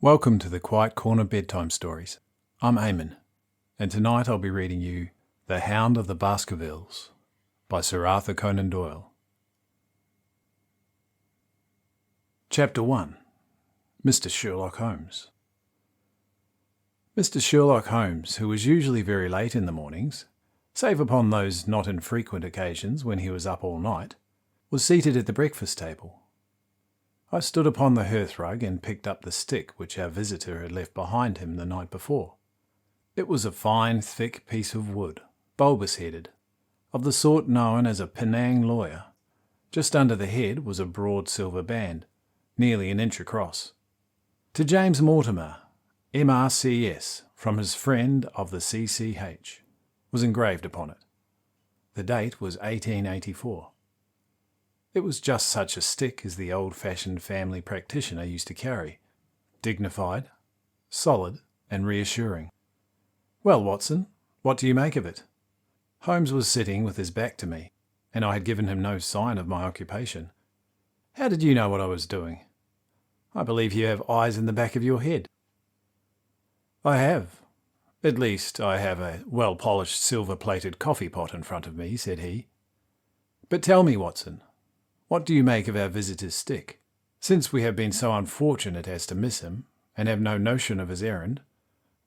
Welcome to the Quiet Corner Bedtime Stories. I'm Aemon, and tonight I'll be reading you The Hound of the Baskervilles by Sir Arthur Conan Doyle. Chapter 1. Mr. Sherlock Holmes. Mr. Sherlock Holmes, who was usually very late in the mornings, save upon those not infrequent occasions when he was up all night, was seated at the breakfast table. I stood upon the hearthrug and picked up the stick which our visitor had left behind him the night before. It was a fine, thick piece of wood, bulbous-headed, of the sort known as a Penang lawyer. Just under the head was a broad silver band, nearly an inch across. To James Mortimer, M.R.C.S., from his friend of the C.C.H., was engraved upon it. The date was 1884. It was just such a stick as the old-fashioned family practitioner used to carry, dignified, solid, and reassuring. "Well, Watson, what do you make of it?" Holmes was sitting with his back to me, and I had given him no sign of my occupation. "How did you know what I was doing? I believe you have eyes in the back of your head." "I have. At least, I have a well-polished silver-plated coffee-pot in front of me," said he. "But tell me, Watson, what do you make of our visitor's stick? Since we have been so unfortunate as to miss him, and have no notion of his errand,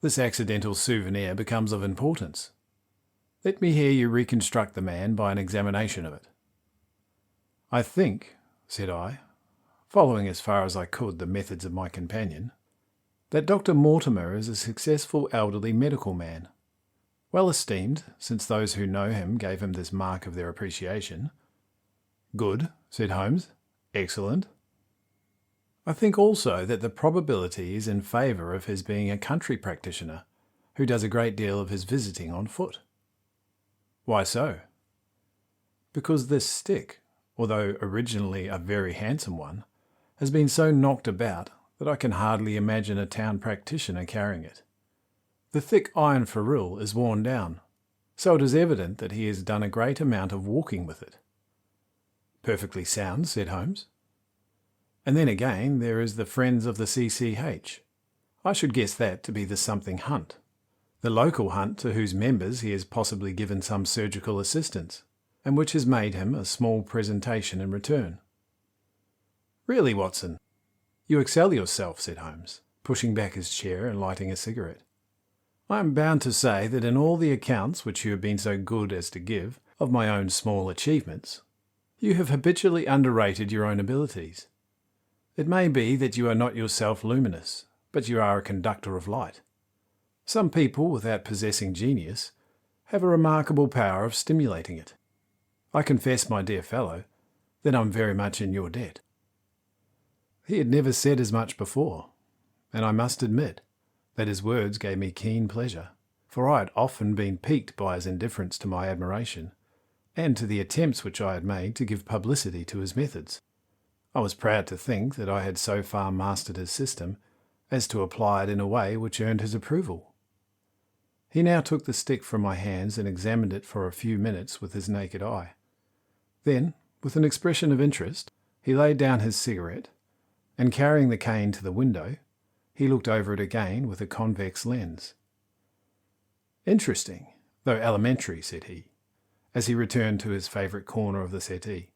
this accidental souvenir becomes of importance. Let me hear you reconstruct the man by an examination of it." "I think," said I, following as far as I could the methods of my companion, "that Dr. Mortimer is a successful elderly medical man, well esteemed, since those who know him gave him this mark of their appreciation." "Good," said Holmes. "Excellent. I think also that the probability is in favour of his being a country practitioner who does a great deal of his visiting on foot." "Why so?" "Because this stick, although originally a very handsome one, has been so knocked about that I can hardly imagine a town practitioner carrying it. The thick iron ferrule is worn down, so it is evident that he has done a great amount of walking with it." "Perfectly sound," said Holmes. "And then again there is the friends of the C.C.H. I should guess that to be the something hunt, the local hunt to whose members he has possibly given some surgical assistance, and which has made him a small presentation in return." "Really, Watson, you excel yourself," said Holmes, pushing back his chair and lighting a cigarette. "I am bound to say that in all the accounts which you have been so good as to give of my own small achievements, you have habitually underrated your own abilities. It may be that you are not yourself luminous, but you are a conductor of light. Some people, without possessing genius, have a remarkable power of stimulating it. I confess, my dear fellow, that I'm very much in your debt." He had never said as much before, and I must admit that his words gave me keen pleasure, for I had often been piqued by his indifference to my admiration, and to the attempts which I had made to give publicity to his methods. I was proud to think that I had so far mastered his system as to apply it in a way which earned his approval. He now took the stick from my hands and examined it for a few minutes with his naked eye. Then, with an expression of interest, he laid down his cigarette, and carrying the cane to the window, he looked over it again with a convex lens. "Interesting, though elementary," said he, as he returned to his favourite corner of the settee.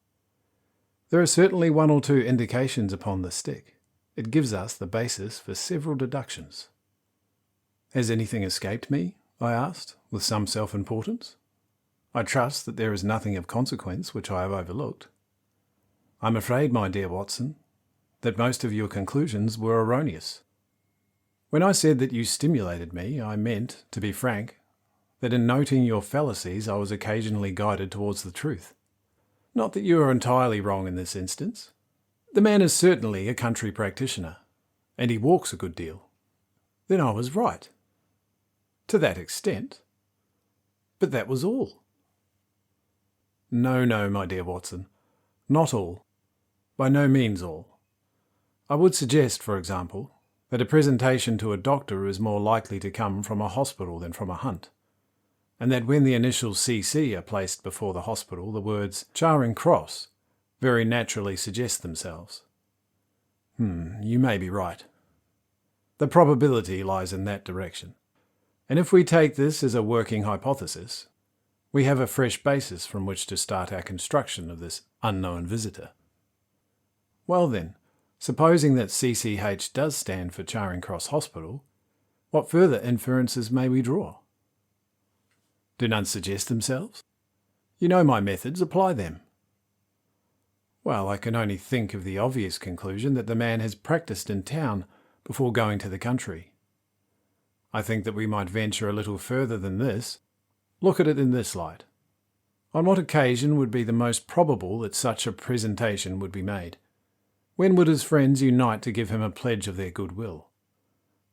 "There are certainly one or two indications upon the stick. It gives us the basis for several deductions." "Has anything escaped me?" I asked, with some self-importance. "I trust that there is nothing of consequence which I have overlooked." "I'm afraid, my dear Watson, that most of your conclusions were erroneous. When I said that you stimulated me, I meant, to be frank, that in noting your fallacies I was occasionally guided towards the truth. Not that you are entirely wrong in this instance. The man is certainly a country practitioner, and he walks a good deal. Then I was right. To that extent. But that was all." No, my dear Watson, not all. By no means all. I would suggest, for example, that a presentation to a doctor is more likely to come from a hospital than from a hunt, and that when the initials C.C. are placed before the hospital, the words Charing Cross very naturally suggest themselves. You may be right. The probability lies in that direction. And if we take this as a working hypothesis, we have a fresh basis from which to start our construction of this unknown visitor. Well then, supposing that CCH does stand for Charing Cross Hospital, what further inferences may we draw? Do none suggest themselves? You know my methods, apply them. Well, I can only think of the obvious conclusion that the man has practised in town before going to the country. I think that we might venture a little further than this. Look at it in this light. On what occasion would be the most probable that such a presentation would be made? When would his friends unite to give him a pledge of their goodwill?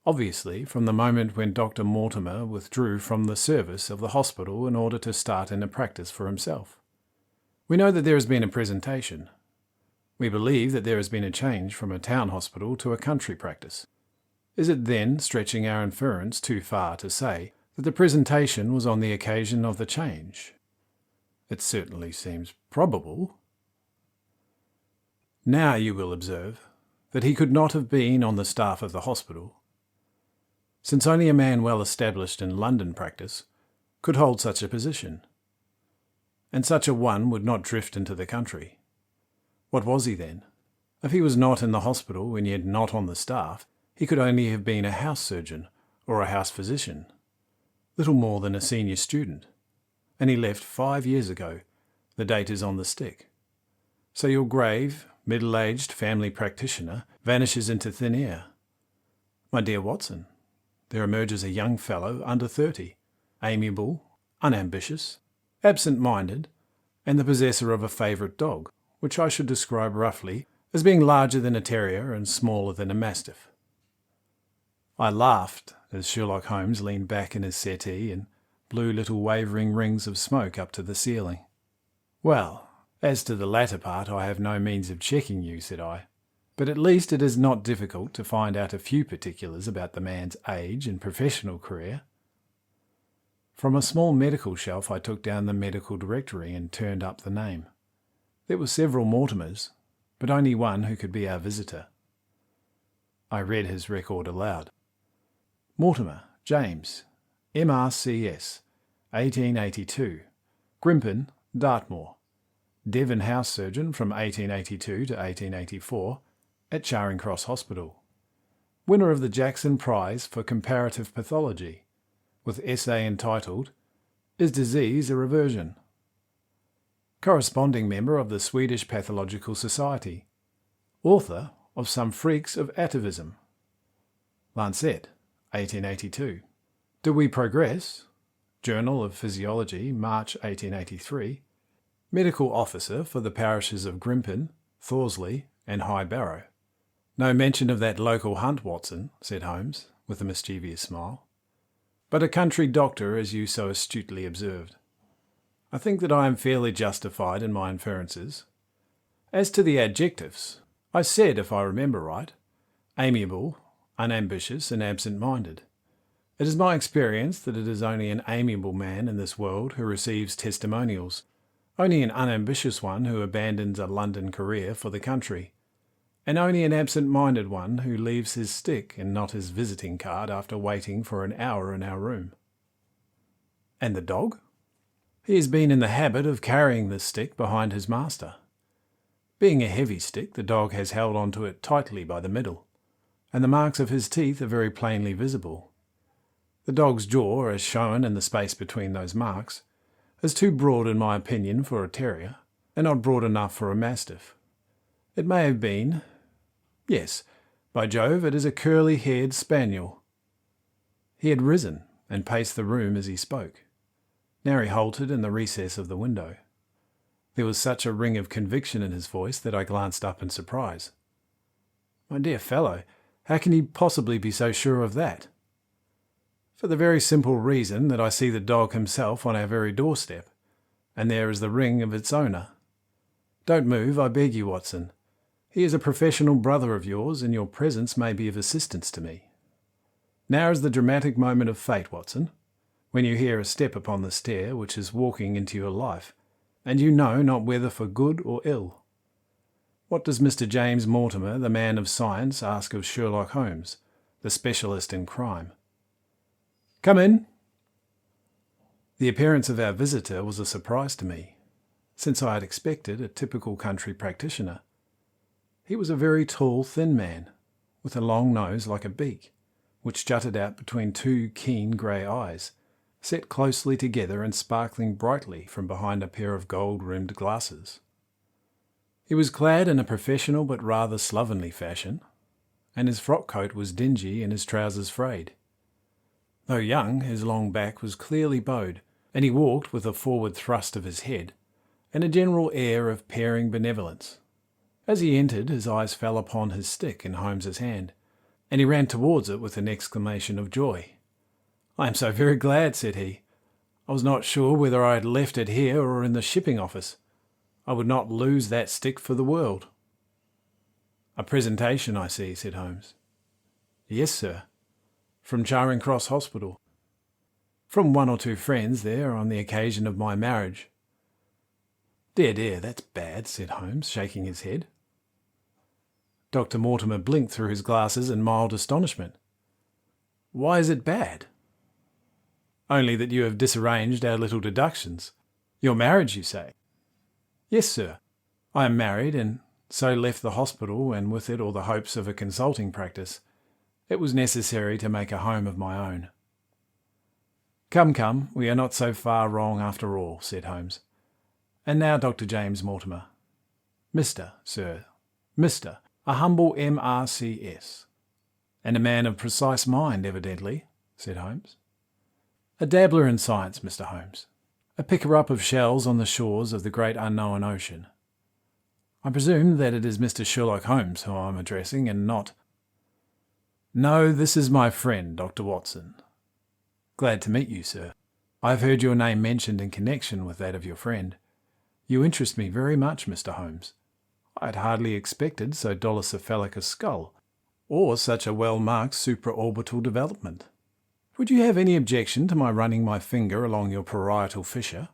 Obviously, from the moment when Dr. Mortimer withdrew from the service of the hospital in order to start in a practice for himself. We know that there has been a presentation. We believe that there has been a change from a town hospital to a country practice. Is it then stretching our inference too far to say that the presentation was on the occasion of the change? It certainly seems probable. Now you will observe that he could not have been on the staff of the hospital, since only a man well established in London practice could hold such a position, and such a one would not drift into the country. What was he then? If he was not in the hospital and yet not on the staff, he could only have been a house surgeon or a house physician, little more than a senior student, and he left 5 years ago. The date is on the stick. So your grave, middle-aged family practitioner vanishes into thin air. My dear Watson, there emerges a young fellow under 30, amiable, unambitious, absent-minded, and the possessor of a favourite dog, which I should describe roughly as being larger than a terrier and smaller than a mastiff. I laughed as Sherlock Holmes leaned back in his settee and blew little wavering rings of smoke up to the ceiling. Well, as to the latter part I have no means of checking you, said I, but at least it is not difficult to find out a few particulars about the man's age and professional career. From a small medical shelf I took down the medical directory and turned up the name. There were several Mortimers, but only one who could be our visitor. I read his record aloud. Mortimer, James, MRCS, 1882, Grimpen, Dartmoor, Devon house surgeon from 1882 to 1884 at Charing Cross Hospital, winner of the Jackson Prize for Comparative Pathology, with essay entitled, Is Disease a Reversion? Corresponding member of the Swedish Pathological Society, author of Some Freaks of Atavism, Lancet, 1882. Do We Progress? Journal of Physiology, March 1883. Medical officer for the parishes of Grimpen, Thorsley and High Barrow. No mention of that local hunt, Watson, said Holmes, with a mischievous smile. But a country doctor, as you so astutely observed. I think that I am fairly justified in my inferences. As to the adjectives, I said, if I remember right, amiable, unambitious and absent-minded. It is my experience that it is only an amiable man in this world who receives testimonials, only an unambitious one who abandons a London career for the country, and only an absent-minded one who leaves his stick and not his visiting card after waiting for an hour in our room. And the dog? He has been in the habit of carrying this stick behind his master. Being a heavy stick, the dog has held on to it tightly by the middle, and the marks of his teeth are very plainly visible. The dog's jaw, as shown in the space between those marks, is too broad in my opinion for a terrier, and not broad enough for a mastiff. It may have been, yes, by Jove, it is a curly-haired spaniel. He had risen and paced the room as he spoke. Now he halted in the recess of the window. There was such a ring of conviction in his voice that I glanced up in surprise. My dear fellow, how can you possibly be so sure of that? For the very simple reason that I see the dog himself on our very doorstep, and there is the ring of its owner. Don't move, I beg you, Watson. He is a professional brother of yours, and your presence may be of assistance to me. Now is the dramatic moment of fate, Watson, when you hear a step upon the stair which is walking into your life, and you know not whether for good or ill. What does Mr. James Mortimer, the man of science, ask of Sherlock Holmes, the specialist in crime. "Come in." The appearance of our visitor was a surprise to me, since I had expected a typical country practitioner. He was a very tall, thin man, with a long nose like a beak, which jutted out between two keen grey eyes, set closely together and sparkling brightly from behind a pair of gold-rimmed glasses. He was clad in a professional but rather slovenly fashion, and his frock coat was dingy and his trousers frayed. Though young, his long back was clearly bowed, and he walked with a forward thrust of his head, and a general air of paring benevolence. As he entered, his eyes fell upon his stick in Holmes's hand, and he ran towards it with an exclamation of joy. "I am so very glad," said he. "I was not sure whether I had left it here or in the shipping office. I would not lose that stick for the world." "A presentation, I see," said Holmes. "Yes, sir. From Charing Cross Hospital. From one or two friends there on the occasion of my marriage." "Dear, dear, that's bad," said Holmes, shaking his head. Dr. Mortimer blinked through his glasses in mild astonishment. "Why is it bad?" "Only that you have disarranged our little deductions. Your marriage, you say?" "Yes, sir. I am married, and so left the hospital, and with it all the hopes of a consulting practice. It was necessary to make a home of my own." "Come, come, we are not so far wrong after all," said Holmes. "And now, Dr. James Mortimer." "Mr., sir. Mr. A humble M.R.C.S. "And a man of precise mind, evidently," said Holmes. "A dabbler in science, Mr. Holmes. A picker-up of shells on the shores of the great unknown ocean. I presume that it is Mr. Sherlock Holmes whom I am addressing, and not—" "No, this is my friend, Dr. Watson." "Glad to meet you, sir. I have heard your name mentioned in connection with that of your friend. You interest me very much, Mr. Holmes. I had hardly expected so dolichocephalic a skull, or such a well-marked supraorbital development. Would you have any objection to my running my finger along your parietal fissure?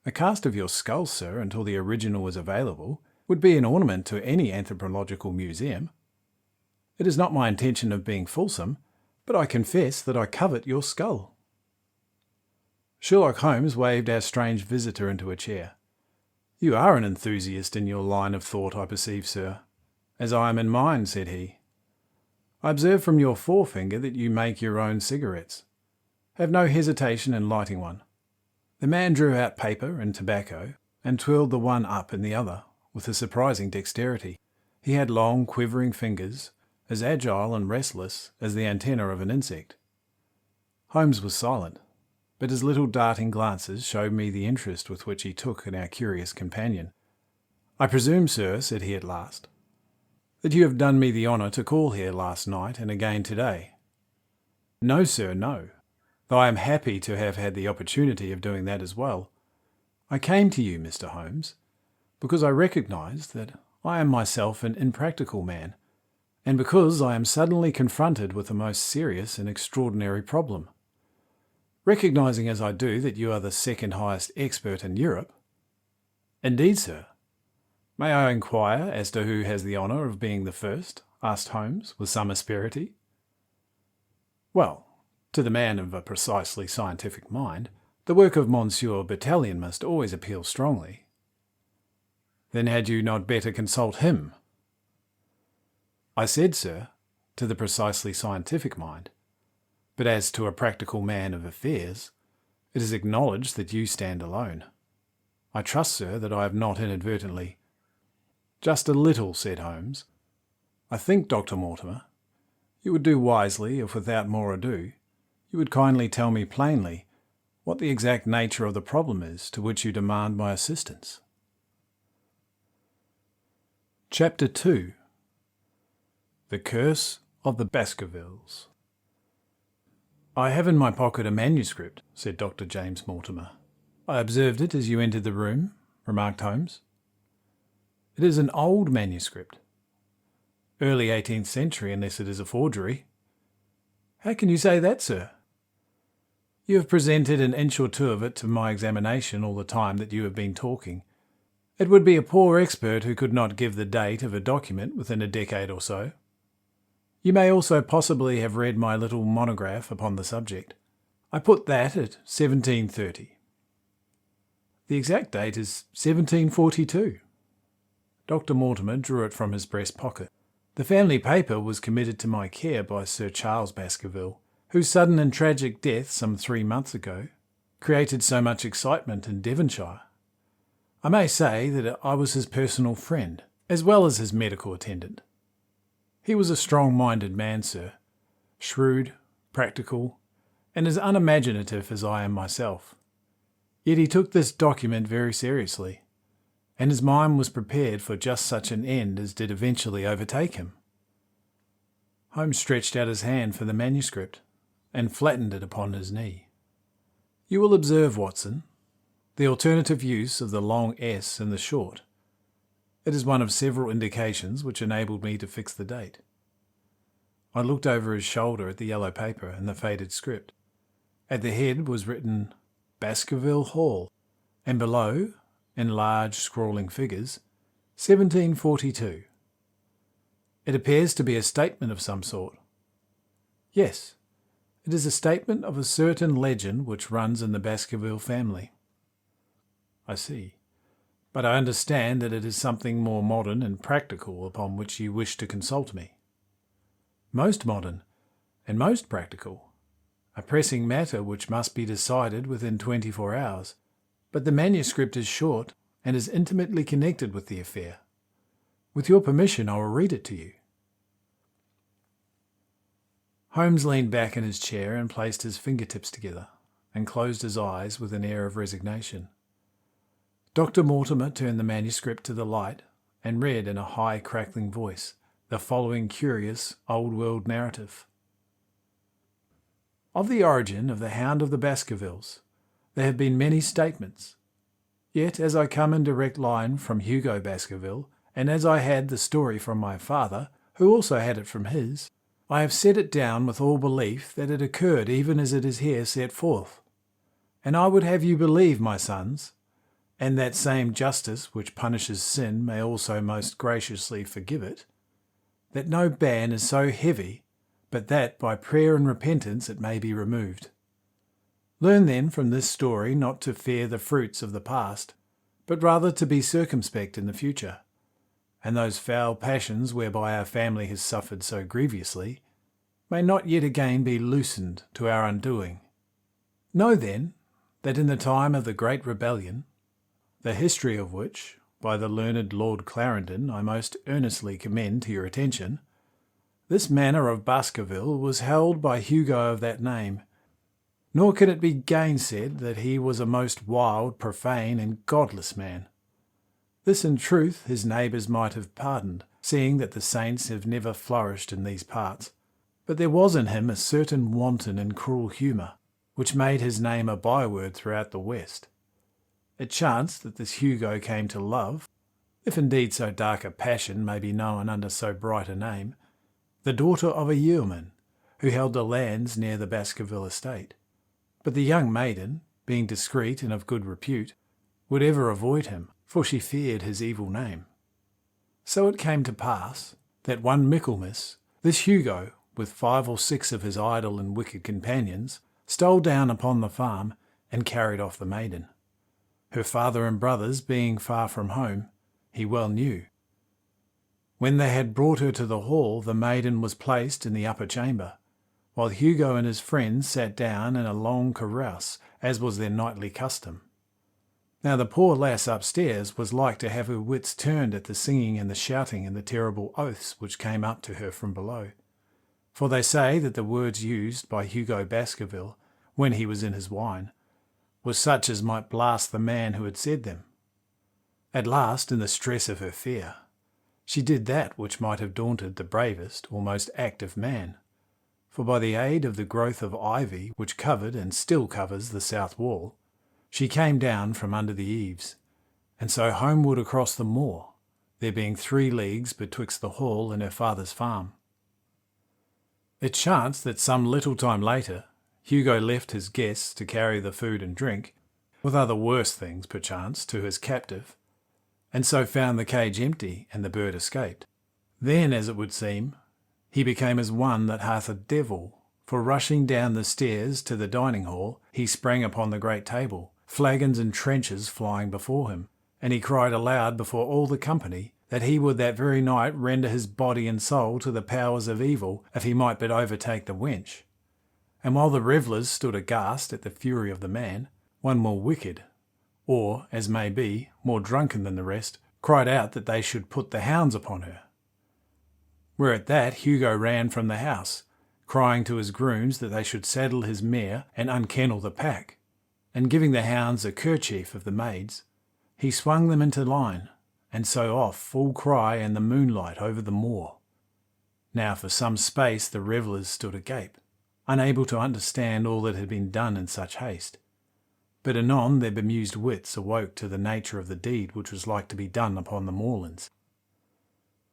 A cast of your skull, sir, until the original is available, would be an ornament to any anthropological museum. It is not my intention of being fulsome, but I confess that I covet your skull." Sherlock Holmes waved our strange visitor into a chair. "You are an enthusiast in your line of thought, I perceive, sir, as I am in mine," said he. "I observe from your forefinger that you make your own cigarettes. Have no hesitation in lighting one." The man drew out paper and tobacco, and twirled the one up in the other, with a surprising dexterity. He had long, quivering fingers, as agile and restless as the antennae of an insect. Holmes was silent, but his little darting glances showed me the interest with which he took in our curious companion. "I presume, sir," said he at last, "that you have done me the honour to call here last night and again today." "No, sir, no, though I am happy to have had the opportunity of doing that as well. I came to you, Mr. Holmes, because I recognise that I am myself an impractical man, and because I am suddenly confronted with a most serious and extraordinary problem. Recognising as I do that you are the second highest expert in Europe—" "Indeed, sir. May I inquire as to who has the honour of being the first?" asked Holmes, with some asperity. "Well, to the man of a precisely scientific mind, the work of Monsieur Bertillon must always appeal strongly." "Then had you not better consult him?" "I said, sir, to the precisely scientific mind. But as to a practical man of affairs, it is acknowledged that you stand alone. I trust, sir, that I have not inadvertently—" "Just a little," said Holmes. "I think, Dr. Mortimer, you would do wisely if, without more ado, you would kindly tell me plainly what the exact nature of the problem is to which you demand my assistance." Chapter 2. The Curse of the Baskervilles. "I have in my pocket a manuscript," said Dr. James Mortimer. "I observed it as you entered the room," remarked Holmes. "It is an old manuscript. Early 18th century, unless it is a forgery." "How can you say that, sir?" "You have presented an inch or two of it to my examination all the time that you have been talking. It would be a poor expert who could not give the date of a document within a decade or so." You may also possibly have read my little monograph upon the subject. I put that at 1730. The exact date is 1742. Dr. Mortimer drew it from his breast pocket. The family paper was committed to my care by Sir Charles Baskerville, whose sudden and tragic death some 3 months ago created so much excitement in Devonshire. I may say that I was his personal friend, as well as his medical attendant. He was a strong-minded man, sir, shrewd, practical, and as unimaginative as I am myself. Yet he took this document very seriously, and his mind was prepared for just such an end as did eventually overtake him. Holmes stretched out his hand for the manuscript, and flattened it upon his knee. You will observe, Watson, the alternative use of the long S and the short. It is one of several indications which enabled me to fix the date. I looked over his shoulder at the yellow paper and the faded script. At the head was written Baskerville Hall, and below, in large scrawling figures, 1742. It appears to be a statement of some sort. Yes, it is a statement of a certain legend which runs in the Baskerville family. I see. But I understand that it is something more modern and practical upon which you wish to consult me. Most modern and most practical. A pressing matter which must be decided within 24 hours. But the manuscript is short and is intimately connected with the affair. With your permission, I will read it to you. Holmes leaned back in his chair and placed his fingertips together, and closed his eyes with an air of resignation. Dr. Mortimer turned the manuscript to the light and read in a high, crackling voice the following curious, old-world narrative. Of the origin of the Hound of the Baskervilles, there have been many statements. Yet, as I come in direct line from Hugo Baskerville, and as I had the story from my father, who also had it from his, I have set it down with all belief that it occurred even as it is here set forth. And I would have you believe, my sons, and that same justice which punishes sin may also most graciously forgive it, that no ban is so heavy but that by prayer and repentance it may be removed. Learn then from this story not to fear the fruits of the past, but rather to be circumspect in the future, and those foul passions whereby our family has suffered so grievously may not yet again be loosened to our undoing. Know then that in the time of the Great Rebellion, the history of which, by the learned Lord Clarendon, I most earnestly commend to your attention, this manor of Baskerville was held by Hugo of that name, nor can it be gainsaid that he was a most wild, profane, and godless man. This in truth his neighbours might have pardoned, seeing that the saints have never flourished in these parts, but there was in him a certain wanton and cruel humour, which made his name a byword throughout the West. It chanced that this Hugo came to love, if indeed so dark a passion may be known under so bright a name, the daughter of a yeoman, who held the lands near the Baskerville estate. But the young maiden, being discreet and of good repute, would ever avoid him, for she feared his evil name. So it came to pass that one Michaelmas, this Hugo, with 5 or 6 of his idle and wicked companions, stole down upon the farm and carried off the maiden. Her father and brothers being far from home, he well knew. When they had brought her to the hall, the maiden was placed in the upper chamber, while Hugo and his friends sat down in a long carouse, as was their nightly custom. Now the poor lass upstairs was like to have her wits turned at the singing and the shouting and the terrible oaths which came up to her from below. For they say that the words used by Hugo Baskerville, when he was in his wine, was such as might blast the man who had said them. At last, in the stress of her fear, she did that which might have daunted the bravest or most active man, for by the aid of the growth of ivy which covered and still covers the south wall, she came down from under the eaves, and so homeward across the moor, there being 3 leagues betwixt the hall and her father's farm. It chanced that some little time later, Hugo left his guests to carry the food and drink, with other worse things perchance, to his captive, and so found the cage empty and the bird escaped. Then, as it would seem, he became as one that hath a devil, for rushing down the stairs to the dining hall, he sprang upon the great table, flagons and trenchers flying before him, and he cried aloud before all the company that he would that very night render his body and soul to the powers of evil if he might but overtake the wench. And while the revellers stood aghast at the fury of the man, one more wicked, or, as may be, more drunken than the rest, cried out that they should put the hounds upon her. Whereat that Hugo ran from the house, crying to his grooms that they should saddle his mare and unkennel the pack, and giving the hounds a kerchief of the maids, he swung them into line, and so off full cry and the moonlight over the moor. Now for some space the revellers stood agape, unable to understand all that had been done in such haste. But anon their bemused wits awoke to the nature of the deed which was like to be done upon the moorlands.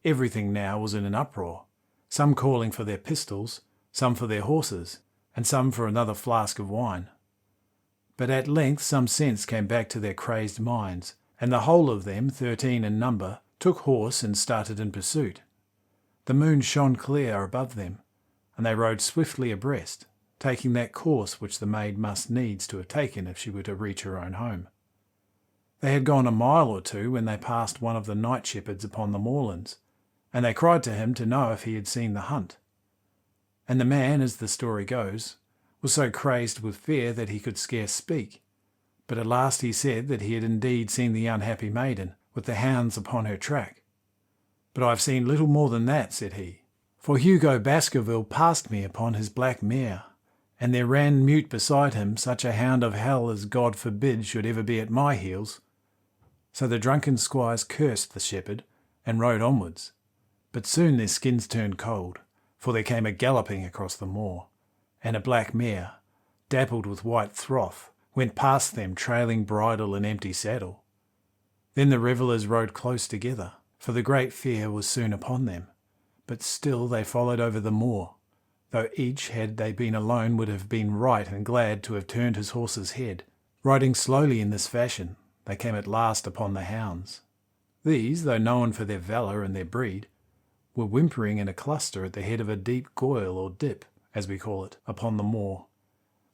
Everything now was in an uproar, some calling for their pistols, some for their horses, and some for another flask of wine. But at length some sense came back to their crazed minds, and the whole of them, 13 in number, took horse and started in pursuit. The moon shone clear above them, and they rode swiftly abreast, taking that course which the maid must needs to have taken if she were to reach her own home. They had gone a mile or two when they passed one of the night shepherds upon the moorlands, and they cried to him to know if he had seen the hunt. And the man, as the story goes, was so crazed with fear that he could scarce speak, but at last he said that he had indeed seen the unhappy maiden, with the hounds upon her track. "But I have seen little more than that," said he, "for Hugo Baskerville passed me upon his black mare, and there ran mute beside him such a hound of hell as God forbid should ever be at my heels." So the drunken squires cursed the shepherd, and rode onwards, but soon their skins turned cold, for there came a galloping across the moor, and a black mare, dappled with white froth, went past them trailing bridle and empty saddle. Then the revellers rode close together, for the great fear was soon upon them, but still they followed over the moor, though each, had they been alone, would have been right and glad to have turned his horse's head. Riding slowly in this fashion, they came at last upon the hounds. These, though known for their valour and their breed, were whimpering in a cluster at the head of a deep goyle or dip, as we call it, upon the moor,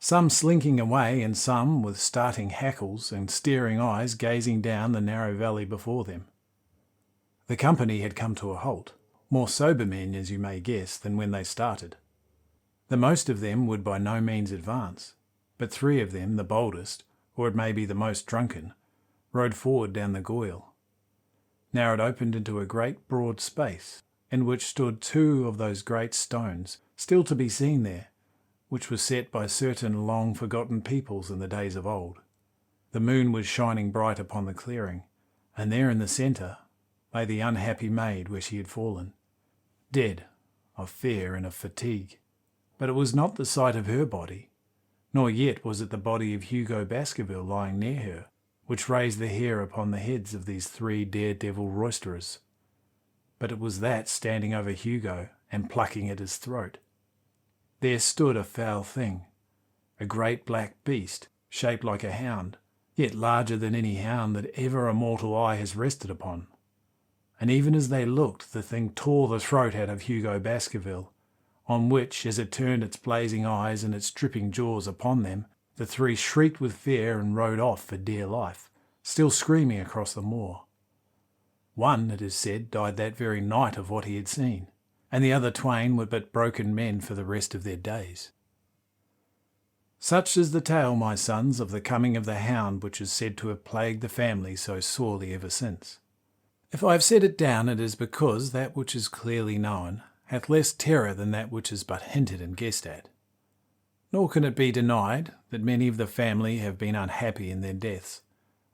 some slinking away and some, with starting hackles and staring eyes, gazing down the narrow valley before them. The company had come to a halt, more sober men, as you may guess, than when they started. The most of them would by no means advance, but 3 of them, the boldest, or it may be the most drunken, rode forward down the goyle. Now it opened into a great broad space, in which stood 2 of those great stones, still to be seen there, which was set by certain long-forgotten peoples in the days of old. The moon was shining bright upon the clearing, and there in the centre lay the unhappy maid where she had fallen, dead of fear and of fatigue. But it was not the sight of her body, nor yet was it the body of Hugo Baskerville lying near her, which raised the hair upon the heads of these 3 daredevil roisterers, but it was that standing over Hugo and plucking at his throat. There stood a foul thing, a great black beast, shaped like a hound, yet larger than any hound that ever a mortal eye has rested upon. And even as they looked, the thing tore the throat out of Hugo Baskerville, on which, as it turned its blazing eyes and its dripping jaws upon them, the 3 shrieked with fear and rode off for dear life, still screaming across the moor. One, it is said, died that very night of what he had seen, and the other twain were but broken men for the rest of their days. Such is the tale, my sons, of the coming of the hound which is said to have plagued the family so sorely ever since. If I have set it down, it is because that which is clearly known hath less terror than that which is but hinted and guessed at. Nor can it be denied that many of the family have been unhappy in their deaths,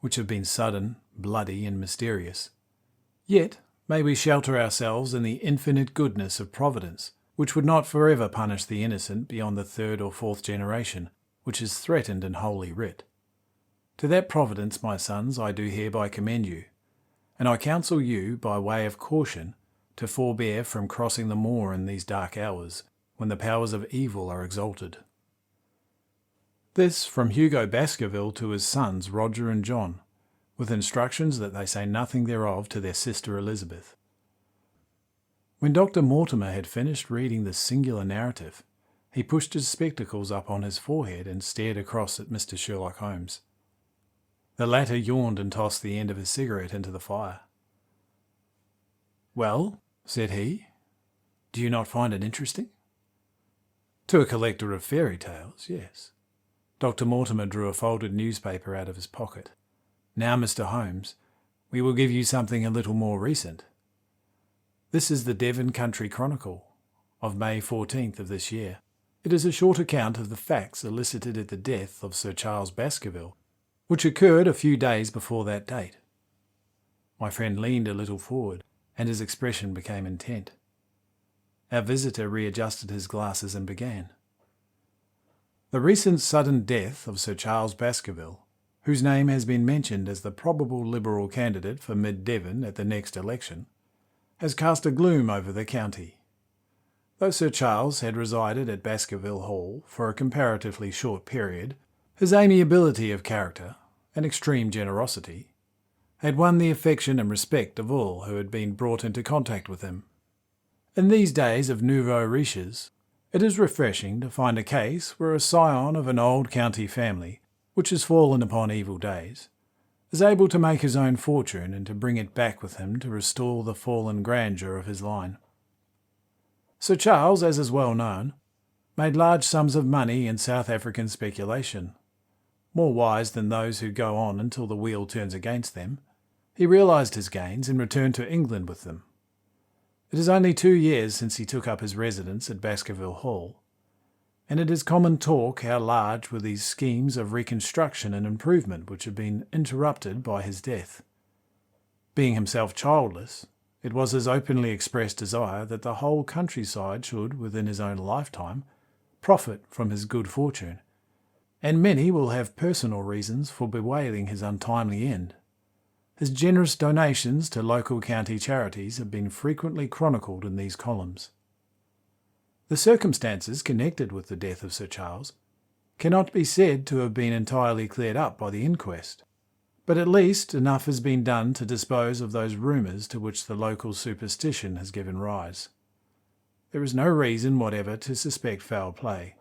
which have been sudden, bloody, and mysterious. Yet may we shelter ourselves in the infinite goodness of Providence, which would not forever punish the innocent beyond the 3rd or 4th generation, which is threatened in Holy Writ. To that Providence, my sons, I do hereby commend you, and I counsel you, by way of caution, to forbear from crossing the moor in these dark hours, when the powers of evil are exalted. This from Hugo Baskerville to his sons Roger and John, with instructions that they say nothing thereof to their sister Elizabeth. When Dr. Mortimer had finished reading this singular narrative, he pushed his spectacles up on his forehead and stared across at Mr. Sherlock Holmes. The latter yawned and tossed the end of his cigarette into the fire. "Well," said he, "do you not find it interesting?" "To a collector of fairy tales, yes." Dr. Mortimer drew a folded newspaper out of his pocket. "Now, Mr. Holmes, we will give you something a little more recent. This is the Devon Country Chronicle of May 14th of this year. It is a short account of the facts elicited at the death of Sir Charles Baskerville, which occurred a few days before that date." My friend leaned a little forward, and his expression became intent. Our visitor readjusted his glasses and began. "The recent sudden death of Sir Charles Baskerville, whose name has been mentioned as the probable Liberal candidate for Mid-Devon at the next election, has cast a gloom over the county. Though Sir Charles had resided at Baskerville Hall for a comparatively short period, his amiability of character and extreme generosity had won the affection and respect of all who had been brought into contact with him. In these days of nouveaux riches, it is refreshing to find a case where a scion of an old county family, which has fallen upon evil days, is able to make his own fortune and to bring it back with him to restore the fallen grandeur of his line. Sir Charles, as is well known, made large sums of money in South African speculation. More wise than those who go on until the wheel turns against them, he realised his gains and returned to England with them. It is only 2 years since he took up his residence at Baskerville Hall, and it is common talk how large were these schemes of reconstruction and improvement which have been interrupted by his death. Being himself childless, it was his openly expressed desire that the whole countryside should, within his own lifetime, profit from his good fortune, and many will have personal reasons for bewailing his untimely end. His generous donations to local county charities have been frequently chronicled in these columns. The circumstances connected with the death of Sir Charles cannot be said to have been entirely cleared up by the inquest, but at least enough has been done to dispose of those rumours to which the local superstition has given rise. There is no reason whatever to suspect foul play,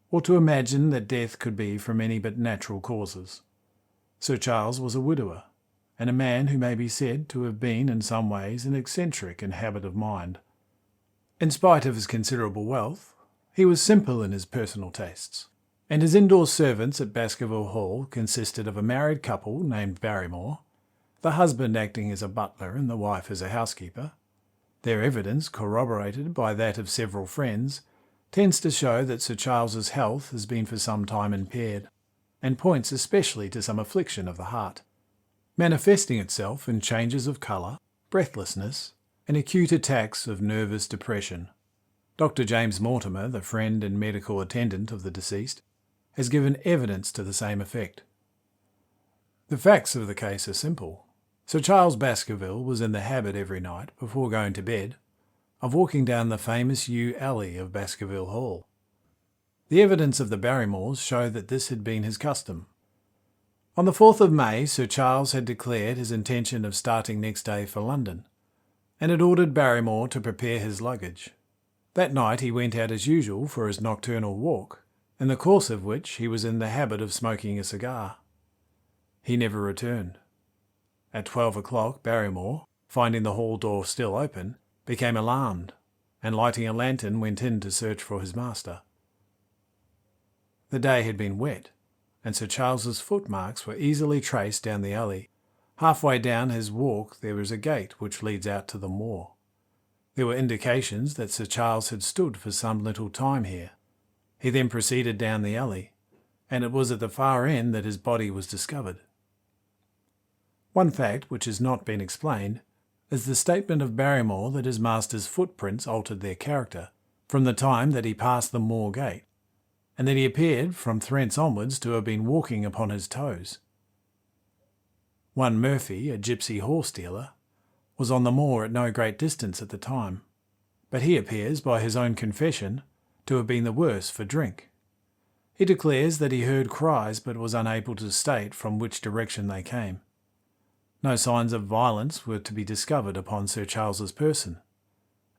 or to imagine that death could be from any but natural causes. Sir Charles was a widower, and a man who may be said to have been in some ways an eccentric in habit of mind. In spite of his considerable wealth, he was simple in his personal tastes, and his indoor servants at Baskerville Hall consisted of a married couple named Barrymore, the husband acting as a butler and the wife as a housekeeper. Their evidence, corroborated by that of several friends, tends to show that Sir Charles's health has been for some time impaired, and points especially to some affliction of the heart, manifesting itself in changes of colour, breathlessness, and acute attacks of nervous depression. Dr. James Mortimer, the friend and medical attendant of the deceased, has given evidence to the same effect. The facts of the case are simple. Sir Charles Baskerville was in the habit every night, before going to bed, of walking down the famous yew alley of Baskerville Hall. The evidence of the Barrymores showed that this had been his custom. On the 4th of May, Sir Charles had declared his intention of starting next day for London, and had ordered Barrymore to prepare his luggage. That night he went out as usual for his nocturnal walk, in the course of which he was in the habit of smoking a cigar. He never returned. At 12 o'clock, Barrymore, finding the hall door still open, became alarmed, and lighting a lantern went in to search for his master. The day had been wet, and Sir Charles's footmarks were easily traced down the alley. Halfway down his walk there is a gate which leads out to the moor. There were indications that Sir Charles had stood for some little time here. He then proceeded down the alley, and it was at the far end that his body was discovered. One fact which has not been explained is the statement of Barrymore that his master's footprints altered their character from the time that he passed the moor gate, and that he appeared from thence onwards to have been walking upon his toes. One Murphy, a gipsy horse dealer, was on the moor at no great distance at the time, but he appears, by his own confession, to have been the worse for drink. He declares that he heard cries but was unable to state from which direction they came. No signs of violence were to be discovered upon Sir Charles's person,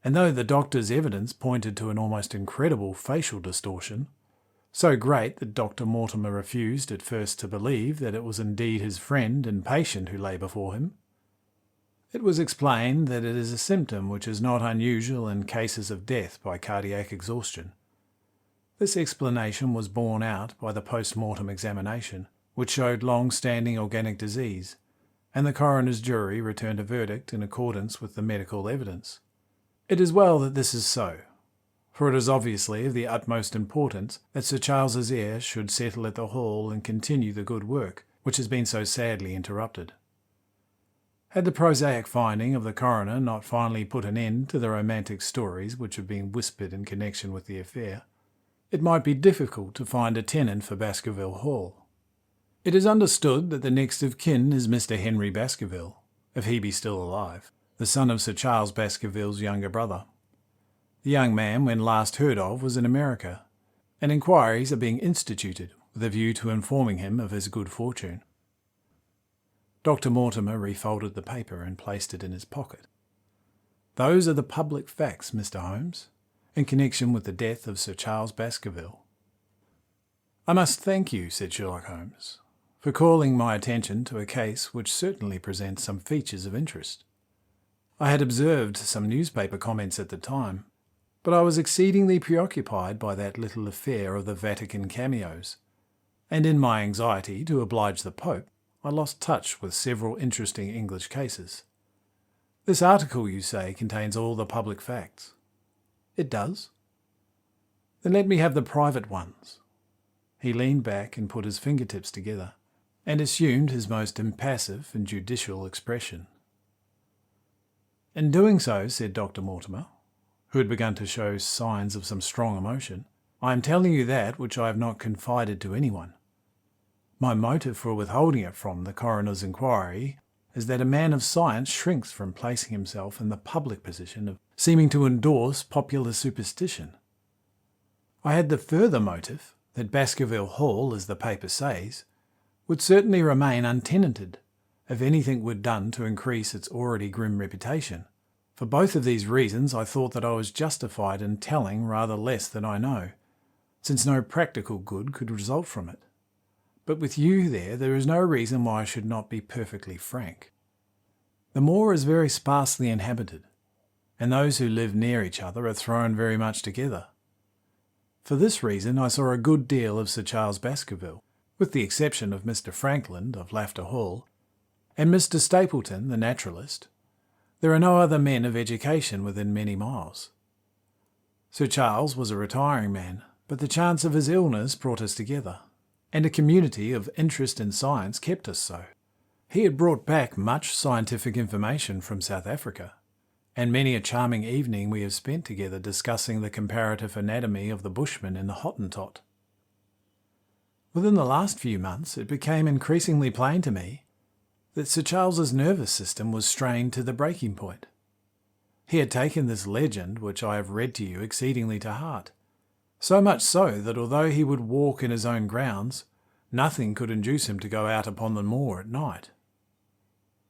and though the doctor's evidence pointed to an almost incredible facial distortion, so great that Dr. Mortimer refused at first to believe that it was indeed his friend and patient who lay before him, it was explained that it is a symptom which is not unusual in cases of death by cardiac exhaustion. This explanation was borne out by the post-mortem examination, which showed long-standing organic disease, and the coroner's jury returned a verdict in accordance with the medical evidence. It is well that this is so, for it is obviously of the utmost importance that Sir Charles's heir should settle at the Hall and continue the good work which has been so sadly interrupted. Had the prosaic finding of the coroner not finally put an end to the romantic stories which have been whispered in connection with the affair, it might be difficult to find a tenant for Baskerville Hall. It is understood that the next of kin is Mr. Henry Baskerville, if he be still alive, the son of Sir Charles Baskerville's younger brother. The young man, when last heard of, was in America, and inquiries are being instituted with a view to informing him of his good fortune. Dr. Mortimer refolded the paper and placed it in his pocket. Those are the public facts, Mr. Holmes, in connection with the death of Sir Charles Baskerville. I must thank you, said Sherlock Holmes, for calling my attention to a case which certainly presents some features of interest. I had observed some newspaper comments at the time, but I was exceedingly preoccupied by that little affair of the Vatican cameos, and in my anxiety to oblige the Pope, I lost touch with several interesting English cases. This article, you say, contains all the public facts. It does. Then let me have the private ones. He leaned back and put his fingertips together, and assumed his most impassive and judicial expression. In doing so, said Dr. Mortimer, who had begun to show signs of some strong emotion, I am telling you that which I have not confided to anyone. My motive for withholding it from the coroner's inquiry is that a man of science shrinks from placing himself in the public position of seeming to endorse popular superstition. I had the further motive that Baskerville Hall, as the paper says, would certainly remain untenanted if anything were done to increase its already grim reputation. For both of these reasons I thought that I was justified in telling rather less than I know, since no practical good could result from it. But with you there is no reason why I should not be perfectly frank. The moor is very sparsely inhabited, and those who live near each other are thrown very much together. For this reason I saw a good deal of Sir Charles Baskerville, with the exception of Mr. Frankland of Lafter Hall, and Mr. Stapleton, the naturalist. There are no other men of education within many miles. Sir Charles was a retiring man, but the chance of his illness brought us together, and a community of interest in science kept us so. He had brought back much scientific information from South Africa, and many a charming evening we have spent together discussing the comparative anatomy of the bushman in the Hottentot. Within the last few months it became increasingly plain to me that Sir Charles's nervous system was strained to the breaking point. He had taken this legend, which I have read to you, exceedingly to heart, so much so that although he would walk in his own grounds, nothing could induce him to go out upon the moor at night.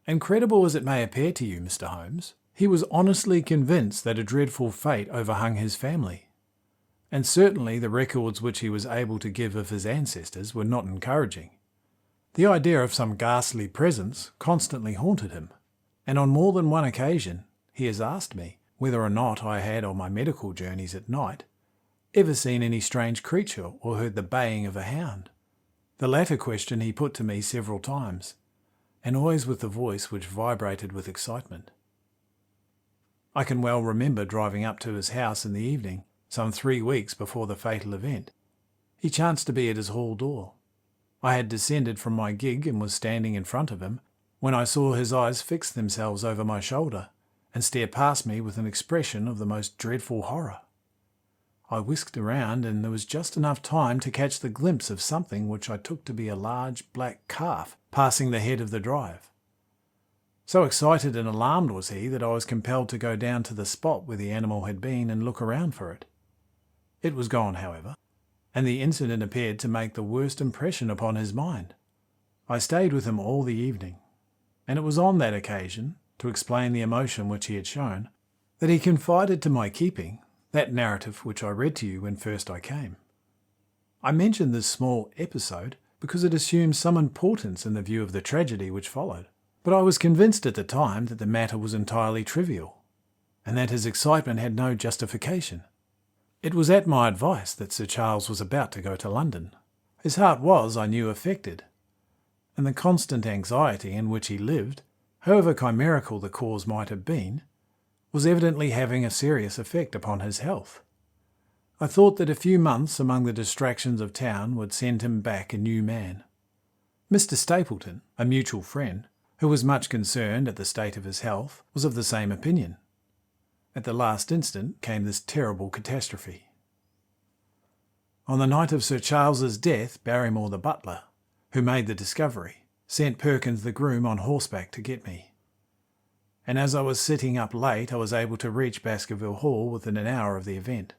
Incredible as it may appear to you, Mr. Holmes, he was honestly convinced that a dreadful fate overhung his family, and certainly the records which he was able to give of his ancestors were not encouraging. The idea of some ghastly presence constantly haunted him, and on more than one occasion he has asked me whether or not I had on my medical journeys at night ever seen any strange creature or heard the baying of a hound. The latter question he put to me several times, and always with a voice which vibrated with excitement. I can well remember driving up to his house in the evening, some 3 weeks before the fatal event. He chanced to be at his hall door. I had descended from my gig and was standing in front of him, when I saw his eyes fix themselves over my shoulder and stare past me with an expression of the most dreadful horror. I whisked around, and there was just enough time to catch the glimpse of something which I took to be a large black calf passing the head of the drive. So excited and alarmed was he that I was compelled to go down to the spot where the animal had been and look around for it. It was gone, however, and the incident appeared to make the worst impression upon his mind. I stayed with him all the evening, and it was on that occasion, to explain the emotion which he had shown, that he confided to my keeping that narrative which I read to you when first I came. I mention this small episode because it assumes some importance in the view of the tragedy which followed, but I was convinced at the time that the matter was entirely trivial, and that his excitement had no justification. It was at my advice that Sir Charles was about to go to London. His heart was, I knew, affected, and the constant anxiety in which he lived, however chimerical the cause might have been, was evidently having a serious effect upon his health. I thought that a few months among the distractions of town would send him back a new man. Mr. Stapleton, a mutual friend, who was much concerned at the state of his health, was of the same opinion. At the last instant came this terrible catastrophe. On the night of Sir Charles's death, Barrymore the butler, who made the discovery, sent Perkins the groom on horseback to get me. And as I was sitting up late, I was able to reach Baskerville Hall within an hour of the event.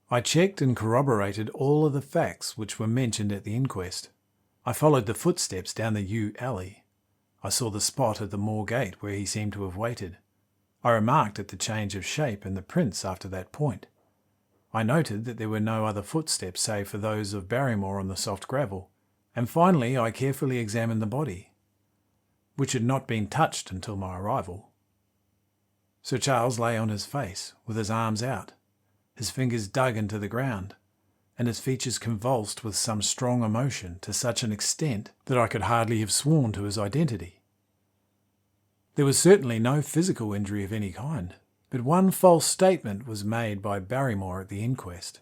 I checked and corroborated all of the facts which were mentioned at the inquest. I followed the footsteps down the yew alley. I saw the spot at the moor gate where he seemed to have waited. I remarked at the change of shape in the prints after that point. I noted that there were no other footsteps save for those of Barrymore on the soft gravel, and finally I carefully examined the body, which had not been touched until my arrival. Sir Charles lay on his face, with his arms out, his fingers dug into the ground, and his features convulsed with some strong emotion to such an extent that I could hardly have sworn to his identity. There was certainly no physical injury of any kind, but one false statement was made by Barrymore at the inquest.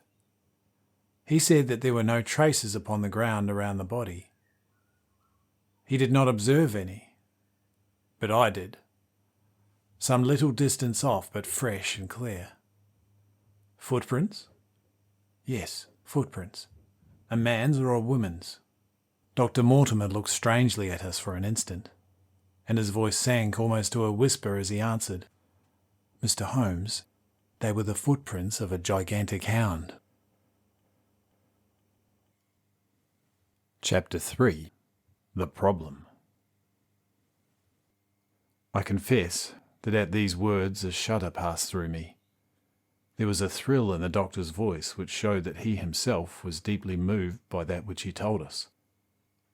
He said that there were no traces upon the ground around the body. He did not observe any, but I did. Some little distance off, but fresh and clear. Footprints? Yes, footprints. A man's or a woman's. Dr. Mortimer looked strangely at us for an instant, and his voice sank almost to a whisper as he answered, "Mr. Holmes, they were the footprints of a gigantic hound." Chapter 3. The Problem. I confess that at these words a shudder passed through me. There was a thrill in the doctor's voice which showed that he himself was deeply moved by that which he told us.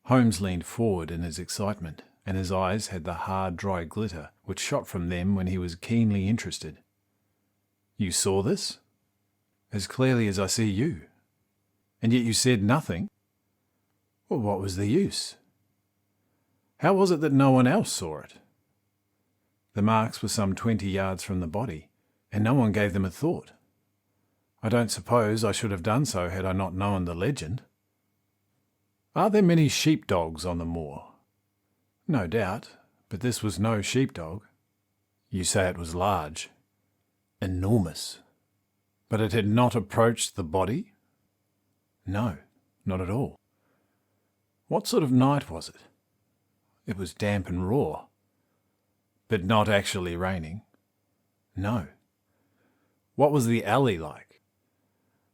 Holmes leaned forward in his excitement, and his eyes had the hard, dry glitter which shot from them when he was keenly interested. "You saw this?" "As clearly as I see you." "And yet you said nothing?" "Well, what was the use?" "How was it that no one else saw it?" "The marks were some 20 yards from the body, and no one gave them a thought. I don't suppose I should have done so had I not known the legend." "Are there many sheepdogs on the moor?" "No doubt, but this was no sheepdog." "You say it was large?" "Enormous." "But it had not approached the body?" "No, not at all." "What sort of night was it?" "It was damp and raw." "But not actually raining?" "No." "What was the alley like?"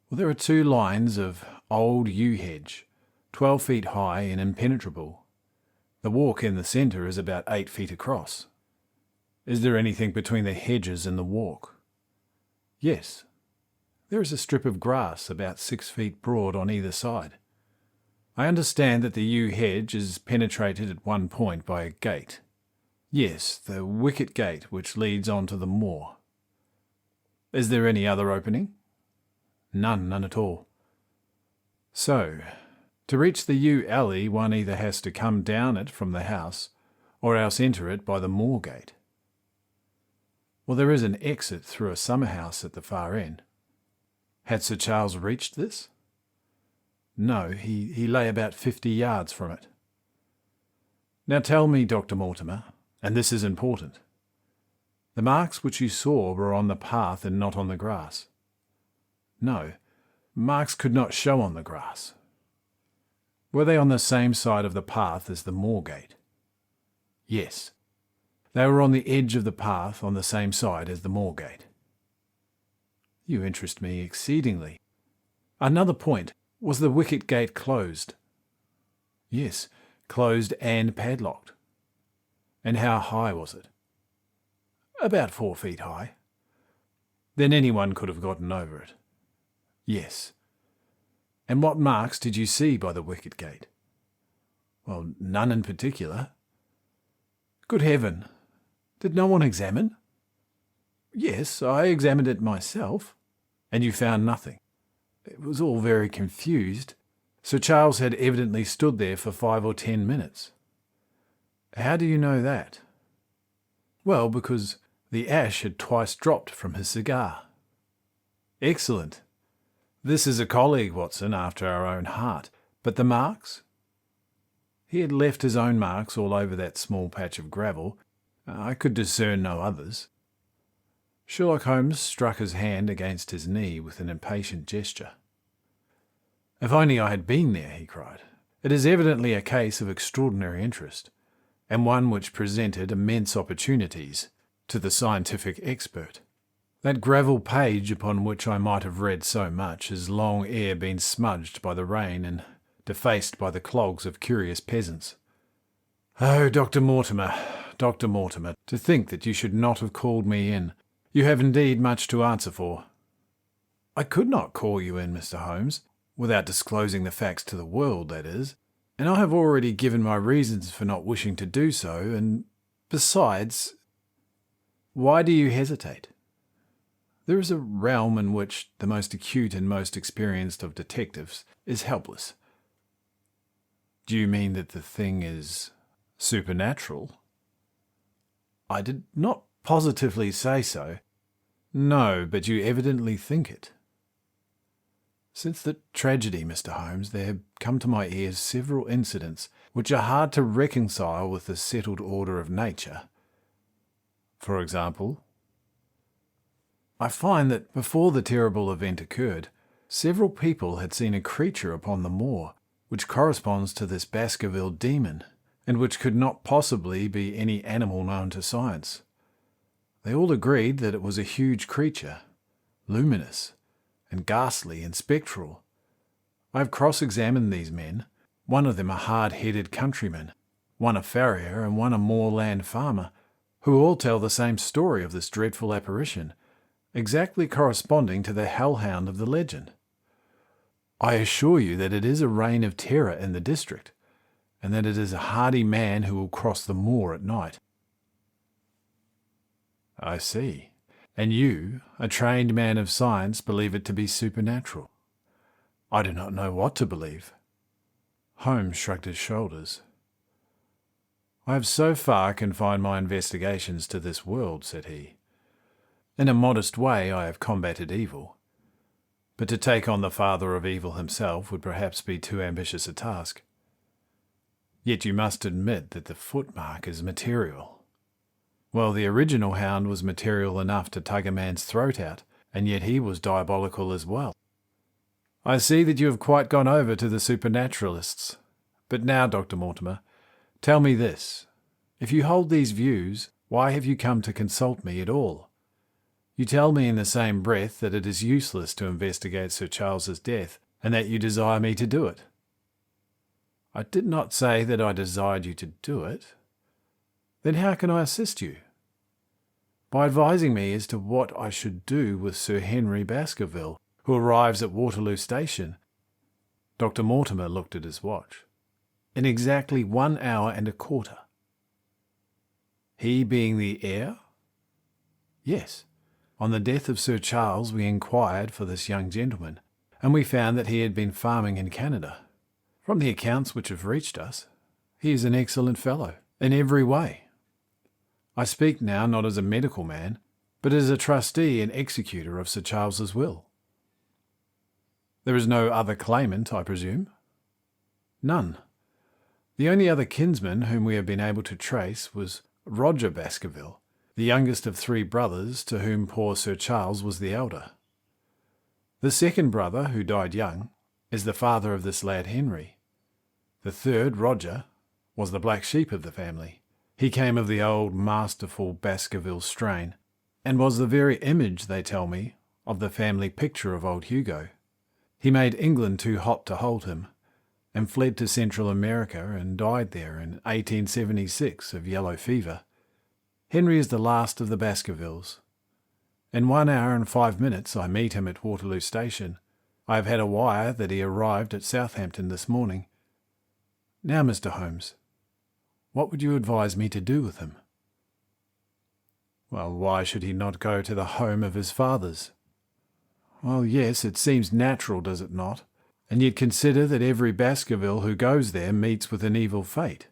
"Well, there are 2 lines of old yew hedge, 12 feet high and impenetrable. The walk in the centre is about 8 feet across." "Is there anything between the hedges and the walk?" "Yes. There is a strip of grass about 6 feet broad on either side. I understand that the yew hedge is penetrated at one point by a gate." "Yes, the wicket gate which leads on to the moor." "Is there any other opening?" None at all." "So, to reach the yew alley one either has to come down it from the house, or else enter it by the moor gate." "Well, there is an exit through a summer house at the far end." "Had Sir Charles reached this?" "No, he lay about 50 yards from it." "Now tell me, Dr. Mortimer, and this is important. The marks which you saw were on the path and not on the grass." "No, marks could not show on the grass." "Were they on the same side of the path as the moor gate?" "Yes. They were on the edge of the path on the same side as the moor gate." "You interest me exceedingly. Another point, was the wicket gate closed?" "Yes, closed and padlocked." "And how high was it?" "About 4 feet high." Then anyone could have gotten over it. Yes. And what marks did you see by the wicket gate? Well, none in particular. Good heaven! Did no one examine? Yes, I examined it myself. And you found nothing. It was all very confused. Sir Charles had evidently stood there for 5 or 10 minutes. How do you know that? Well, because the ash had twice dropped from his cigar. Excellent. This is a colleague, Watson, after our own heart. But the marks? He had left his own marks all over that small patch of gravel. I could discern no others. Sherlock Holmes struck his hand against his knee with an impatient gesture. If only I had been there, he cried. It is evidently a case of extraordinary interest, and one which presented immense opportunities to the scientific expert. That gravel page upon which I might have read so much has long ere been smudged by the rain and defaced by the clogs of curious peasants. Oh, Dr. Mortimer, to think that you should not have called me in. You have indeed much to answer for. I could not call you in, Mr. Holmes, without disclosing the facts to the world, that is, and I have already given my reasons for not wishing to do so, and besides, why do you hesitate? There is a realm in which the most acute and most experienced of detectives is helpless. Do you mean that the thing is supernatural? I did not positively say so. No, but you evidently think it. Since the tragedy, Mr. Holmes, there have come to my ears several incidents which are hard to reconcile with the settled order of nature. For example, I find that before the terrible event occurred, several people had seen a creature upon the moor, which corresponds to this Baskerville demon, and which could not possibly be any animal known to science. They all agreed that it was a huge creature, luminous, and ghastly and spectral. I have cross-examined these men, one of them a hard-headed countryman, one a farrier, and one a moorland farmer, who all tell the same story of this dreadful apparition, exactly corresponding to the hellhound of the legend. I assure you that it is a reign of terror in the district, and that it is a hardy man who will cross the moor at night. I see. And you, a trained man of science, believe it to be supernatural. I do not know what to believe. Holmes shrugged his shoulders. I have so far confined my investigations to this world, said he. In a modest way I have combated evil, but to take on the father of evil himself would perhaps be too ambitious a task. Yet you must admit that the footmark is material. Well, the original hound was material enough to tug a man's throat out, and yet he was diabolical as well. I see that you have quite gone over to the supernaturalists. But now, Dr. Mortimer, tell me this. If you hold these views, why have you come to consult me at all? You tell me in the same breath that it is useless to investigate Sir Charles's death, and that you desire me to do it. I did not say that I desired you to do it. Then how can I assist you? By advising me as to what I should do with Sir Henry Baskerville, who arrives at Waterloo Station. Dr. Mortimer looked at his watch. In exactly 1 hour and a quarter. He being the heir? Yes. On the death of Sir Charles we inquired for this young gentleman, and we found that he had been farming in Canada. From the accounts which have reached us, he is an excellent fellow, in every way. I speak now not as a medical man, but as a trustee and executor of Sir Charles's will. There is no other claimant, I presume? None. The only other kinsman whom we have been able to trace was Roger Baskerville, the youngest of 3 brothers, to whom poor Sir Charles was the elder. The second brother, who died young, is the father of this lad Henry. The third, Roger, was the black sheep of the family. He came of the old masterful Baskerville strain, and was the very image, they tell me, of the family picture of old Hugo. He made England too hot to hold him, and fled to Central America and died there in 1876 of yellow fever. Henry is the last of the Baskervilles, In 1 hour and 5 minutes I meet him at Waterloo Station. I have had a wire that he arrived at Southampton this morning. Now, Mr. Holmes, what would you advise me to do with him?" "Well, why should he not go to the home of his fathers?" "Well, yes, it seems natural, does it not? And yet consider that every Baskerville who goes there meets with an evil fate.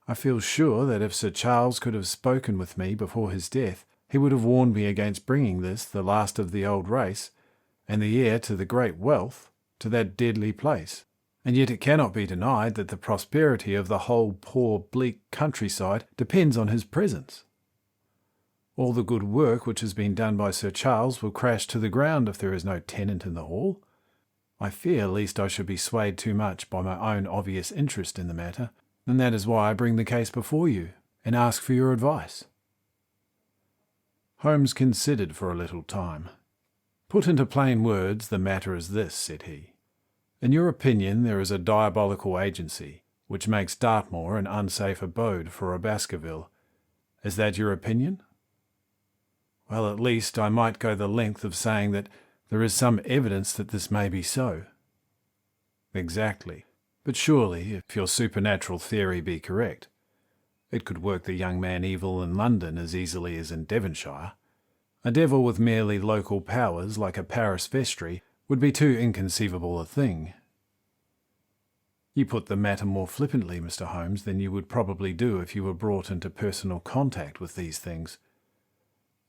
I feel sure that if Sir Charles could have spoken with me before his death, he would have warned me against bringing this, the last of the old race, and the heir to the great wealth, to that deadly place. And yet it cannot be denied that the prosperity of the whole poor bleak countryside depends on his presence. All the good work which has been done by Sir Charles will crash to the ground if there is no tenant in the hall. I fear lest I should be swayed too much by my own obvious interest in the matter, and that is why I bring the case before you, and ask for your advice." Holmes considered for a little time. "Put into plain words, the matter is this," said he. "In your opinion there is a diabolical agency, which makes Dartmoor an unsafe abode for a Baskerville. Is that your opinion?" "Well, at least I might go the length of saying that there is some evidence that this may be so." "Exactly. But surely, if your supernatural theory be correct, it could work the young man evil in London as easily as in Devonshire. A devil with merely local powers, like a Paris vestry, would be too inconceivable a thing." "You put the matter more flippantly, Mr. Holmes, than you would probably do if you were brought into personal contact with these things.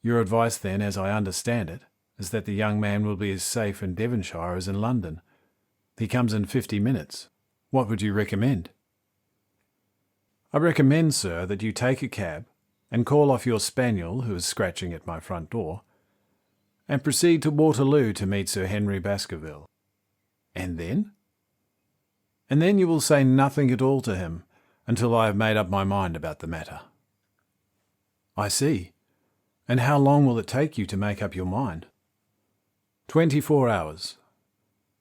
Your advice, then, as I understand it, is that the young man will be as safe in Devonshire as in London. He comes in 50 minutes. What would you recommend?" "I recommend, sir, that you take a cab and call off your spaniel, who is scratching at my front door, and proceed to Waterloo to meet Sir Henry Baskerville." "And then?" "And then you will say nothing at all to him until I have made up my mind about the matter." "I see. And how long will it take you to make up your mind?" 24 hours.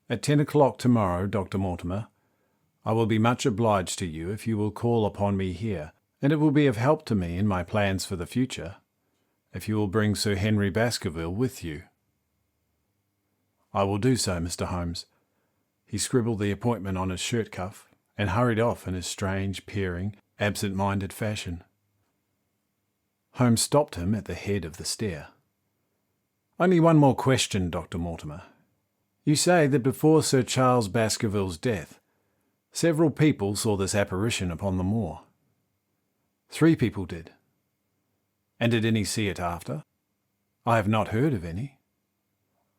At 10 o'clock tomorrow, Dr. Mortimer. I will be much obliged to you if you will call upon me here, and it will be of help to me in my plans for the future, if you will bring Sir Henry Baskerville with you." "I will do so, Mr. Holmes." He scribbled the appointment on his shirt cuff and hurried off in his strange, peering, absent-minded fashion. Holmes stopped him at the head of the stair. "Only one more question, Dr. Mortimer. You say that before Sir Charles Baskerville's death, several people saw this apparition upon the moor." "3 people did." "And did any see it after?" "I have not heard of any."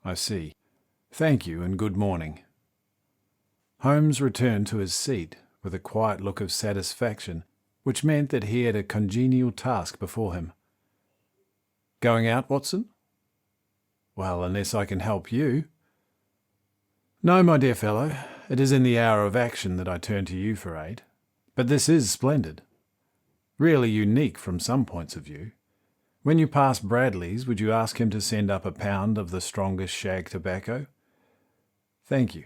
"I see. Thank you, and good morning." Holmes returned to his seat with a quiet look of satisfaction, which meant that he had a congenial task before him. "Going out, Watson?" "Well, unless I can help you." "No, my dear fellow. It is in the hour of action that I turn to you for aid. But this is splendid. Really unique from some points of view. When you pass Bradley's, would you ask him to send up a pound of the strongest shag tobacco?" "Thank you.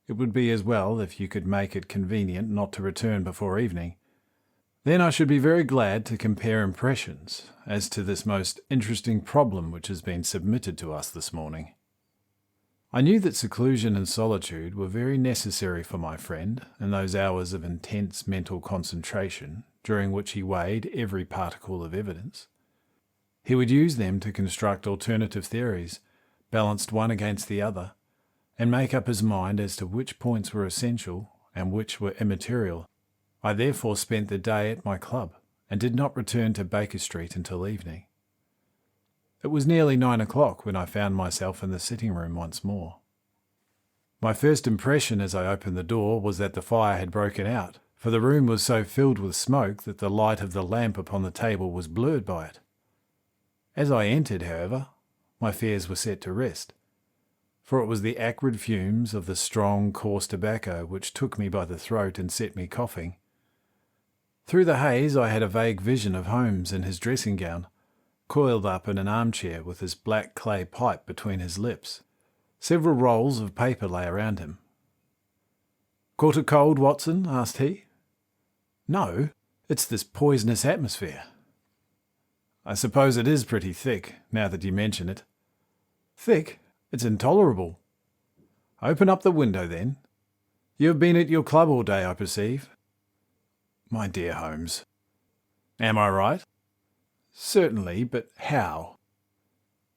It would be as well if you could make it convenient not to return before evening. Then I should be very glad to compare impressions as to this most interesting problem which has been submitted to us this morning." I knew that seclusion and solitude were very necessary for my friend in those hours of intense mental concentration during which he weighed every particle of evidence. He would use them to construct alternative theories, balanced one against the other, and make up his mind as to which points were essential and which were immaterial. I therefore spent the day at my club, and did not return to Baker Street until evening. It was nearly 9 o'clock when I found myself in the sitting-room once more. My first impression as I opened the door was that the fire had broken out, for the room was so filled with smoke that the light of the lamp upon the table was blurred by it. As I entered, however, my fears were set to rest, for it was the acrid fumes of the strong, coarse tobacco which took me by the throat and set me coughing. Through the haze I had a vague vision of Holmes in his dressing-gown, coiled up in an armchair with his black clay pipe between his lips. Several rolls of paper lay around him. "Caught a cold, Watson?" asked he. "No, it's this poisonous atmosphere." I suppose it is pretty thick, now that you mention it. Thick? It's intolerable. Open up the window, then. You have been at your club all day, I perceive. My dear Holmes. Am I right? Certainly, but how?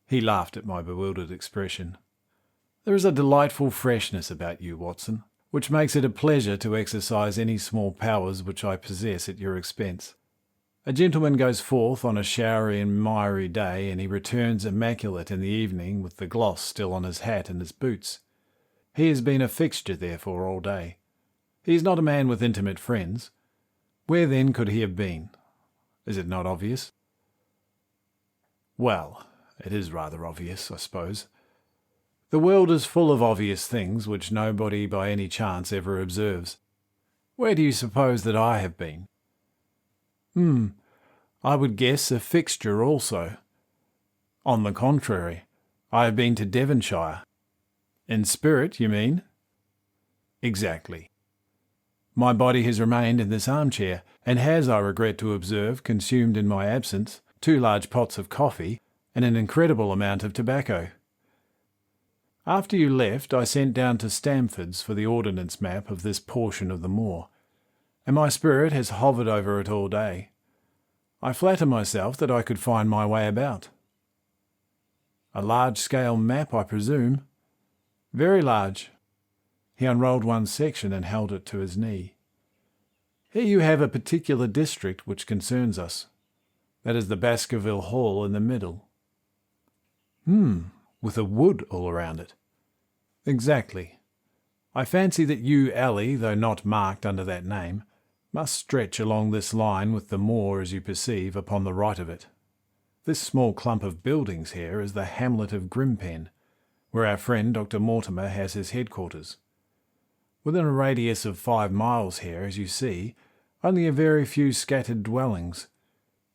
He laughed at my bewildered expression. There is a delightful freshness about you, Watson, which makes it a pleasure to exercise any small powers which I possess at your expense. A gentleman goes forth on a showery and miry day, and he returns immaculate in the evening with the gloss still on his hat and his boots. He has been a fixture, therefore, all day. He is not a man with intimate friends. Where, then, could he have been? Is it not obvious? Well, it is rather obvious, I suppose. The world is full of obvious things which nobody by any chance ever observes. Where do you suppose that I have been? I would guess a fixture also. On the contrary, I have been to Devonshire. In spirit, you mean? Exactly. My body has remained in this armchair, and has, I regret to observe, consumed in my absence 2 large pots of coffee and an incredible amount of tobacco. After you left, I sent down to Stamford's for the ordnance map of this portion of the moor, and my spirit has hovered over it all day. I flatter myself that I could find my way about. A large-scale map, I presume? Very large. He unrolled one section and held it to his knee. Here you have a particular district which concerns us. That is the Baskerville Hall in the middle. With a wood all around it. Exactly. I fancy that Yew Alley, though not marked under that name, must stretch along this line with the moor, as you perceive, upon the right of it. This small clump of buildings here is the hamlet of Grimpen, where our friend Dr. Mortimer has his headquarters. Within a radius of 5 miles here, as you see, only a very few scattered dwellings.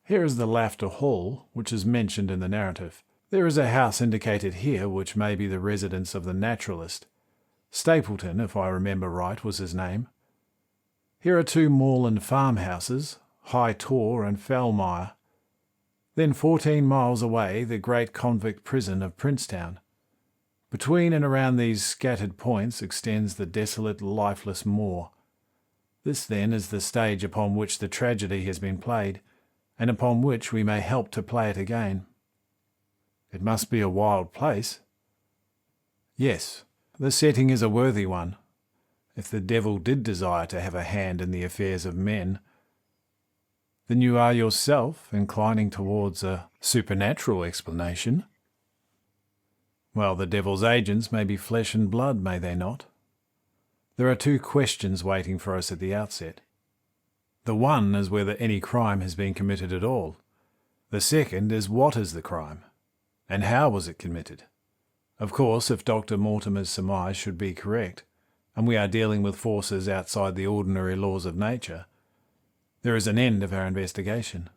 Here is the Laughter Hall, which is mentioned in the narrative. There is a house indicated here which may be the residence of the naturalist. Stapleton, if I remember right, was his name. Here are 2 moorland farmhouses, High Tor and Foulmire. Then 14 miles away the great convict prison of Princetown. Between and around these scattered points extends the desolate, lifeless moor. This, then, is the stage upon which the tragedy has been played, and upon which we may help to play it again. It must be a wild place. Yes, the setting is a worthy one. If the devil did desire to have a hand in the affairs of men, then you are yourself inclining towards a supernatural explanation. Well, the devil's agents may be flesh and blood, may they not? There are 2 questions waiting for us at the outset. The one is whether any crime has been committed at all. The second is what is the crime, and how was it committed? Of course, if Dr. Mortimer's surmise should be correct, and we are dealing with forces outside the ordinary laws of nature, there is an end of our investigation.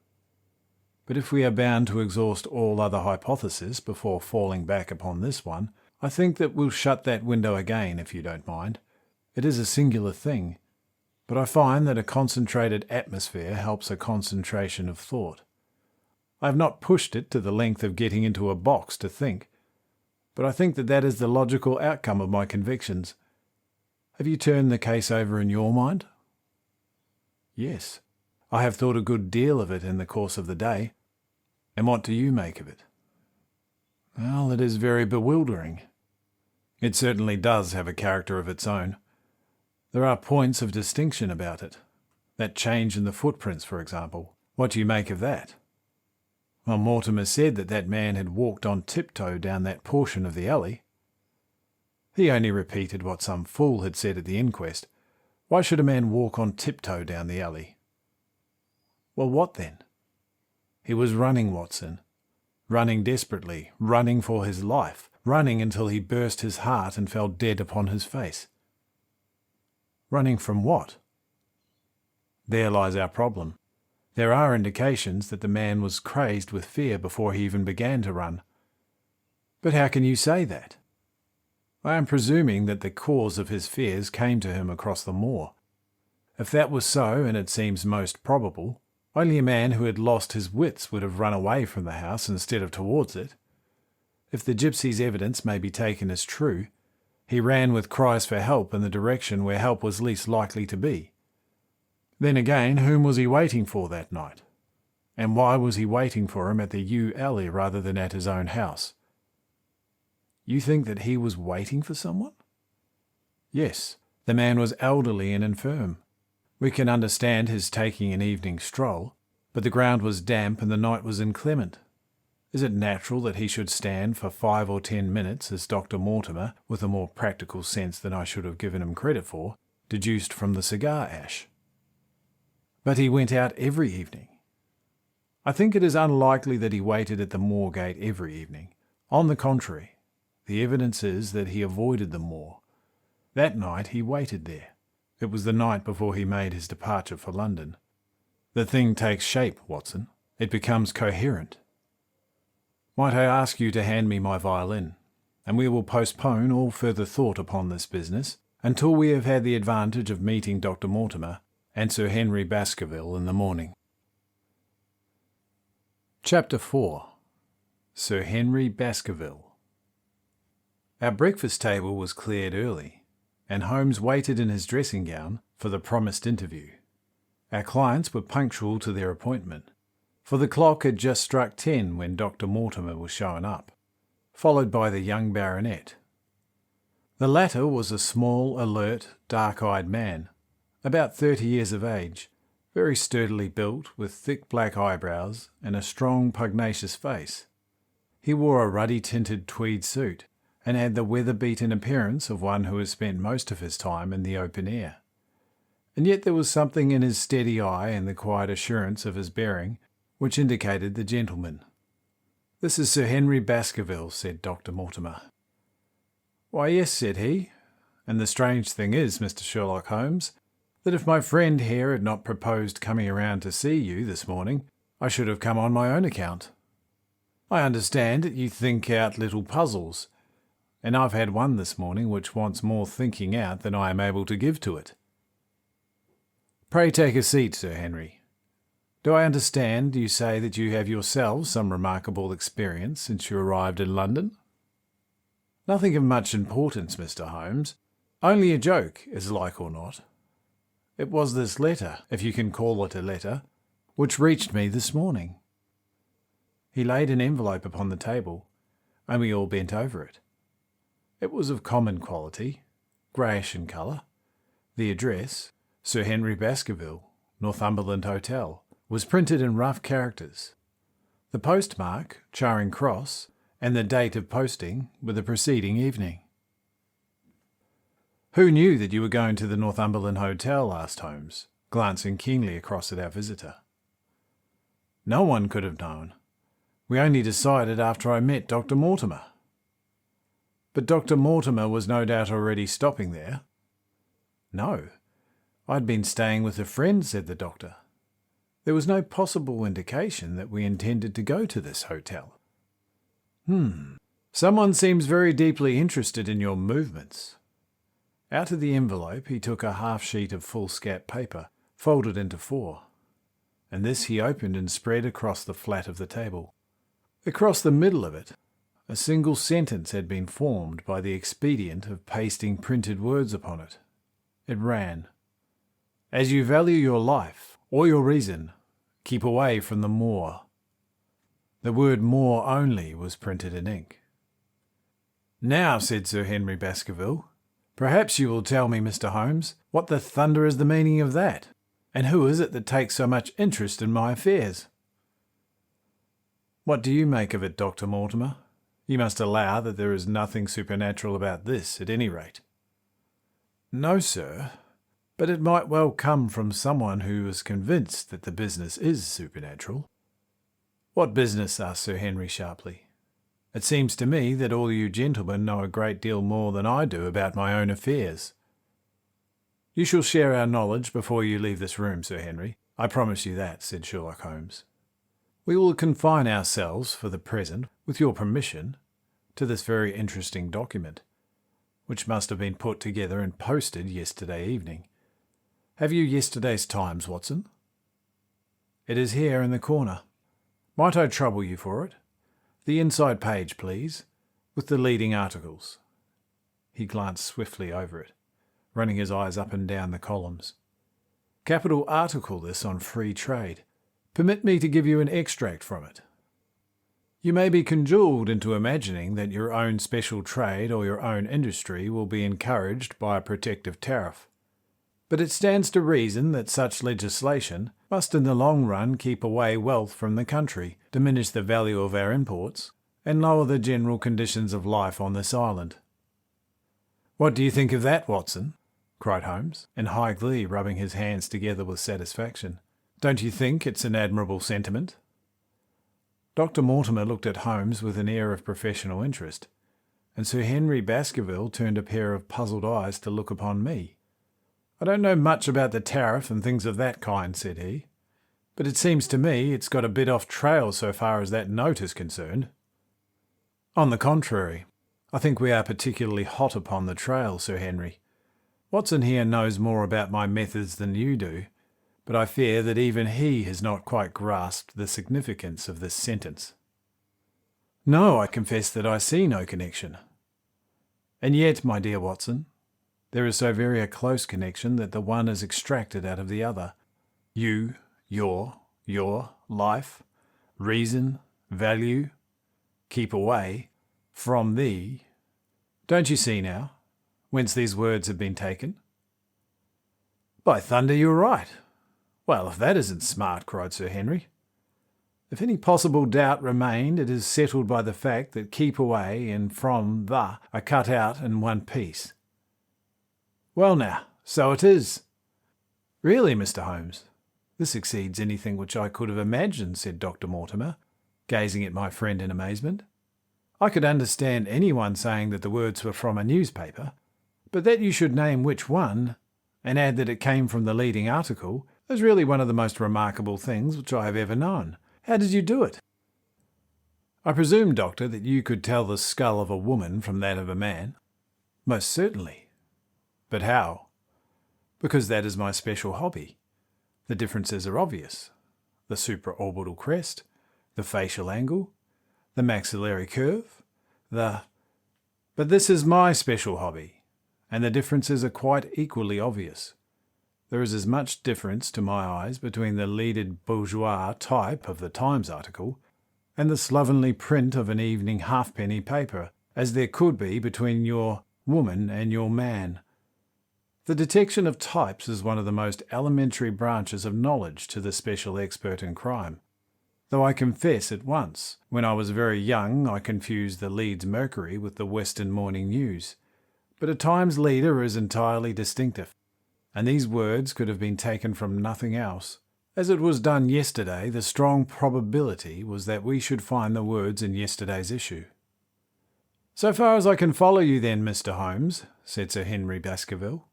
But if we are bound to exhaust all other hypotheses before falling back upon this one, I think that we'll shut that window again, if you don't mind. It is a singular thing, but I find that a concentrated atmosphere helps a concentration of thought. I have not pushed it to the length of getting into a box to think, but I think that that is the logical outcome of my convictions. Have you turned the case over in your mind? Yes, I have thought a good deal of it in the course of the day. And what do you make of it? Well, it is very bewildering. It certainly does have a character of its own. There are points of distinction about it. That change in the footprints, for example. What do you make of that? Well, Mortimer said that that man had walked on tiptoe down that portion of the alley. He only repeated what some fool had said at the inquest. Why should a man walk on tiptoe down the alley? Well, what then? He was running, Watson. Running desperately, running for his life, running until he burst his heart and fell dead upon his face. Running from what? There lies our problem. There are indications that the man was crazed with fear before he even began to run. But how can you say that? I am presuming that the cause of his fears came to him across the moor. If that was so, and it seems most probable, Only a man who had lost his wits would have run away from the house instead of towards it. If the gypsy's evidence may be taken as true, he ran with cries for help in the direction where help was least likely to be. Then again, whom was he waiting for that night? And why was he waiting for him at the yew alley rather than at his own house? You think that he was waiting for someone? Yes, the man was elderly and infirm. We can understand his taking an evening stroll, but the ground was damp and the night was inclement. Is it natural that he should stand for 5 or 10 minutes, as Dr. Mortimer, with a more practical sense than I should have given him credit for, deduced from the cigar ash? But he went out every evening. I think it is unlikely that he waited at the moor gate every evening. On the contrary, the evidence is that he avoided the moor. That night he waited there. It was the night before he made his departure for London. The thing takes shape, Watson. It becomes coherent. Might I ask you to hand me my violin, and we will postpone all further thought upon this business until we have had the advantage of meeting Dr. Mortimer and Sir Henry Baskerville in the morning. Chapter 4. Sir Henry Baskerville. Our breakfast table was cleared early, and Holmes waited in his dressing gown for the promised interview. Our clients were punctual to their appointment, for the clock had just struck 10 when Dr. Mortimer was shown up, followed by the young baronet. The latter was a small, alert, dark-eyed man, about 30 years of age, very sturdily built, with thick black eyebrows and a strong, pugnacious face. He wore a ruddy-tinted tweed suit, and had the weather-beaten appearance of one who has spent most of his time in the open air. And yet there was something in his steady eye and the quiet assurance of his bearing which indicated the gentleman. "This is Sir Henry Baskerville," said Dr. Mortimer. "Why, yes," said he, "and the strange thing is, Mr. Sherlock Holmes, that if my friend here had not proposed coming around to see you this morning, I should have come on my own account. I understand that you think out little puzzles, and I've had one this morning which wants more thinking out than I am able to give to it. Pray take a seat, Sir Henry. Do I understand you say that you have yourself some remarkable experience since you arrived in London?" "Nothing of much importance, Mr. Holmes. Only a joke, as like or not. It was this letter, if you can call it a letter, which reached me this morning." He laid an envelope upon the table, and we all bent over it. It was of common quality, greyish in colour. The address, Sir Henry Baskerville, Northumberland Hotel, was printed in rough characters. The postmark, Charing Cross, and the date of posting were the preceding evening. "Who knew that you were going to the Northumberland Hotel?" asked Holmes, glancing keenly across at our visitor. "No one could have known. We only decided after I met Dr. Mortimer." "But Dr. Mortimer was no doubt already stopping there." "No. I'd been staying with a friend," said the doctor. "There was no possible indication that we intended to go to this hotel." Someone seems very deeply interested in your movements." Out of the envelope he took a half-sheet of foolscap paper, folded into 4, and this he opened and spread across the flat of the table. Across the middle of it, a single sentence had been formed by the expedient of pasting printed words upon it. It ran, "As you value your life, or your reason, keep away from the moor." The word moor only was printed in ink. "Now," said Sir Henry Baskerville, "perhaps you will tell me, Mr. Holmes, what the thunder is the meaning of that, and who is it that takes so much interest in my affairs?" "What do you make of it, Dr. Mortimer? You must allow that there is nothing supernatural about this, at any rate." "No, sir, but it might well come from someone who is convinced that the business is supernatural." "What business?" asked Sir Henry sharply. "It seems to me that all you gentlemen know a great deal more than I do about my own affairs." "You shall share our knowledge before you leave this room, Sir Henry. I promise you that," said Sherlock Holmes. "We will confine ourselves, for the present, with your permission, to this very interesting document, which must have been put together and posted yesterday evening. Have you yesterday's Times, Watson?" It is here in the corner. Might I trouble you for it? The inside page, please, with the leading articles." He glanced swiftly over it, running his eyes up and down the columns. "Capital article this on free trade. Permit me to give you an extract from it. You may be cajoled into imagining that your own special trade or your own industry will be encouraged by a protective tariff. But it stands to reason that such legislation must in the long run keep away wealth from the country, diminish the value of our imports, and lower the general conditions of life on this island." "What do you think of that, Watson?" cried Holmes, in high glee, rubbing his hands together with satisfaction. "Don't you think it's an admirable sentiment?" Dr. Mortimer looked at Holmes with an air of professional interest, and Sir Henry Baskerville turned a pair of puzzled eyes to look upon me. "I don't know much about the tariff and things of that kind," said he, "but it seems to me it's got a bit off trail so far as that note is concerned." "On the contrary, I think we are particularly hot upon the trail, Sir Henry. Watson here knows more about my methods than you do, but I fear that even he has not quite grasped the significance of this sentence." "No, I confess that I see no connection." "And yet, my dear Watson, there is so very a close connection that the one is extracted out of the other. You, your, life, reason, value, keep away, from thee. Don't you see now, whence these words have been taken?" "By thunder, you're right. Well, if that isn't smart," cried Sir Henry. "If any possible doubt remained, it is settled by the fact that keep away and from the are cut out in one piece." "Well now, so it is." "Really, Mr. Holmes, this exceeds anything which I could have imagined," said Dr. Mortimer, gazing at my friend in amazement. "I could understand anyone saying that the words were from a newspaper, but that you should name which one, and add that it came from the leading article, is really one of the most remarkable things which I have ever known. How did you do it?" "I presume, Doctor, that you could tell the skull of a woman from that of a man?" "Most certainly." "But how?" "Because that is my special hobby. The differences are obvious. The supraorbital crest, the facial angle, the maxillary curve, But this is my special hobby, and the differences are quite equally obvious. There is as much difference, to my eyes, between the leaded bourgeois type of the Times article and the slovenly print of an evening halfpenny paper as there could be between your woman and your man. The detection of types is one of the most elementary branches of knowledge to the special expert in crime. Though I confess at once, when I was very young I confused the Leeds Mercury with the Western Morning News. But a Times leader is entirely distinctive, and these words could have been taken from nothing else. As it was done yesterday, the strong probability was that we should find the words in yesterday's issue. "So far as I can follow you then, Mr. Holmes," said Sir Henry Baskerville,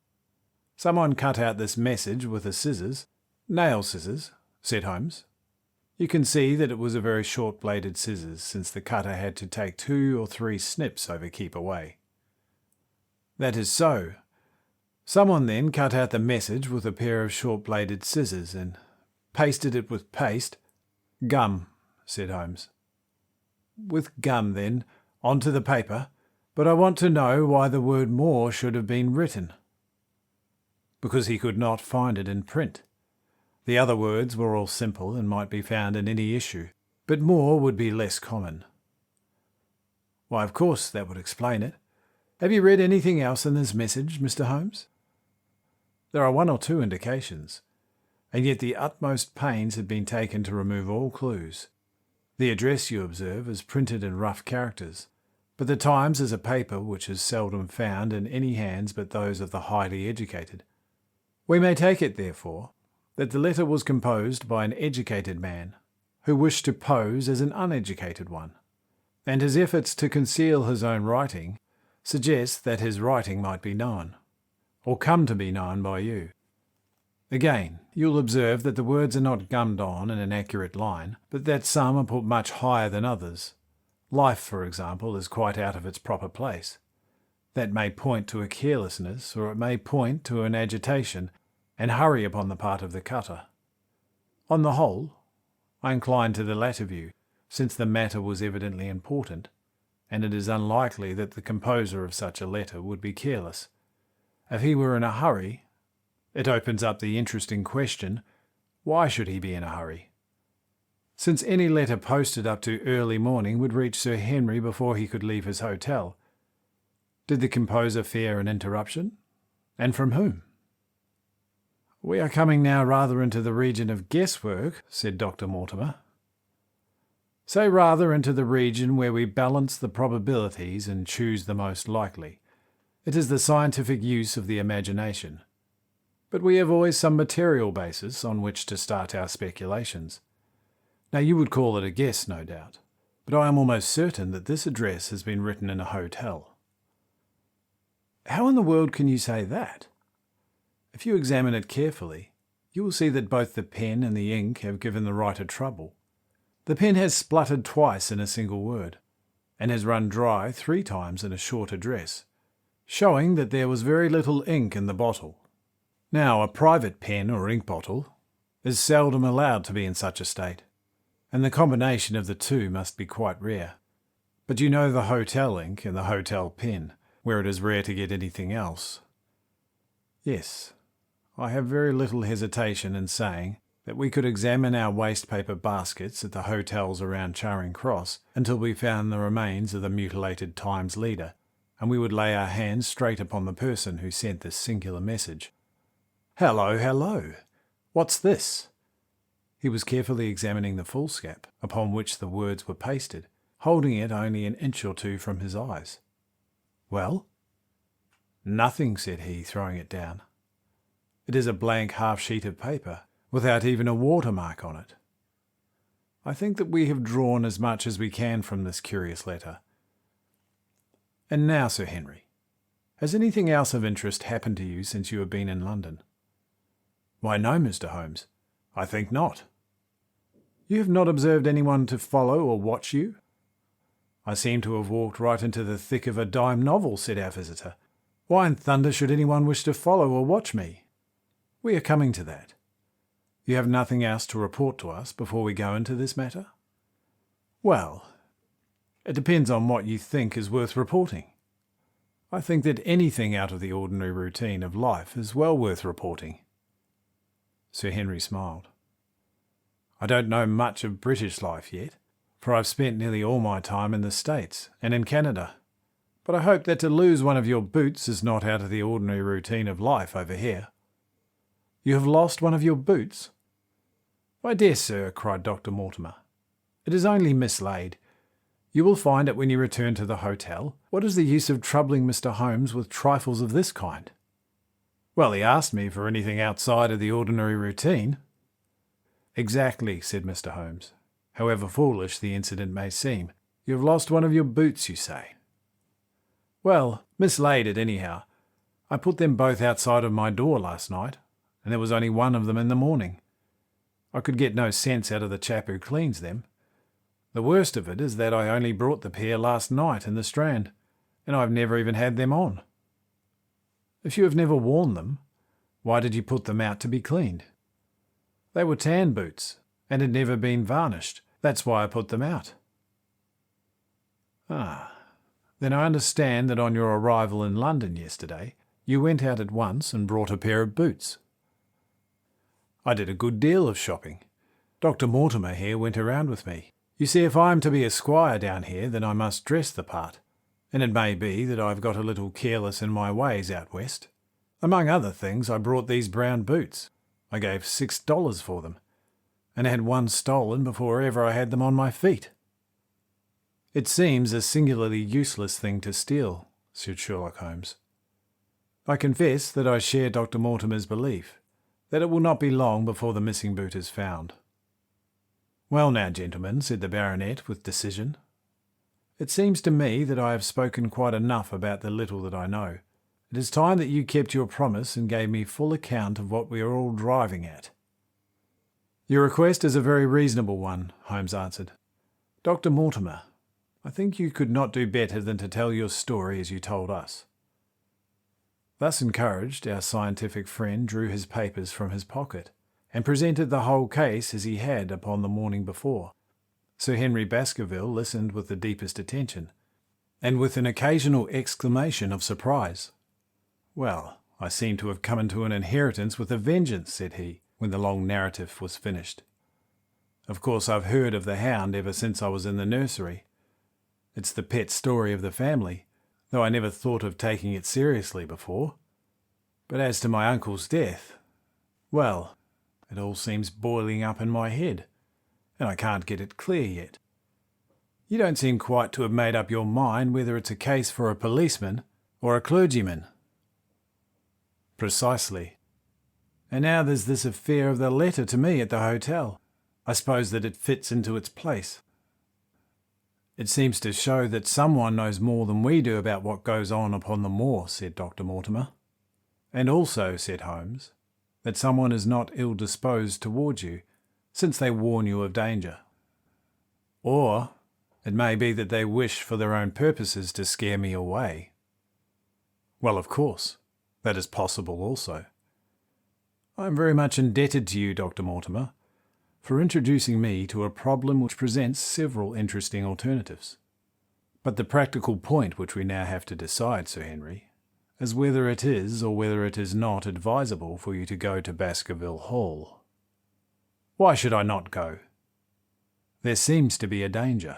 "someone cut out this message with the scissors." "Nail scissors," said Holmes. "You can see that it was a very short-bladed scissors, since the cutter had to take 2 or 3 snips over keep away." "That is so. Someone then cut out the message with a pair of short-bladed scissors and pasted it with paste." "Gum," said Holmes. "With gum, then, onto the paper, but I want to know why the word more should have been written." "Because he could not find it in print. The other words were all simple and might be found in any issue, but more would be less common." "Why, of course, that would explain it. Have you read anything else in this message, Mr. Holmes?" "There are 1 or 2 indications, and yet the utmost pains have been taken to remove all clues. The address, you observe, is printed in rough characters, but the Times is a paper which is seldom found in any hands but those of the highly educated. We may take it, therefore, that the letter was composed by an educated man who wished to pose as an uneducated one, and his efforts to conceal his own writing suggest that his writing might be known, or come to be known by you. Again, you'll observe that the words are not gummed on in an accurate line, but that some are put much higher than others. Life, for example, is quite out of its proper place. That may point to a carelessness, or it may point to an agitation and hurry upon the part of the cutter. On the whole, I incline to the latter view, since the matter was evidently important, and it is unlikely that the composer of such a letter would be careless. If he were in a hurry, it opens up the interesting question, why should he be in a hurry? Since any letter posted up to early morning would reach Sir Henry before he could leave his hotel, did the composer fear an interruption? And from whom? "We are coming now rather into the region of guesswork," said Dr. Mortimer. "Say rather into the region where we balance the probabilities and choose the most likely. It is the scientific use of the imagination. But we have always some material basis on which to start our speculations. Now you would call it a guess, no doubt, but I am almost certain that this address has been written in a hotel." "How in the world can you say that?" "If you examine it carefully, you will see that both the pen and the ink have given the writer trouble. The pen has spluttered twice in a single word, and has run dry 3 times in a short address, showing that there was very little ink in the bottle. Now, a private pen or ink bottle is seldom allowed to be in such a state, and the combination of the two must be quite rare. But you know the hotel ink and the hotel pen, where it is rare to get anything else. Yes, I have very little hesitation in saying that we could examine our waste paper baskets at the hotels around Charing Cross until we found the remains of the mutilated Times leader, and we would lay our hands straight upon the person who sent this singular message. Hello, hello! What's this?" He was carefully examining the foolscap upon which the words were pasted, holding it only an inch or 2 from his eyes. "Well?" "Nothing," said he, throwing it down. "It is a blank half-sheet of paper, without even a watermark on it. I think that we have drawn as much as we can from this curious letter. And now, Sir Henry, has anything else of interest happened to you since you have been in London?" "Why, no, Mr. Holmes, I think not." "You have not observed anyone to follow or watch you?" "I seem to have walked right into the thick of a dime novel," said our visitor. "Why in thunder should anyone wish to follow or watch me?" "We are coming to that. You have nothing else to report to us before we go into this matter?" "Well, it depends on what you think is worth reporting. I think that anything out of the ordinary routine of life is well worth reporting." Sir Henry smiled. "I don't know much of British life yet, for I've spent nearly all my time in the States and in Canada. But I hope that to lose one of your boots is not out of the ordinary routine of life over here." "You have lost one of your boots?" "My dear sir," cried Dr. Mortimer, "it is only mislaid. You will find it when you return to the hotel. What is the use of troubling Mr. Holmes with trifles of this kind?" "Well, he asked me for anything outside of the ordinary routine." "Exactly," said Mr. Holmes. "However foolish the incident may seem, you have lost one of your boots, you say." "Well, mislaid it anyhow. I put them both outside of my door last night, and there was only one of them in the morning. I could get no sense out of the chap who cleans them. The worst of it is that I only brought the pair last night in the Strand, and I've never even had them on." "If you have never worn them, why did you put them out to be cleaned?" "They were tan boots, and had never been varnished. That's why I put them out." "Ah, then I understand that on your arrival in London yesterday, you went out at once and brought a pair of boots." "I did a good deal of shopping. Dr. Mortimer here went around with me. You see, if I am to be a squire down here, then I must dress the part, and it may be that I've got a little careless in my ways out west. Among other things, I brought these brown boots. I gave $6 for them, and had one stolen before ever I had them on my feet." "It seems a singularly useless thing to steal," said Sherlock Holmes. "I confess that I share Dr. Mortimer's belief that it will not be long before the missing boot is found." "Well now, gentlemen," said the baronet with decision, "it seems to me that I have spoken quite enough about the little that I know. It is time that you kept your promise and gave me full account of what we are all driving at." "Your request is a very reasonable one," Holmes answered. "Dr. Mortimer, I think you could not do better than to tell your story as you told us." Thus encouraged, our scientific friend drew his papers from his pocket, and presented the whole case as he had upon the morning before. Sir Henry Baskerville listened with the deepest attention, and with an occasional exclamation of surprise. "Well, I seem to have come into an inheritance with a vengeance," said he, when the long narrative was finished. "Of course I've heard of the Hound ever since I was in the nursery. It's the pet story of the family, though I never thought of taking it seriously before. But as to my uncle's death, well, it all seems boiling up in my head, and I can't get it clear yet. You don't seem quite to have made up your mind whether it's a case for a policeman or a clergyman." "Precisely. And now there's this affair of the letter to me at the hotel. I suppose that it fits into its place." "It seems to show that someone knows more than we do about what goes on upon the moor," said Dr. Mortimer. "And also," said Holmes, "that someone is not ill-disposed towards you, since they warn you of danger. Or it may be that they wish for their own purposes to scare me away." "Well, of course, that is possible also. I am very much indebted to you, Dr. Mortimer, for introducing me to a problem which presents several interesting alternatives. But the practical point which we now have to decide, Sir Henry, is whether it is or whether it is not advisable for you to go to Baskerville Hall." "Why should I not go?" "There seems to be a danger."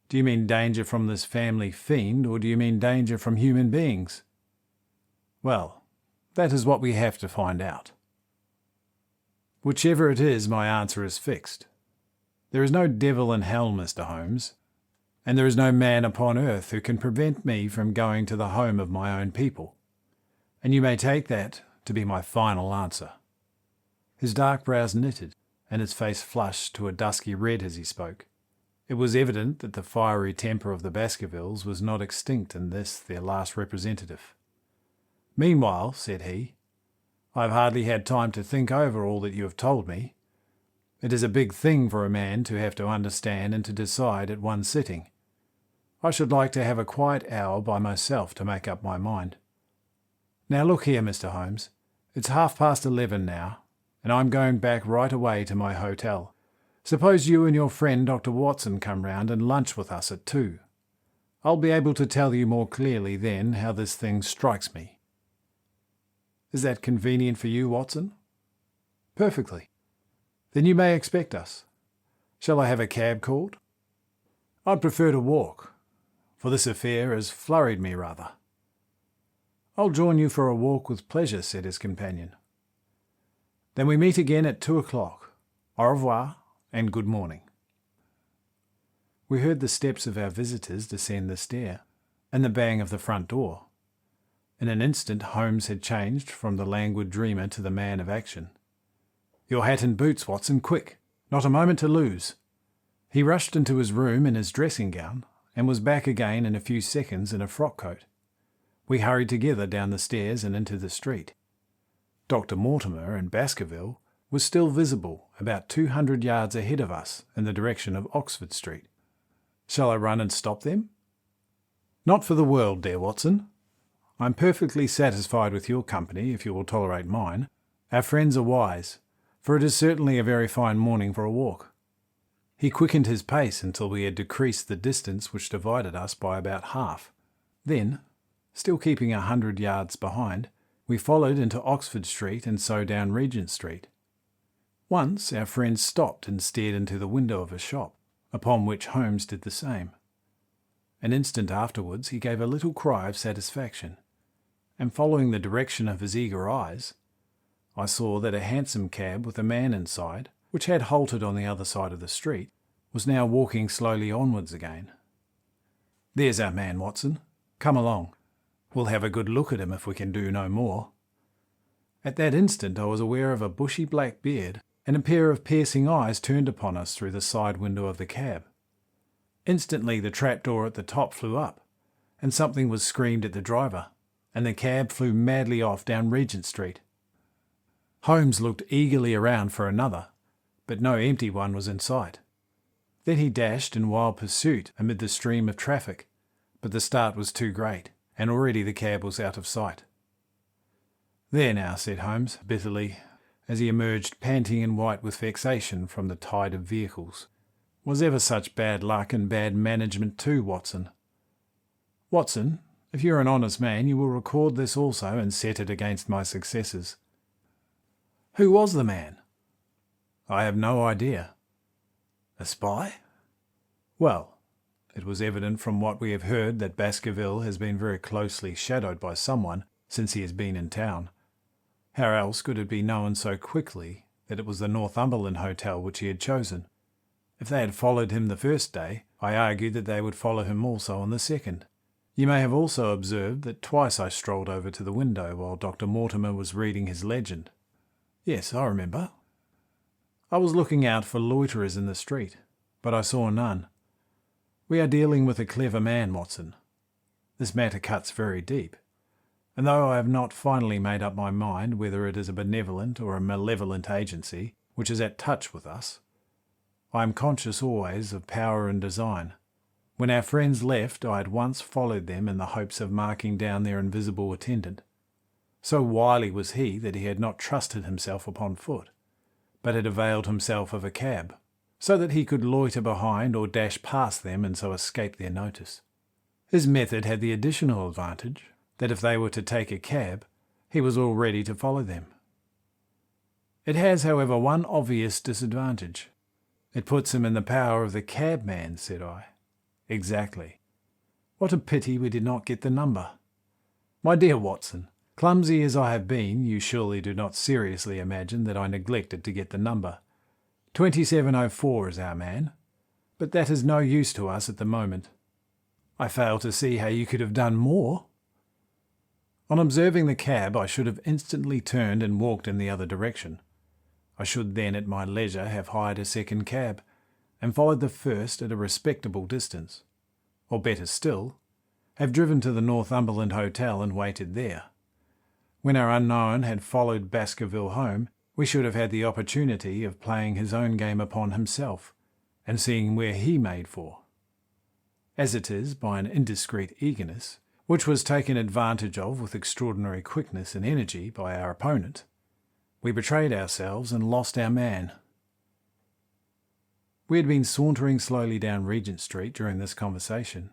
"Do you mean danger from this family fiend, or do you mean danger from human beings?" "Well, that is what we have to find out." "Whichever it is, my answer is fixed. There is no devil in hell, Mr. Holmes, and there is no man upon earth who can prevent me from going to the home of my own people, and you may take that to be my final answer." His dark brows knitted, and his face flushed to a dusky red as he spoke. It was evident that the fiery temper of the Baskervilles was not extinct in this their last representative. "Meanwhile," said he, "I have hardly had time to think over all that you have told me. It is a big thing for a man to have to understand and to decide at one sitting. I should like to have a quiet hour by myself to make up my mind. Now look here, Mr. Holmes, it's 11:30 now, and I'm going back right away to my hotel. Suppose you and your friend Dr. Watson come round and lunch with us at 2. I'll be able to tell you more clearly then how this thing strikes me. Is that convenient for you, Watson?" "Perfectly." "Then you may expect us. Shall I have a cab called?" "I'd prefer to walk, for this affair has flurried me rather." "I'll join you for a walk with pleasure," said his companion. "Then we meet again at 2 o'clock. Au revoir, and good morning." We heard the steps of our visitors descend the stair, and the bang of the front door. In an instant Holmes had changed from the languid dreamer to the man of action. "Your hat and boots, Watson, quick! Not a moment to lose!" He rushed into his room in his dressing gown, and was back again in a few seconds in a frock coat. We hurried together down the stairs and into the street. Dr. Mortimer and Baskerville was still visible about 200 yards ahead of us in the direction of Oxford Street. "Shall I run and stop them?" "Not for the world, dear Watson. I am perfectly satisfied with your company, if you will tolerate mine. Our friends are wise, for it is certainly a very fine morning for a walk." He quickened his pace until we had decreased the distance which divided us by about half. Then, still keeping 100 yards behind, we followed into Oxford Street and so down Regent Street. Once our friend stopped and stared into the window of a shop, upon which Holmes did the same. An instant afterwards he gave a little cry of satisfaction, and following the direction of his eager eyes, I saw that a hansom cab with a man inside, which had halted on the other side of the street, was now walking slowly onwards again. "There's our man, Watson. Come along. We'll have a good look at him if we can do no more." At that instant I was aware of a bushy black beard and a pair of piercing eyes turned upon us through the side window of the cab. Instantly the trapdoor at the top flew up, and something was screamed at the driver, and the cab flew madly off down Regent Street. Holmes looked eagerly around for another, but no empty one was in sight. Then he dashed in wild pursuit amid the stream of traffic, but the start was too great, and already the cab was out of sight. "There now," said Holmes bitterly, as he emerged panting and white with vexation from the tide of vehicles. Was ever such bad luck and bad management too, Watson? Watson, if you're an honest man, you will record this also and set it against my successes. Who was the man? I have no idea. A spy? Well, it was evident from what we have heard that Baskerville has been very closely shadowed by someone since he has been in town. How else could it be known so quickly that it was the Northumberland Hotel which he had chosen? If they had followed him the first day, I argued that they would follow him also on the second. You may have also observed that twice I strolled over to the window while Dr. Mortimer was reading his legend. Yes, I remember. I was looking out for loiterers in the street, but I saw none. We are dealing with a clever man, Watson. This matter cuts very deep, and though I have not finally made up my mind whether it is a benevolent or a malevolent agency which is at touch with us, I am conscious always of power and design. When our friends left, I at once followed them in the hopes of marking down their invisible attendant. So wily was he that he had not trusted himself upon foot, but had availed himself of a cab, so that he could loiter behind or dash past them and so escape their notice. His method had the additional advantage that if they were to take a cab, he was all ready to follow them. It has, however, one obvious disadvantage. It puts him in the power of the cabman, said I. Exactly. What a pity we did not get the number. My dear Watson, clumsy as I have been, you surely do not seriously imagine that I neglected to get the number. 2704 is our man, but that is no use to us at the moment. I fail to see how you could have done more. On observing the cab, I should have instantly turned and walked in the other direction. I should then at my leisure have hired a second cab, and followed the first at a respectable distance, or better still, have driven to the Northumberland Hotel and waited there. When our unknown had followed Baskerville home, we should have had the opportunity of playing his own game upon himself, and seeing where he made for. As it is, by an indiscreet eagerness, which was taken advantage of with extraordinary quickness and energy by our opponent, we betrayed ourselves and lost our man. We had been sauntering slowly down Regent Street during this conversation,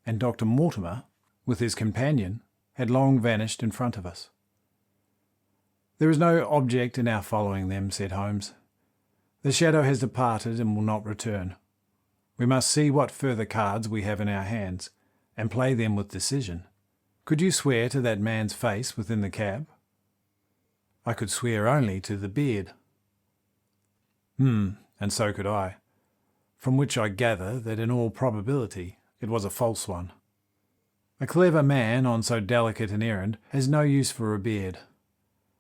and Dr. Mortimer, with his companion, had long vanished in front of us. There is no object in our following them, said Holmes. The shadow has departed and will not return. We must see what further cards we have in our hands, and play them with decision. Could you swear to that man's face within the cab? I could swear only to the beard. And so could I, from which I gather that in all probability it was a false one. A clever man on so delicate an errand has no use for a beard,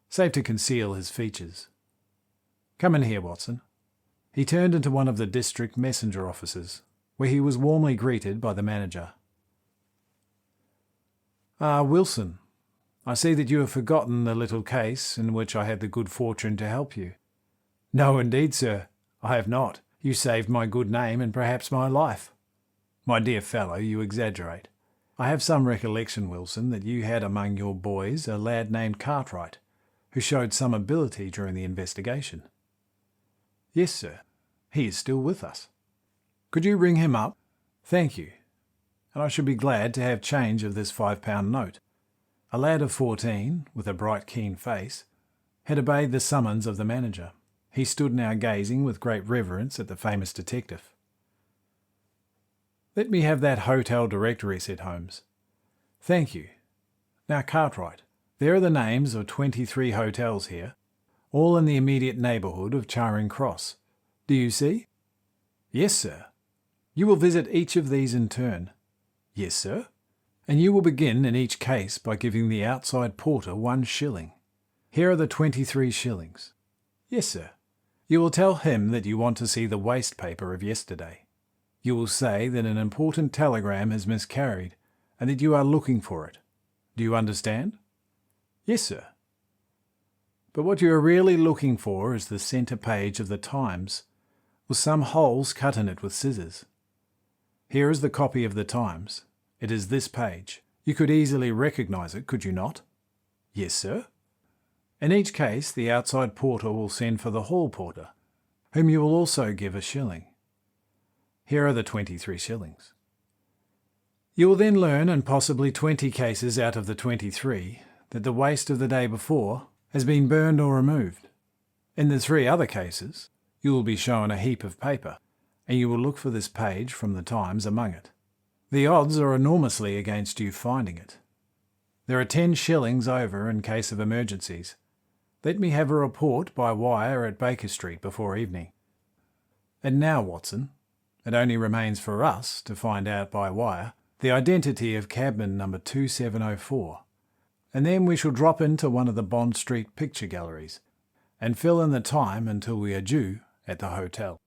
save to conceal his features. Come in here, Watson. He turned into one of the district messenger offices, where he was warmly greeted by the manager. Ah, Wilson, I see that you have forgotten the little case in which I had the good fortune to help you. No, indeed, sir, I have not. You saved my good name and perhaps my life. My dear fellow, you exaggerate. I have some recollection, Wilson, that you had among your boys a lad named Cartwright, who showed some ability during the investigation. Yes, sir. He is still with us. Could you ring him up? Thank you. And I should be glad to have change of this £5 note. A lad of 14, with a bright keen face, had obeyed the summons of the manager. He stood now gazing with great reverence at the famous detective. Let me have that hotel directory, said Holmes. Thank you. Now, Cartwright, there are the names of 23 hotels here, all in the immediate neighbourhood of Charing Cross. Do you see? Yes, sir. You will visit each of these in turn. Yes, sir. And you will begin in each case by giving the outside porter 1 shilling. Here are the 23 shillings. Yes, sir. You will tell him that you want to see the waste paper of yesterday. You will say that an important telegram has miscarried, and that you are looking for it. Do you understand? Yes, sir. But what you are really looking for is the centre page of the Times, with some holes cut in it with scissors. Here is the copy of the Times. It is this page. You could easily recognise it, could you not? Yes, sir. In each case, the outside porter will send for the hall porter, whom you will also give a shilling. Here are the 23 shillings. You will then learn in possibly 20 cases out of the 23 that the waste of the day before has been burned or removed. In the 3 other cases, you will be shown a heap of paper, and you will look for this page from the Times among it. The odds are enormously against you finding it. There are 10 shillings over in case of emergencies. Let me have a report by wire at Baker Street before evening. And now, Watson, it only remains for us to find out by wire the identity of cabman number 2704, and then we shall drop into one of the Bond Street picture galleries and fill in the time until we are due at the hotel.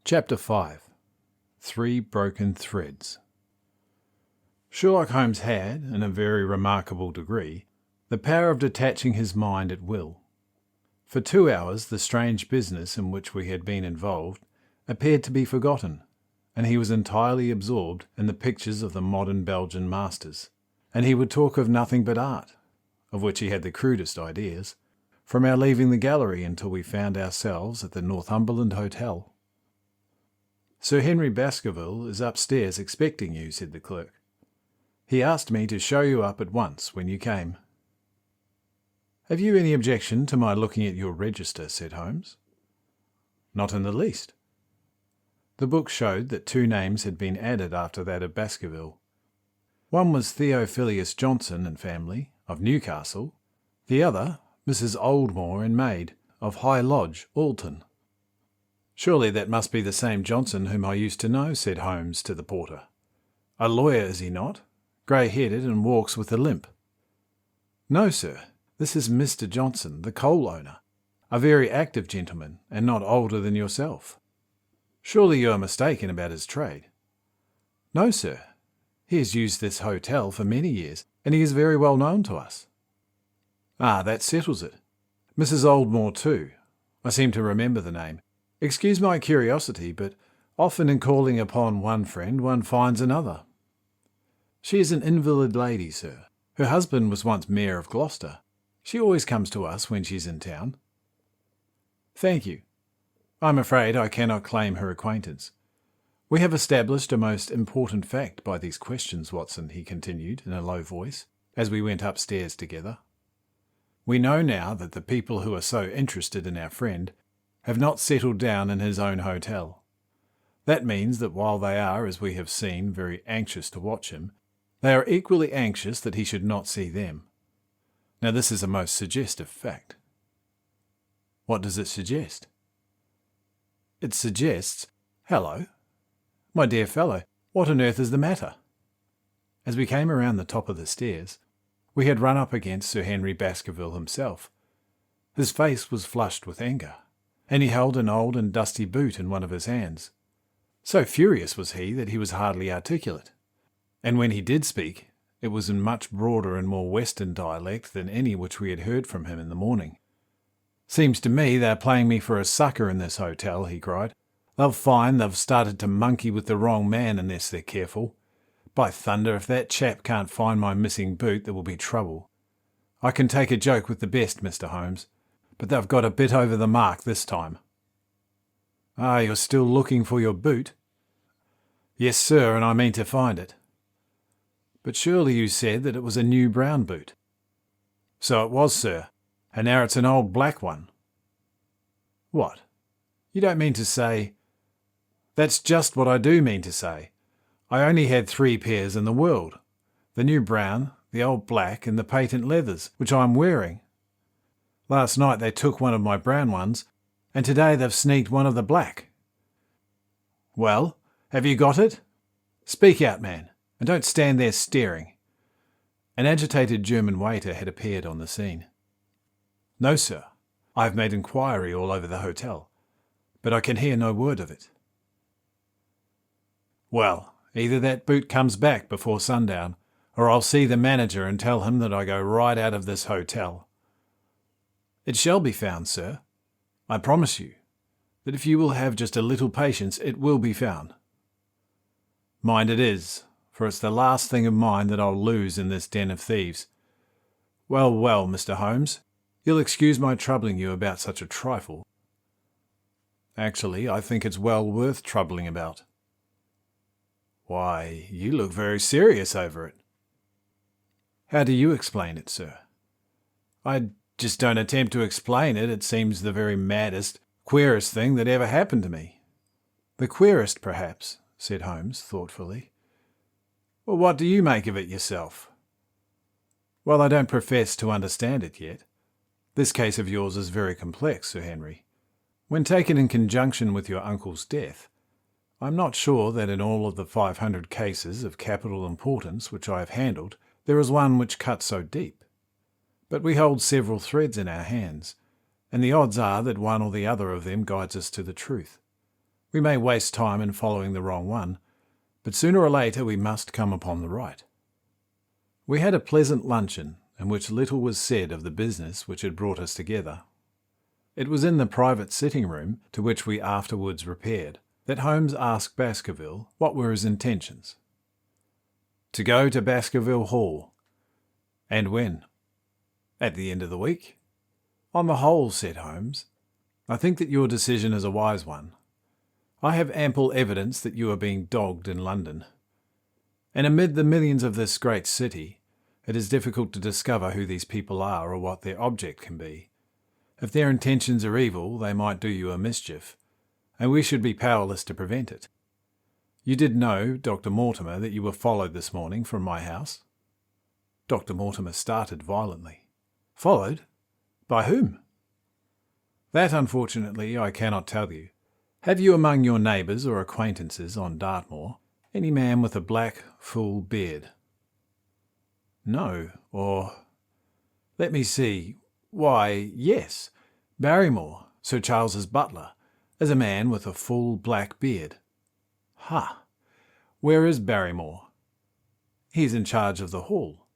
Chapter 5. 3 Broken Threads. Sherlock Holmes had, in a very remarkable degree, the power of detaching his mind at will. For 2 hours the strange business in which we had been involved appeared to be forgotten, and he was entirely absorbed in the pictures of the modern Belgian masters, and he would talk of nothing but art, of which he had the crudest ideas, from our leaving the gallery until we found ourselves at the Northumberland Hotel. "Sir Henry Baskerville is upstairs expecting you," said the clerk. "He asked me to show you up at once when you came." "Have you any objection to my looking at your register?" said Holmes. "Not in the least." The book showed that 2 names had been added after that of Baskerville. One was Theophilus Johnson and family, of Newcastle; the other, Mrs. Oldmore and maid, of High Lodge, Alton. "Surely that must be the same Johnson whom I used to know," said Holmes to the porter. "A lawyer, is he not? Grey-headed and walks with a limp." "No, sir. This is Mr. Johnson, the coal owner, a very active gentleman, and not older than yourself." "Surely you are mistaken about his trade?" "No, sir. He has used this hotel for many years, and he is very well known to us." "Ah, that settles it. Mrs. Oldmore too. I seem to remember the name. Excuse my curiosity, but often in calling upon one friend one finds another." "She is an invalid lady, sir. Her husband was once Mayor of Gloucester. She always comes to us when she's in town." "Thank you. I'm afraid I cannot claim her acquaintance. We have established a most important fact by these questions, Watson," he continued in a low voice, as we went upstairs together. "We know now that the people who are so interested in our friend have not settled down in his own hotel. That means that while they are, as we have seen, very anxious to watch him, they are equally anxious that he should not see them. Now this is a most suggestive fact." "What does it suggest?" "It suggests— Hello! My dear fellow, what on earth is the matter?" As we came around the top of the stairs, we had run up against Sir Henry Baskerville himself. His face was flushed with anger, and he held an old and dusty boot in one of his hands. So furious was he that he was hardly articulate, and when he did speak, it was in much broader and more western dialect than any which we had heard from him in the morning. "Seems to me they're playing me for a sucker in this hotel," he cried. "They'll find they've started to monkey with the wrong man unless they're careful. By thunder, if that chap can't find my missing boot, there will be trouble. I can take a joke with the best, Mr. Holmes, but they've got a bit over the mark this time." "Ah, you're still looking for your boot?" "Yes, sir, and I mean to find it." "But surely you said that it was a new brown boot?" "So it was, sir, and now it's an old black one." "What? You don't mean to say—" "That's just what I do mean to say. I only had 3 pairs in the world. The new brown, the old black, and the patent leathers, which I am wearing. Last night they took one of my brown ones, and today they've sneaked one of the black." "Well, have you got it? Speak out, man, and don't stand there staring." An agitated German waiter had appeared on the scene. "No, sir. I have made inquiry all over the hotel, but I can hear no word of it." "Well, either that boot comes back before sundown, or I'll see the manager and tell him that I go right out of this hotel." "It shall be found, sir. I promise you that if you will have just a little patience, it will be found." "Mind it is, for it's the last thing of mine that I'll lose in this den of thieves. Well, well, Mr. Holmes, you'll excuse my troubling you about such a trifle. Actually, I think it's well worth troubling about. Why, you look very serious over it. How do you explain it, sir? I just don't attempt to explain it. It seems the very maddest, queerest thing that ever happened to me. The queerest, perhaps, said Holmes thoughtfully. Well, what do you make of it yourself? Well, I don't profess to understand it yet. This case of yours is very complex, Sir Henry. When taken in conjunction with your uncle's death, I'm not sure that in all of the 500 cases of capital importance which I have handled, there is one which cuts so deep. But we hold several threads in our hands, and the odds are that one or the other of them guides us to the truth. We may waste time in following the wrong one, but sooner or later we must come upon the right. We had a pleasant luncheon, in which little was said of the business which had brought us together. It was in the private sitting-room, to which we afterwards repaired, that Holmes asked Baskerville what were his intentions. To go to Baskerville Hall. And when? At the end of the week. On the whole, said Holmes, I think that your decision is a wise one. I have ample evidence that you are being dogged in London. And amid the millions of this great city, it is difficult to discover who these people are or what their object can be. If their intentions are evil, they might do you a mischief, and we should be powerless to prevent it. You did know, Dr. Mortimer, that you were followed this morning from my house? Dr. Mortimer started violently. Followed? By whom? That, unfortunately, I cannot tell you. Have you among your neighbours or acquaintances on Dartmoor any man with a black, full beard? No, or... Let me see. Why, yes, Barrymore, Sir Charles's butler, is a man with a full black beard. Ha! Where is Barrymore? He's in charge of the hall.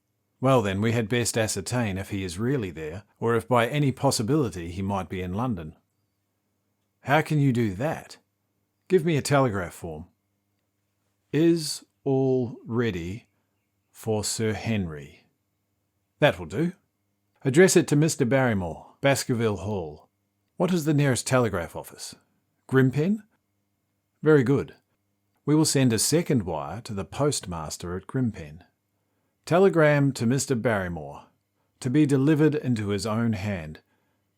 Well then, we had best ascertain if he is really there, or if by any possibility he might be in London. How can you do that? Give me a telegraph form. Is all ready for Sir Henry. That will do. Address it to Mr. Barrymore, Baskerville Hall. What is the nearest telegraph office? Grimpen? Very good. We will send a second wire to the postmaster at Grimpen. Telegram to Mr. Barrymore, to be delivered into his own hand.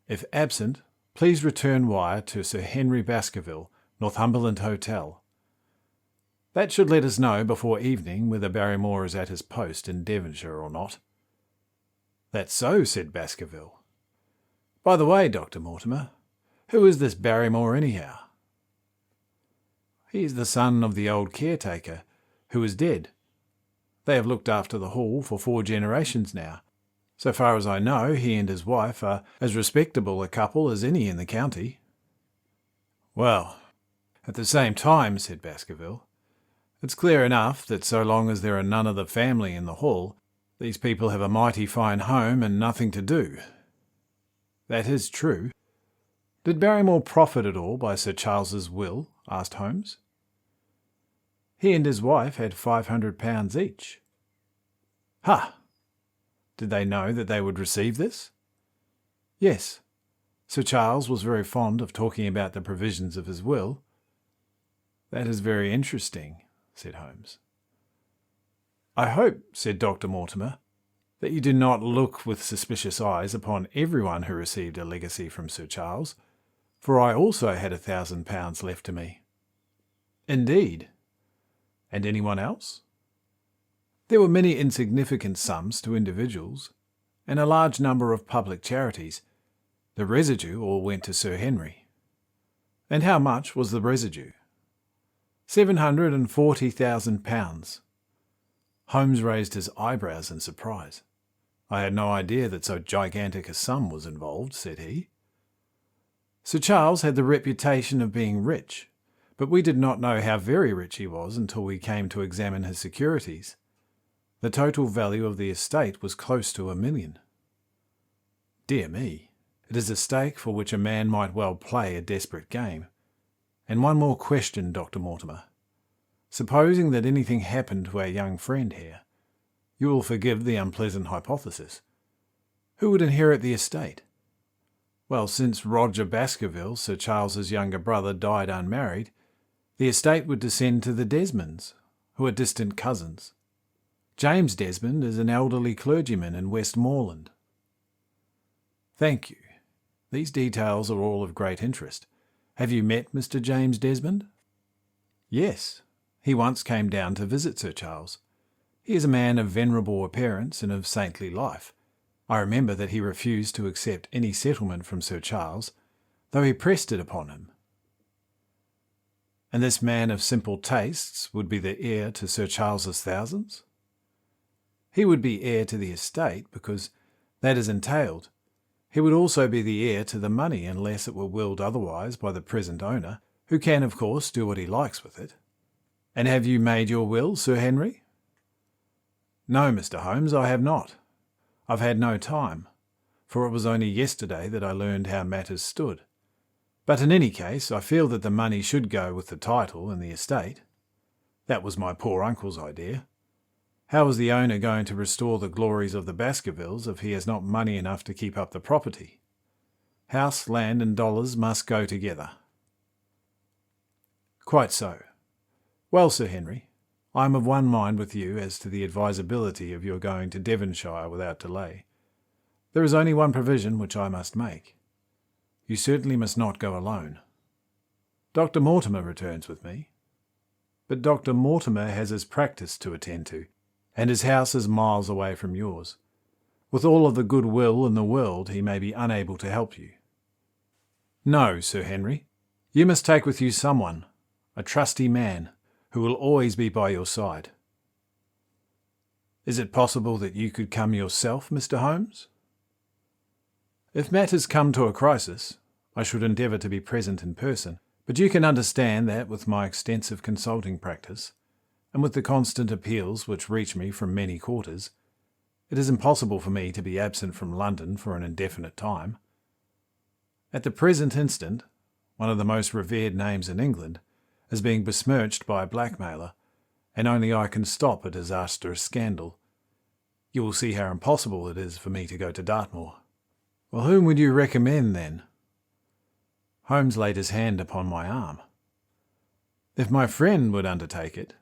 If absent, please return wire to Sir Henry Baskerville, Northumberland Hotel. That should let us know before evening whether Barrymore is at his post in Devonshire or not. That's so, said Baskerville. By the way, Dr. Mortimer, who is this Barrymore anyhow? He is the son of the old caretaker, who is dead. They have looked after the hall for 4 generations now. So far as I know, he and his wife are as respectable a couple as any in the county. Well, at the same time, said Baskerville, it's clear enough that so long as there are none of the family in the hall, these people have a mighty fine home and nothing to do. That is true. Did Barrymore profit at all by Sir Charles's will? Asked Holmes. He and his wife had £500 each. Ha! Did they know that they would receive this? Yes. Sir Charles was very fond of talking about the provisions of his will. That is very interesting, said Holmes. I hope, said Dr. Mortimer, that you do not look with suspicious eyes upon everyone who received a legacy from Sir Charles, for I also had £1,000 left to me. Indeed. And anyone else? There were many insignificant sums to individuals, and a large number of public charities. The residue all went to Sir Henry. And how much was the residue? £740,000. Holmes raised his eyebrows in surprise. I had no idea that so gigantic a sum was involved, said he. Sir Charles had the reputation of being rich, but we did not know how very rich he was until we came to examine his securities. The total value of the estate was close to £1 million. Dear me, it is a stake for which a man might well play a desperate game. And one more question, Dr. Mortimer. Supposing that anything happened to our young friend here, you will forgive the unpleasant hypothesis. Who would inherit the estate? Well, since Roger Baskerville, Sir Charles's younger brother, died unmarried, the estate would descend to the Desmonds, who are distant cousins. James Desmond is an elderly clergyman in Westmoreland. Thank you. These details are all of great interest. Have you met Mr. James Desmond? Yes. He once came down to visit Sir Charles. He is a man of venerable appearance and of saintly life. I remember that he refused to accept any settlement from Sir Charles, though he pressed it upon him. And this man of simple tastes would be the heir to Sir Charles's thousands? He would be heir to the estate because that is entailed. He would also be the heir to the money unless it were willed otherwise by the present owner, who can, of course, do what he likes with it. And have you made your will, Sir Henry? No, Mr. Holmes, I have not. I've had no time, for it was only yesterday that I learned how matters stood. But in any case, I feel that the money should go with the title and the estate. That was my poor uncle's idea. How is the owner going to restore the glories of the Baskervilles if he has not money enough to keep up the property? House, land, and dollars must go together. Quite so. Well, Sir Henry, I am of one mind with you as to the advisability of your going to Devonshire without delay. There is only one provision which I must make. You certainly must not go alone. Dr. Mortimer returns with me. But Dr. Mortimer has his practice to attend to, and his house is miles away from yours. With all of the good will in the world, he may be unable to help you. No, Sir Henry, you must take with you someone, a trusty man, who will always be by your side. Is it possible that you could come yourself, Mr. Holmes? If matters come to a crisis, I should endeavour to be present in person, but you can understand that with my extensive consulting practice, and with the constant appeals which reach me from many quarters, it is impossible for me to be absent from London for an indefinite time. At the present instant, one of the most revered names in England is being besmirched by a blackmailer, and only I can stop a disastrous scandal. You will see how impossible it is for me to go to Dartmoor. Well, whom would you recommend, then? Holmes laid his hand upon my arm. If my friend would undertake it,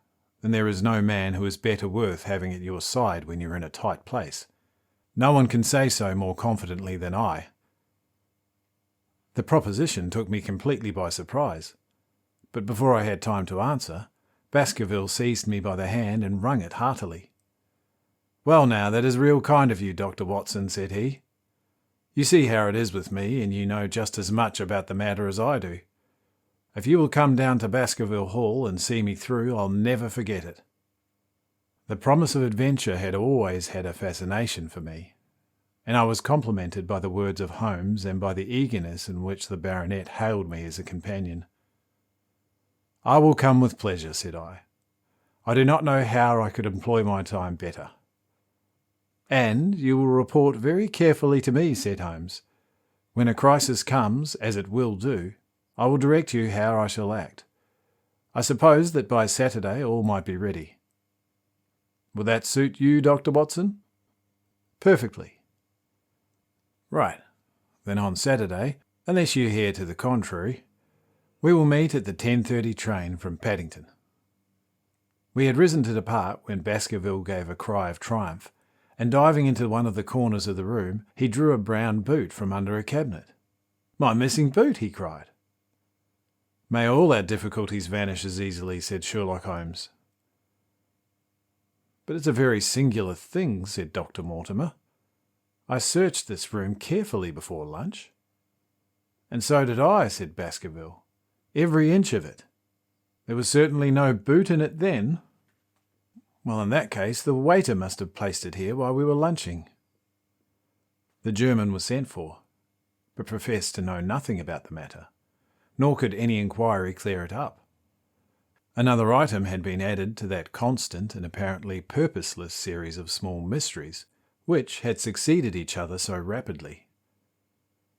then there is no man who is better worth having at your side when you're in a tight place. No one can say so more confidently than I. The proposition took me completely by surprise, but before I had time to answer, Baskerville seized me by the hand and wrung it heartily. "Well now, that is real kind of you, Dr. Watson," said he. "You see how it is with me, and you know just as much about the matter as I do. If you will come down to Baskerville Hall and see me through, I'll never forget it." The promise of adventure had always had a fascination for me, and I was complimented by the words of Holmes and by the eagerness in which the baronet hailed me as a companion. "I will come with pleasure," said I. "I do not know how I could employ my time better." "And you will report very carefully to me," said Holmes. "When a crisis comes, as it will do, I will direct you how I shall act. I suppose that by Saturday all might be ready." "Will that suit you, Dr. Watson?" "Perfectly." "Right. Then on Saturday, unless you hear to the contrary, we will meet at the 10:30 train from Paddington." We had risen to depart when Baskerville gave a cry of triumph, and diving into one of the corners of the room, he drew a brown boot from under a cabinet. "My missing boot!" he cried. "May all our difficulties vanish as easily," said Sherlock Holmes. "But it's a very singular thing," said Dr. Mortimer. "I searched this room carefully before lunch." "And so did I," said Baskerville. "Every inch of it. There was certainly no boot in it then." "Well, in that case, the waiter must have placed it here while we were lunching." The German was sent for, but professed to know nothing about the matter, nor could any inquiry clear it up. Another item had been added to that constant and apparently purposeless series of small mysteries, which had succeeded each other so rapidly.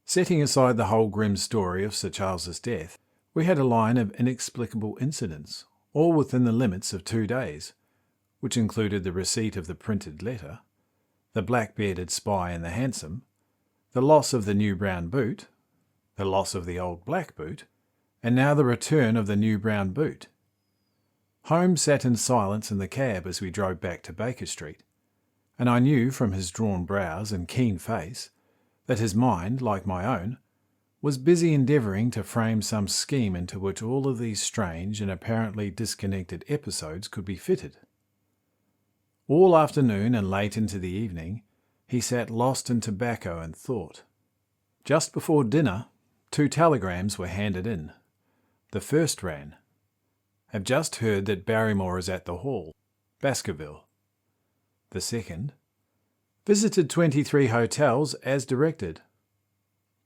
Setting aside the whole grim story of Sir Charles's death, we had a line of inexplicable incidents, all within the limits of 2 days, which included the receipt of the printed letter, the black-bearded spy in the hansom, the loss of the new brown boot, the loss of the old black boot, and now the return of the new brown boot. Holmes sat in silence in the cab as we drove back to Baker Street, and I knew from his drawn brows and keen face that his mind, like my own, was busy endeavouring to frame some scheme into which all of these strange and apparently disconnected episodes could be fitted. All afternoon and late into the evening, he sat lost in tobacco and thought. Just before dinner, 2 telegrams were handed in. The first ran, "Have just heard that Barrymore is at the Hall, Baskerville." The second, "Visited 23 hotels as directed,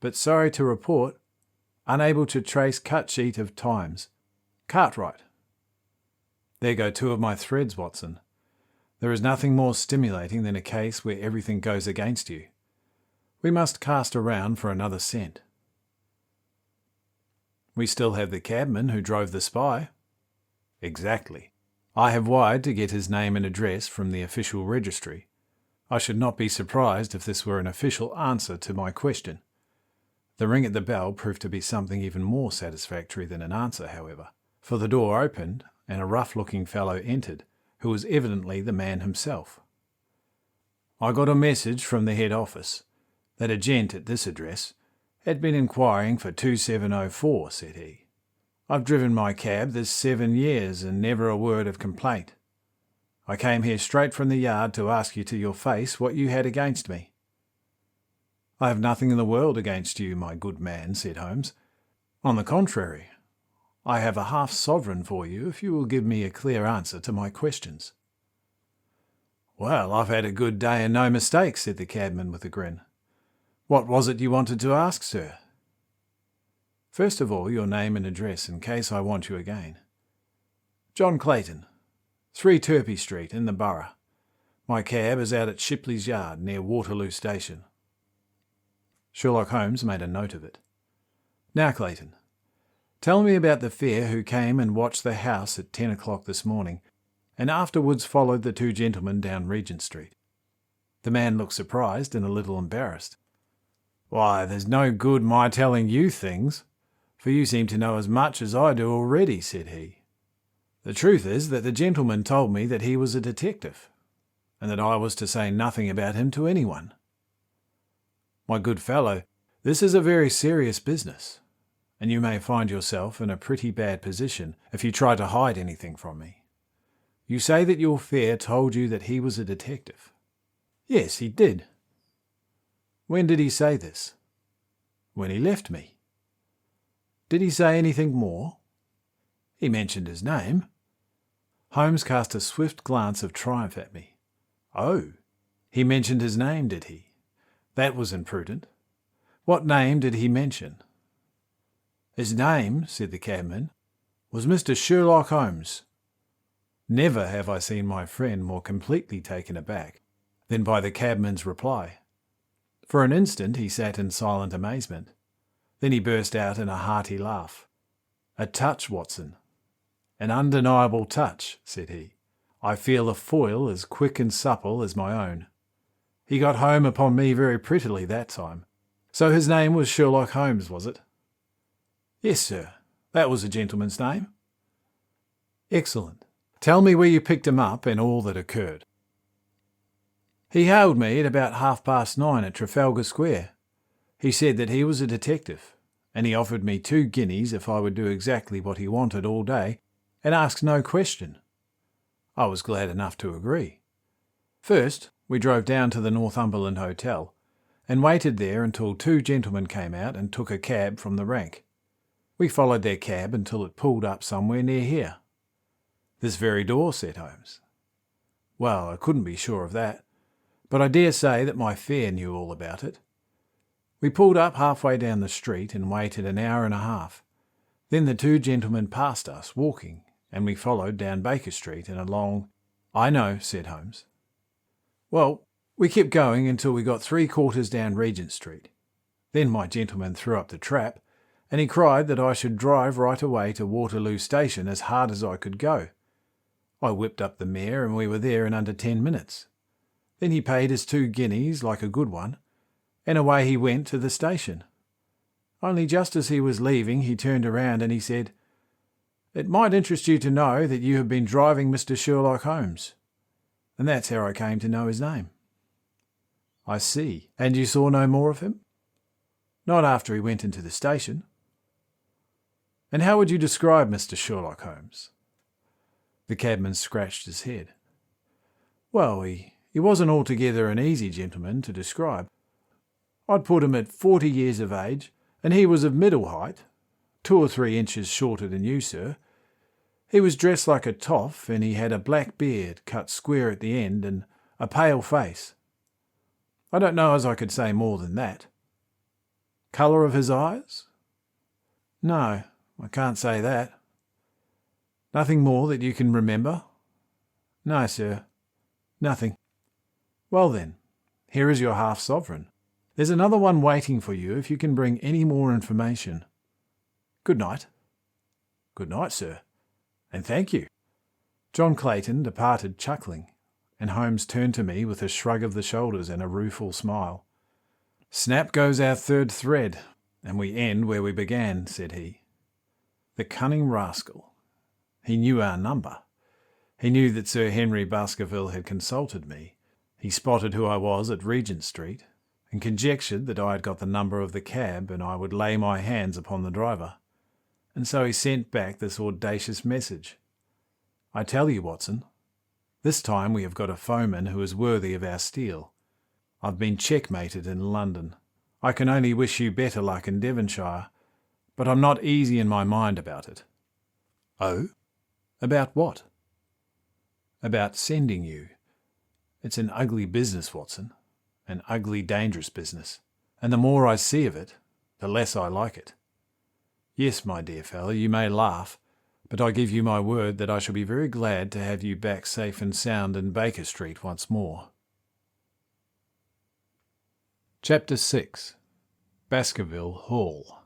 but sorry to report, unable to trace cut sheet of times. Cartwright." There go 2 of my threads, Watson. There is nothing more stimulating than a case where everything goes against you. We must cast around for another scent. We still have the cabman who drove the spy. Exactly. I have wired to get his name and address from the official registry. I should not be surprised if this were an official answer to my question. The ring at the bell proved to be something even more satisfactory than an answer, however, for the door opened and a rough-looking fellow entered, who was evidently the man himself. "I got a message from the head office that a gent at this address had been inquiring for 2704, said he. "I've driven my cab this 7 years and never a word of complaint. I came here straight from the yard to ask you to your face what you had against me." "I have nothing in the world against you, my good man," said Holmes. "On the contrary, I have a half-sovereign for you if you will give me a clear answer to my questions." "Well, I've had a good day and no mistake," said the cabman with a grin. "What was it you wanted to ask, sir?" "First of all, your name and address in case I want you again." "John Clayton, 3 Turpey Street, in the Borough. My cab is out at Shipley's Yard, near Waterloo Station." Sherlock Holmes made a note of it. "Now, Clayton, tell me about the fare who came and watched the house at 10 o'clock this morning, and afterwards followed the 2 gentlemen down Regent Street." The man looked surprised and a little embarrassed. "Why, there's no good my telling you things, for you seem to know as much as I do already," said he. "The truth is that the gentleman told me that he was a detective, and that I was to say nothing about him to anyone. My good fellow, this is a very serious business, and you may find yourself in a pretty bad position if you try to hide anything from me. You say that your fare told you that he was a detective." "Yes, he did." "When did he say this?" "When he left me." "Did he say anything more?" "He mentioned his name." Holmes cast a swift glance of triumph at me. "Oh, he mentioned his name, did he? That was imprudent. What name did he mention?" "His name," said the cabman, "was Mr. Sherlock Holmes." Never have I seen my friend more completely taken aback than by the cabman's reply. For an instant he sat in silent amazement. Then he burst out in a hearty laugh. "A touch, Watson. An undeniable touch," said he. "I feel a foil as quick and supple as my own. He got home upon me very prettily that time. So his name was Sherlock Holmes, was it?" "Yes, sir. That was the gentleman's name." "Excellent. Tell me where you picked him up and all that occurred." "He hailed me at about 9:30 at Trafalgar Square. He said that he was a detective, and he offered me 2 guineas if I would do exactly what he wanted all day and ask no question. I was glad enough to agree. First, we drove down to the Northumberland Hotel and waited there until 2 gentlemen came out and took a cab from the rank. We followed their cab until it pulled up somewhere near here." "This very door," said Holmes. "Well, I couldn't be sure of that, but I dare say that my fare knew all about it. We pulled up halfway down the street and waited an hour and a half. Then the 2 gentlemen passed us, walking, and we followed down Baker Street and along—" "I know," said Holmes. "Well, we kept going until we got 3/4 down Regent Street. Then my gentleman threw up the trap, and he cried that I should drive right away to Waterloo Station as hard as I could go. I whipped up the mare and we were there in under 10 minutes. Then he paid his 2 guineas like a good one, and away he went to the station. Only just as he was leaving, he turned around and he said, "It might interest you to know that you have been driving Mr. Sherlock Holmes." And that's how I came to know his name. I see. And you saw no more of him? Not after he went into the station. And how would you describe Mr. Sherlock Holmes? The cabman scratched his head. Well, he wasn't altogether an easy gentleman to describe. I'd put him at 40 years of age, and he was of middle height, 2 or 3 inches shorter than you, sir. He was dressed like a toff, and he had a black beard cut square at the end and a pale face. I don't know as I could say more than that. Colour of his eyes? No, I can't say that. Nothing more that you can remember? No, sir, nothing. Well then, here is your half-sovereign. There's another one waiting for you if you can bring any more information. Good night. Good night, sir, and thank you. John Clayton departed chuckling, and Holmes turned to me with a shrug of the shoulders and a rueful smile. Snap goes our 3rd thread, and we end where we began, said he. The cunning rascal. He knew our number. He knew that Sir Henry Baskerville had consulted me. He spotted who I was at Regent Street, and conjectured that I had got the number of the cab and I would lay my hands upon the driver. And so he sent back this audacious message. I tell you, Watson, this time we have got a foeman who is worthy of our steel. I've been checkmated in London. I can only wish you better luck in Devonshire, but I'm not easy in my mind about it. Oh? About what? About sending you. It's an ugly business, Watson. An ugly, dangerous business. And the more I see of it, the less I like it. Yes, my dear fellow, you may laugh, but I give you my word that I shall be very glad to have you back safe and sound in Baker Street once more. Chapter 6. Baskerville Hall.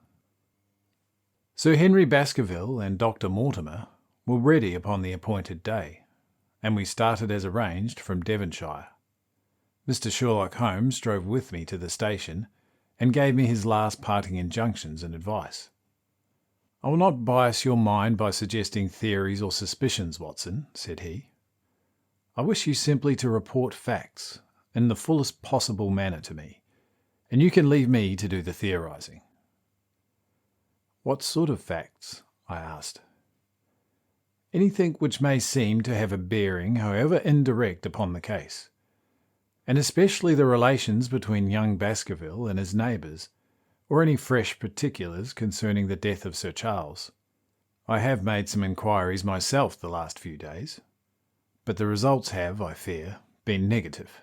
Sir Henry Baskerville and Dr. Mortimer were ready upon the appointed day, and we started as arranged from Devonshire. Mr. Sherlock Holmes drove with me to the station and gave me his last parting injunctions and advice. I will not bias your mind by suggesting theories or suspicions, Watson, said he. I wish you simply to report facts in the fullest possible manner to me, and you can leave me to do the theorising. What sort of facts? I asked. Anything which may seem to have a bearing, however indirect, upon the case, and especially the relations between young Baskerville and his neighbours, or any fresh particulars concerning the death of Sir Charles. I have made some inquiries myself the last few days, but the results have, I fear, been negative.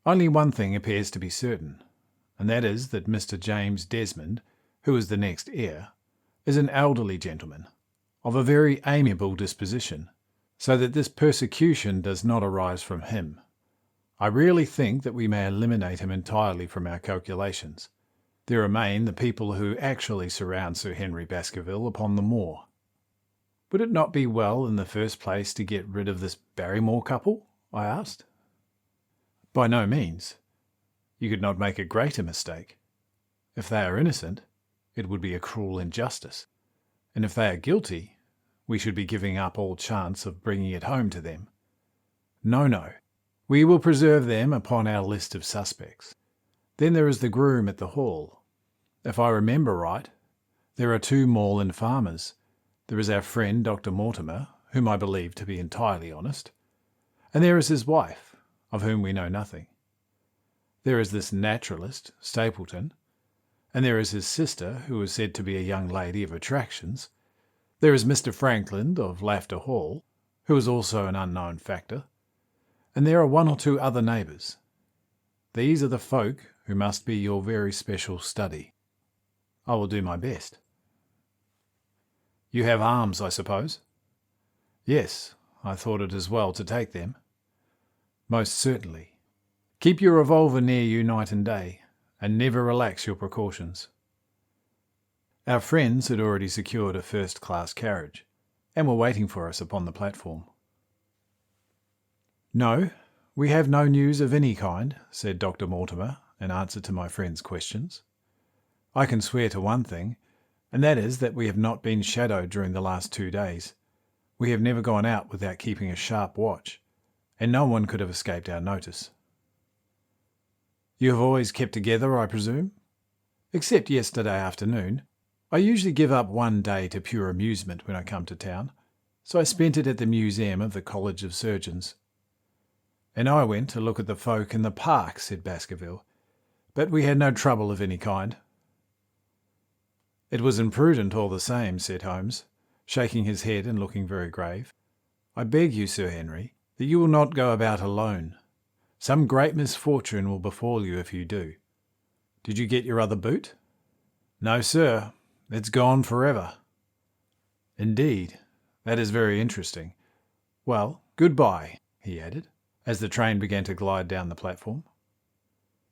Only one thing appears to be certain, and that is that Mr. James Desmond, who is the next heir, is an elderly gentleman, of a very amiable disposition, so that this persecution does not arise from him. I really think that we may eliminate him entirely from our calculations. There remain the people who actually surround Sir Henry Baskerville upon the moor. Would it not be well in the first place to get rid of this Barrymore couple? I asked. By no means. You could not make a greater mistake. If they are innocent, it would be a cruel injustice, and if they are guilty, we should be giving up all chance of bringing it home to them. No. We will preserve them upon our list of suspects. Then there is the groom at the hall. If I remember right, there are 2 moorland farmers. There is our friend Dr. Mortimer, whom I believe to be entirely honest, and there is his wife, of whom we know nothing. There is this naturalist, Stapleton, and there is his sister, who is said to be a young lady of attractions. There is Mr. Frankland of Lafter Hall, who is also an unknown factor, and there are 1 or 2 other neighbours. These are the folk who must be your very special study. I will do my best. You have arms, I suppose? Yes, I thought it as well to take them. Most certainly. Keep your revolver near you night and day, and never relax your precautions. Our friends had already secured a first-class carriage, and were waiting for us upon the platform. No, "We have no news of any kind," said Dr. Mortimer, in answer to my friend's questions. "I can swear to one thing, and that is that we have not been shadowed during the last 2 days. We have never gone out without keeping a sharp watch, and no one could have escaped our notice." "You have always kept together, I presume?" "Except yesterday afternoon. I usually give up one day to pure amusement when I come to town, so I spent it at the museum of the College of Surgeons." "And I went to look at the folk in the park," said Baskerville, "but we had no trouble of any kind." "It was imprudent all the same," said Holmes, shaking his head and looking very grave. "I beg you, Sir Henry, that you will not go about alone. Some great misfortune will befall you if you do. Did you get your other boot?" "No, sir. It's gone forever." "Indeed. That is very interesting. Well, good-bye," he added, as the train began to glide down the platform.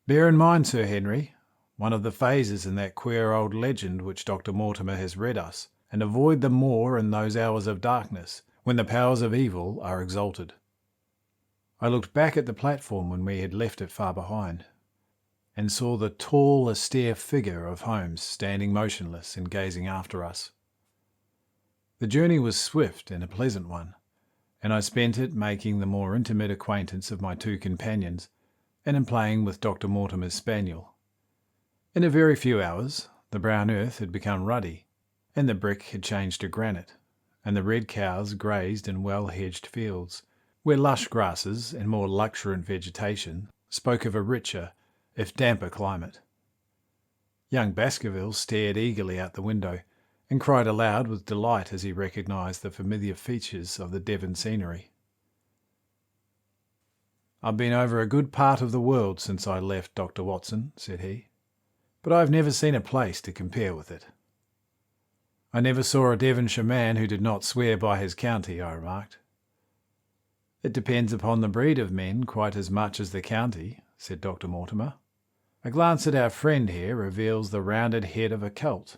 "Bear in mind, Sir Henry, one of the phases in that queer old legend which Dr. Mortimer has read us, and avoid the moor in those hours of darkness, when the powers of evil are exalted." I looked back at the platform when we had left it far behind, and saw the tall, austere figure of Holmes standing motionless and gazing after us. The journey was swift and a pleasant one, and I spent it making the more intimate acquaintance of my 2 companions, and in playing with Dr. Mortimer's spaniel. In a very few hours the brown earth had become ruddy, and the brick had changed to granite, and the red cows grazed in well-hedged fields, where lush grasses and more luxuriant vegetation spoke of a richer, if damper climate. Young Baskerville stared eagerly out the window, and cried aloud with delight as he recognised the familiar features of the Devon scenery. "I've been over a good part of the world since I left, Dr. Watson," said he, "but I have never seen a place to compare with it." "I never saw a Devonshire man who did not swear by his county," I remarked. "It depends upon the breed of men quite as much as the county," said Dr. Mortimer. "A glance at our friend here reveals the rounded head of a Celt,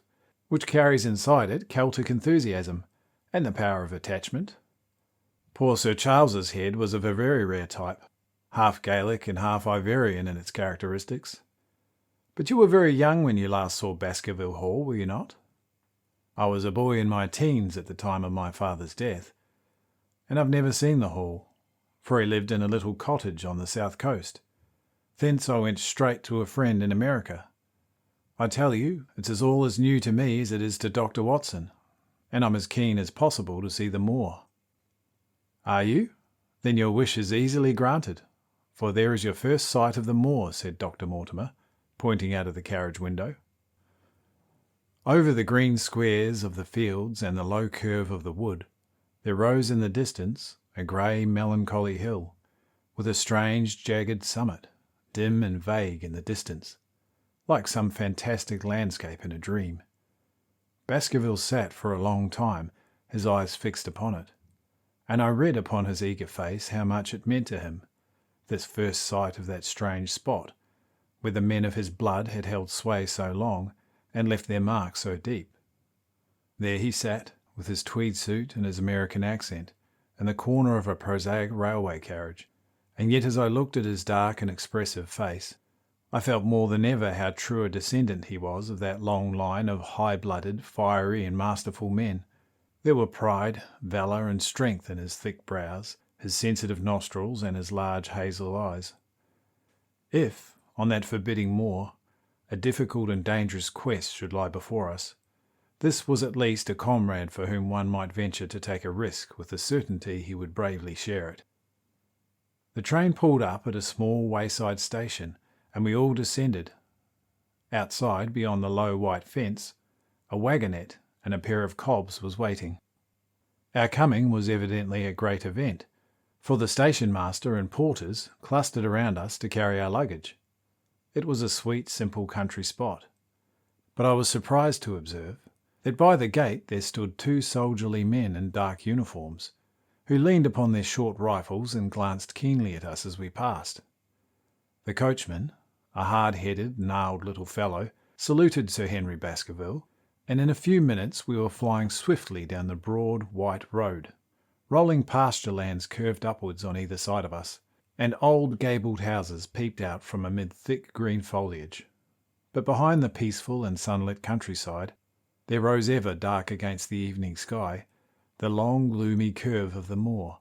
which carries inside it Celtic enthusiasm and the power of attachment. Poor Sir Charles's head was of a very rare type, half Gaelic and half Ivorian in its characteristics. But you were very young when you last saw Baskerville Hall, were you not?" "I was a boy in my teens at the time of my father's death, and I've never seen the Hall, for he lived in a little cottage on the south coast. Thence I went straight to a friend in America. I tell you, it's all as new to me as it is to Dr. Watson, and I'm as keen as possible to see the moor." "Are you? Then your wish is easily granted, for there is your first sight of the moor," said Dr. Mortimer, pointing out of the carriage window. Over the green squares of the fields and the low curve of the wood, there rose in the distance a grey, melancholy hill, with a strange, jagged summit, dim and vague in the distance, like some fantastic landscape in a dream. Baskerville sat for a long time, his eyes fixed upon it, and I read upon his eager face how much it meant to him, this first sight of that strange spot, where the men of his blood had held sway so long and left their mark so deep. There he sat, with his tweed suit and his American accent, in the corner of a prosaic railway carriage, and yet as I looked at his dark and expressive face, I felt more than ever how true a descendant he was of that long line of high-blooded, fiery and masterful men. There were pride, valour and strength in his thick brows, his sensitive nostrils and his large hazel eyes. If, on that forbidding moor, a difficult and dangerous quest should lie before us, this was at least a comrade for whom one might venture to take a risk with the certainty he would bravely share it. The train pulled up at a small wayside station, and we all descended. Outside, beyond the low white fence, a wagonette and a pair of cobs was waiting. Our coming was evidently a great event, for the station master and porters clustered around us to carry our luggage. It was a sweet, simple country spot, but I was surprised to observe that by the gate there stood 2 soldierly men in dark uniforms, who leaned upon their short rifles and glanced keenly at us as we passed. The coachman, a hard-headed, gnarled little fellow, saluted Sir Henry Baskerville, and in a few minutes we were flying swiftly down the broad, white road. Rolling pasture lands curved upwards on either side of us, and old gabled houses peeped out from amid thick green foliage. But behind the peaceful and sunlit countryside, there rose ever dark against the evening sky the long gloomy curve of the moor,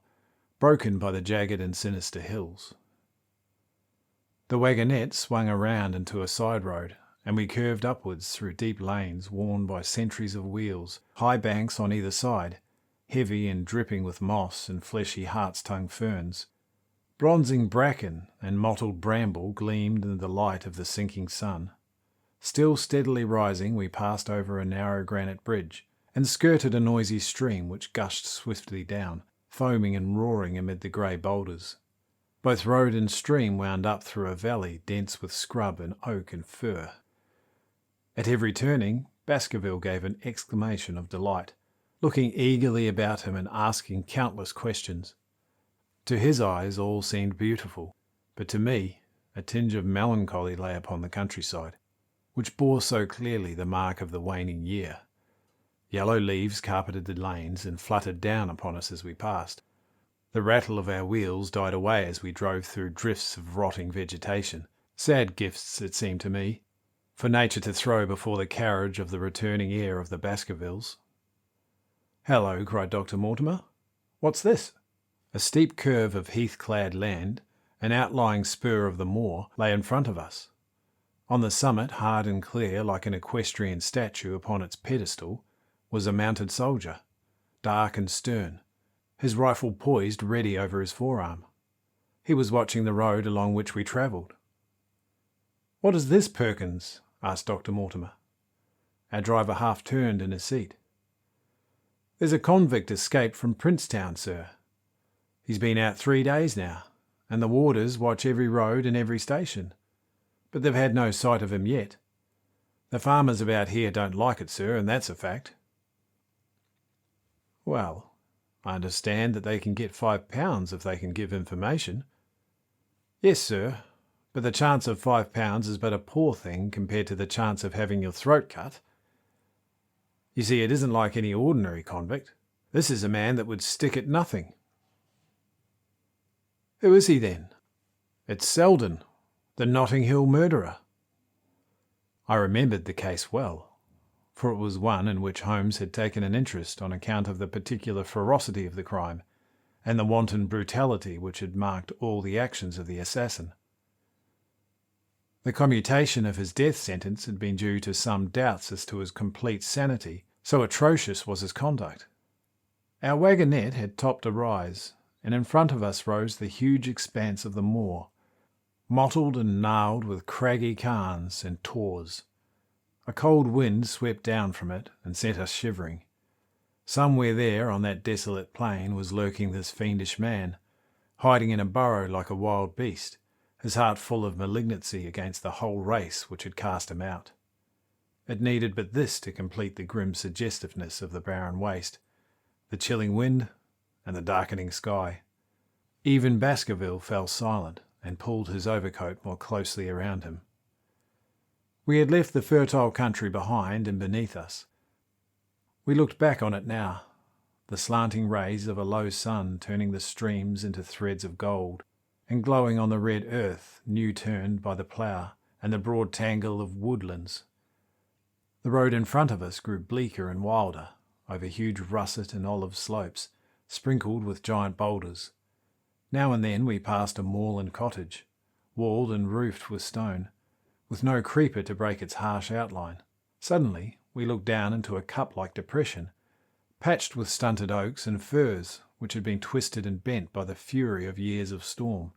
broken by the jagged and sinister hills. The wagonette swung around into a side road, and we curved upwards through deep lanes worn by centuries of wheels, high banks on either side, heavy and dripping with moss and fleshy hart's-tongue ferns. Bronzing bracken and mottled bramble gleamed in the light of the sinking sun. Still steadily rising, we passed over a narrow granite bridge, and skirted a noisy stream which gushed swiftly down, foaming and roaring amid the grey boulders. Both road and stream wound up through a valley dense with scrub and oak and fir. At every turning, Baskerville gave an exclamation of delight, looking eagerly about him and asking countless questions. To his eyes all seemed beautiful, but to me a tinge of melancholy lay upon the countryside, which bore so clearly the mark of the waning year. Yellow leaves carpeted the lanes and fluttered down upon us as we passed. The rattle of our wheels died away as we drove through drifts of rotting vegetation, sad gifts, it seemed to me, for nature to throw before the carriage of the returning heir of the Baskervilles. "Hello," cried Dr. Mortimer. "What's this?" A steep curve of heath-clad land, an outlying spur of the moor, lay in front of us. On the summit, hard and clear like an equestrian statue upon its pedestal, was a mounted soldier, dark and stern, his rifle poised ready over his forearm. He was watching the road along which we travelled. "What is this, Perkins?" asked Dr. Mortimer. Our driver half turned in his seat. "There's a convict escaped from Princetown, sir. He's been out 3 days now, and the warders watch every road and every station, but they've had no sight of him yet. The farmers about here don't like it, sir, and that's a fact." "Well, I understand that they can get £5 if they can give information." "Yes, sir, but the chance of £5 is but a poor thing compared to the chance of having your throat cut. You see, it isn't like any ordinary convict. This is a man that would stick at nothing." "Who is he then?" "It's Selden, the Notting Hill murderer." I remembered the case well, for it was one in which Holmes had taken an interest on account of the particular ferocity of the crime and the wanton brutality which had marked all the actions of the assassin. The commutation of his death sentence had been due to some doubts as to his complete sanity, so atrocious was his conduct. Our wagonette had topped a rise, and in front of us rose the huge expanse of the moor, mottled and gnarled with craggy cairns and tors. A cold wind swept down from it and sent us shivering. Somewhere there on that desolate plain was lurking this fiendish man, hiding in a burrow like a wild beast, his heart full of malignancy against the whole race which had cast him out. It needed but this to complete the grim suggestiveness of the barren waste, the chilling wind and the darkening sky. Even Baskerville fell silent and pulled his overcoat more closely around him. We had left the fertile country behind and beneath us. We looked back on it now, the slanting rays of a low sun turning the streams into threads of gold, and glowing on the red earth new turned by the plough and the broad tangle of woodlands. The road in front of us grew bleaker and wilder, over huge russet and olive slopes, sprinkled with giant boulders. Now and then we passed a moorland cottage, walled and roofed with stone, with no creeper to break its harsh outline. Suddenly we looked down into a cup-like depression, patched with stunted oaks and firs which had been twisted and bent by the fury of years of storm.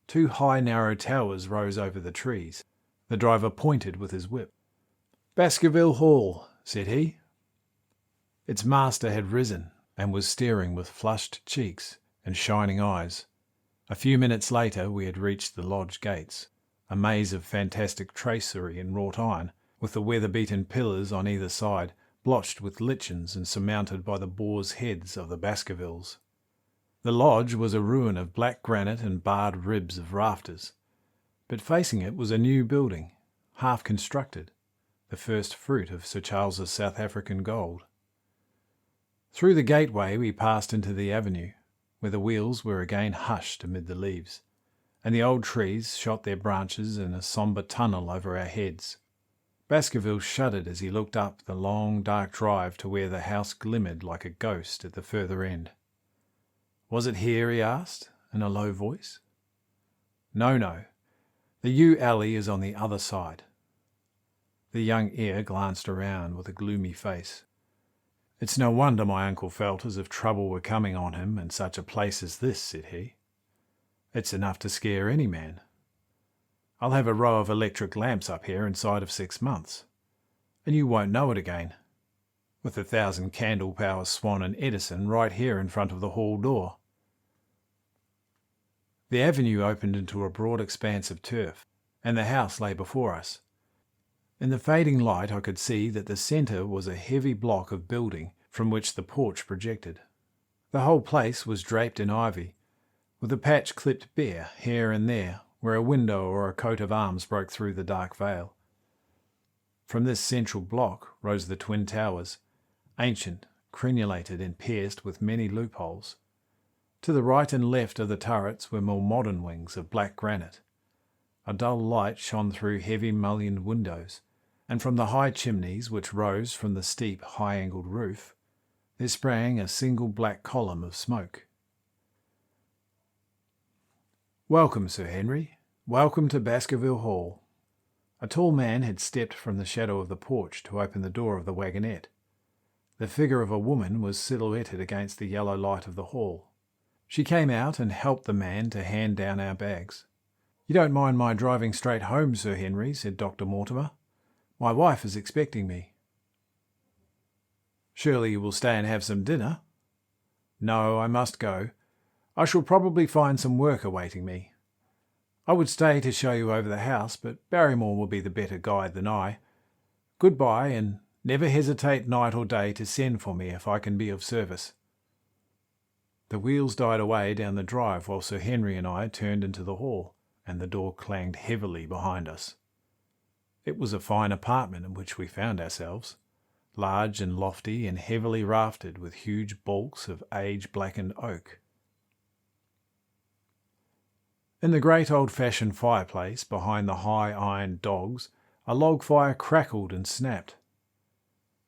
2 high narrow towers rose over the trees. The driver pointed with his whip. "Baskerville Hall," said he. Its master had risen and was staring with flushed cheeks and shining eyes. A few minutes later we had reached the lodge gates, a maze of fantastic tracery in wrought iron, with the weather-beaten pillars on either side blotched with lichens and surmounted by the boars' heads of the Baskervilles. The lodge was a ruin of black granite and barred ribs of rafters, but facing it was a new building, half constructed, the first fruit of Sir Charles's South African gold. Through the gateway we passed into the avenue, where the wheels were again hushed amid the leaves, and the old trees shot their branches in a sombre tunnel over our heads. Baskerville shuddered as he looked up the long, dark drive to where the house glimmered like a ghost at the further end. Was it here, he asked, in a low voice. No. The yew alley is on the other side. The young heir glanced around with a gloomy face. It's no wonder my uncle felt as if trouble were coming on him in such a place as this, said he. It's enough to scare any man. I'll have a row of electric lamps up here inside of 6 months, and you won't know it again, with 1,000 candle power Swan and Edison right here in front of the hall door. The avenue opened into a broad expanse of turf, and the house lay before us. In the fading light I could see that the centre was a heavy block of building from which the porch projected. The whole place was draped in ivy, with a patch clipped bare here and there where a window or a coat of arms broke through the dark veil. From this central block rose the twin towers, ancient, crenulated and pierced with many loopholes. To the right and left of the turrets were more modern wings of black granite. A dull light shone through heavy mullioned windows, and from the high chimneys which rose from the steep, high-angled roof, there sprang a single black column of smoke. "Welcome, Sir Henry. Welcome to Baskerville Hall." A tall man had stepped from the shadow of the porch to open the door of the wagonette. The figure of a woman was silhouetted against the yellow light of the hall. She came out and helped the man to hand down our bags. "You don't mind my driving straight home, Sir Henry," said Dr. Mortimer. "My wife is expecting me." "Surely you will stay and have some dinner?" "No, I must go. I shall probably find some work awaiting me. I would stay to show you over the house, but Barrymore will be the better guide than I. Goodbye, and never hesitate night or day to send for me if I can be of service." The wheels died away down the drive while Sir Henry and I turned into the hall, and the door clanged heavily behind us. It was a fine apartment in which we found ourselves, large and lofty and heavily raftered with huge balks of age-blackened oak. In the great old-fashioned fireplace behind the high iron dogs, a log fire crackled and snapped.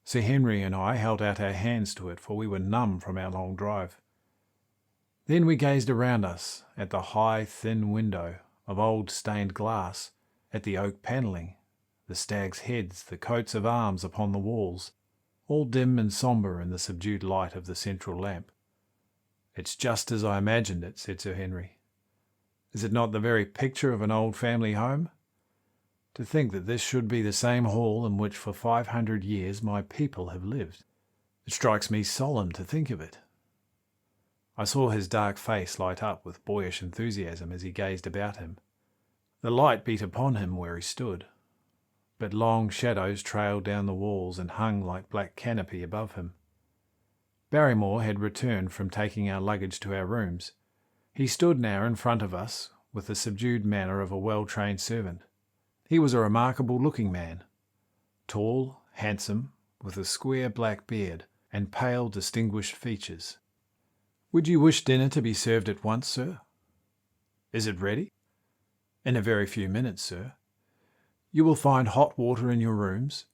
Sir Henry and I held out our hands to it, for we were numb from our long drive. Then we gazed around us at the high, thin window of old stained glass, at the oak panelling, the stags' heads, the coats of arms upon the walls, all dim and sombre in the subdued light of the central lamp. "It's just as I imagined it," said Sir Henry. "Is it not the very picture of an old family home? To think that this should be the same hall in which for 500 years my people have lived. It strikes me solemn to think of it." I saw his dark face light up with boyish enthusiasm as he gazed about him. The light beat upon him where he stood, but long shadows trailed down the walls and hung like black canopy above him. Barrymore had returned from taking our luggage to our rooms. He stood now in front of us with the subdued manner of a well-trained servant. He was a remarkable-looking man, tall, handsome, with a square black beard and pale, distinguished features. "Would you wish dinner to be served at once, sir?" "Is it ready?" "In a very few minutes, sir. You will find hot water in your rooms.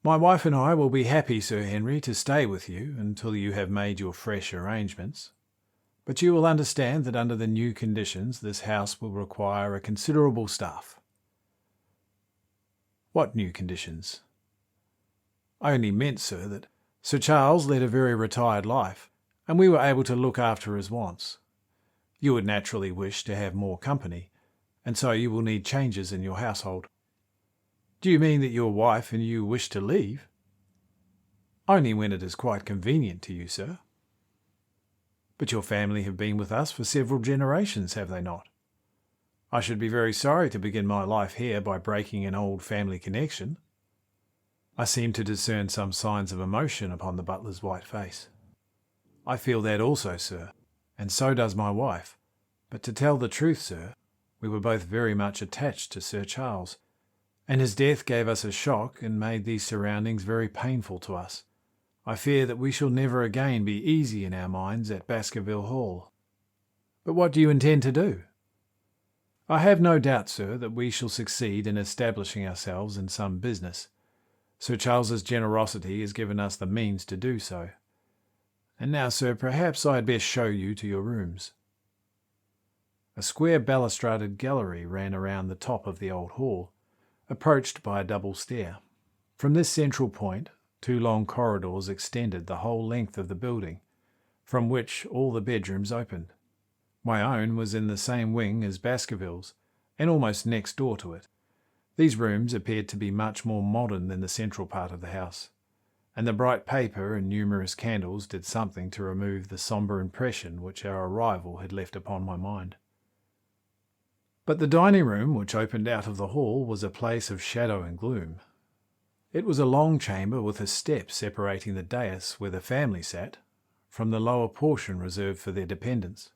My wife and I will be happy, Sir Henry, to stay with you until you have made your fresh arrangements. But you will understand that under the new conditions this house will require a considerable staff." "What new conditions?" "I only meant, sir, that Sir Charles led a very retired life, and we were able to look after his wants. You would naturally wish to have more company, and so you will need changes in your household." "Do you mean that your wife and you wish to leave?" "Only when it is quite convenient to you, sir." "But your family have been with us for several generations, have they not? I should be very sorry to begin my life here by breaking an old family connection." I seemed to discern some signs of emotion upon the butler's white face. "I feel that also, sir, and so does my wife. But to tell the truth, sir, we were both very much attached to Sir Charles, and his death gave us a shock and made these surroundings very painful to us. I fear that we shall never again be easy in our minds at Baskerville Hall." But what do you intend to do? I have no doubt, sir, that we shall succeed in establishing ourselves in some business. Sir Charles's generosity has given us the means to do so. And now, sir, perhaps I had best show you to your rooms. A square balustraded gallery ran around the top of the old hall, approached by a double stair. From this central point, 2 long corridors extended the whole length of the building, from which all the bedrooms opened. My own was in the same wing as Baskervilles, and almost next door to it. These rooms appeared to be much more modern than the central part of the house, and the bright paper and numerous candles did something to remove the sombre impression which our arrival had left upon my mind. But the dining room, which opened out of the hall, was a place of shadow and gloom. It was a long chamber with a step separating the dais where the family sat from the lower portion reserved for their dependents.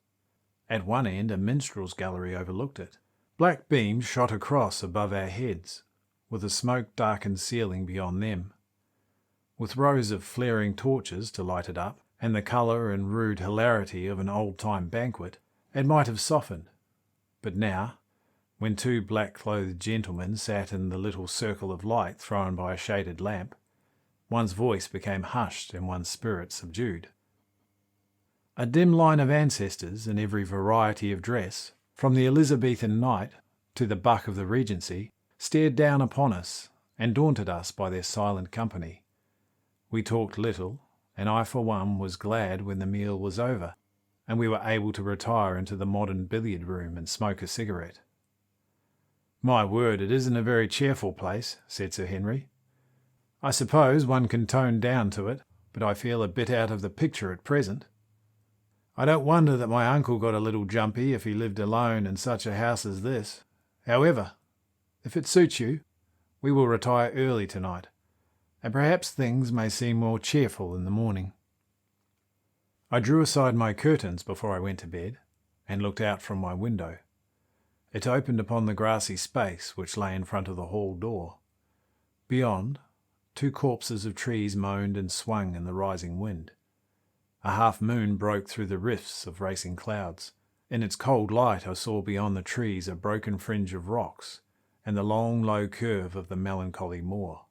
At one end a minstrel's gallery overlooked it. Black beams shot across above our heads, with a smoke-darkened ceiling beyond them. With rows of flaring torches to light it up, and the colour and rude hilarity of an old-time banquet, it might have softened. But now, when 2 black-clothed gentlemen sat in the little circle of light thrown by a shaded lamp, one's voice became hushed and one's spirit subdued. A dim line of ancestors in every variety of dress, from the Elizabethan knight to the buck of the Regency, stared down upon us and daunted us by their silent company. We talked little, and I for one was glad when the meal was over, and we were able to retire into the modern billiard room and smoke a cigarette. "My word, it isn't a very cheerful place," said Sir Henry. "I suppose one can tone down to it, but I feel a bit out of the picture at present. I don't wonder that my uncle got a little jumpy if he lived alone in such a house as this. However, if it suits you, we will retire early tonight, and perhaps things may seem more cheerful in the morning." I drew aside my curtains before I went to bed, and looked out from my window. It opened upon the grassy space which lay in front of the hall door. Beyond, 2 corpses of trees moaned and swung in the rising wind. A half-moon broke through the rifts of racing clouds. In its cold light I saw beyond the trees a broken fringe of rocks, and the long, low curve of the melancholy moor.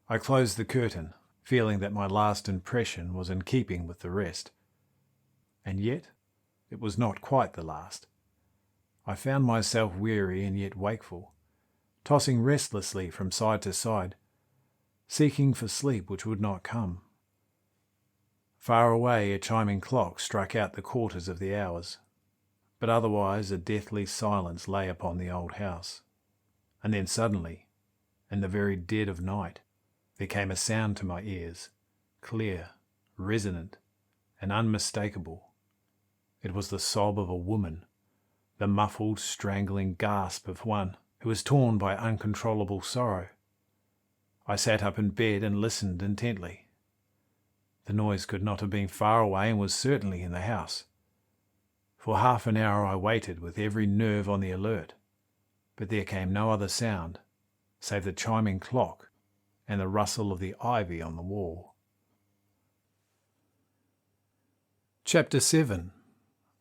I closed the curtain, feeling that my last impression was in keeping with the rest. And yet it was not quite the last. I found myself weary and yet wakeful, tossing restlessly from side to side, seeking for sleep which would not come. Far away a chiming clock struck out the quarters of the hours, but otherwise a deathly silence lay upon the old house. And then suddenly, in the very dead of night, there came a sound to my ears, clear, resonant, and unmistakable. It was the sob of a woman, the muffled, strangling gasp of one who is torn by uncontrollable sorrow. I sat up in bed and listened intently. The noise could not have been far away and was certainly in the house. For half an hour I waited with every nerve on the alert, but there came no other sound save the chiming clock and the rustle of the ivy on the wall. Chapter 7.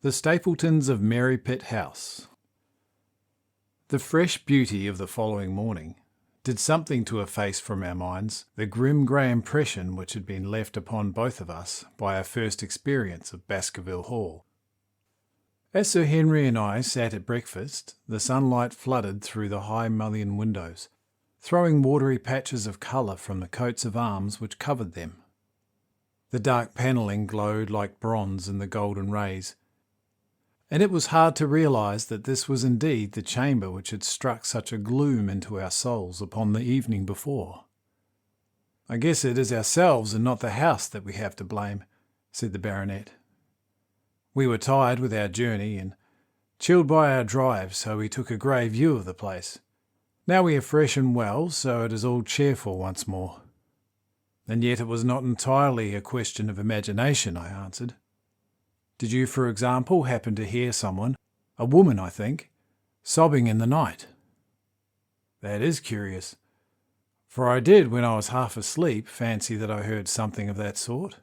The Stapletons of Merripit House. The fresh beauty of the following morning did something to efface from our minds the grim grey impression which had been left upon both of us by our first experience of Baskerville Hall. As Sir Henry and I sat at breakfast, the sunlight flooded through the high mullioned windows, throwing watery patches of colour from the coats of arms which covered them. The dark panelling glowed like bronze in the golden rays, and it was hard to realise that this was indeed the chamber which had struck such a gloom into our souls upon the evening before. "I guess it is ourselves and not the house that we have to blame," said the baronet. "We were tired with our journey and chilled by our drive, so we took a grey view of the place. Now we are fresh and well, so it is all cheerful once more." "And yet it was not entirely a question of imagination," I answered. "Did you, for example, happen to hear someone, a woman I think, sobbing in the night?" "That is curious, for I did, when I was half asleep, fancy that I heard something of that sort.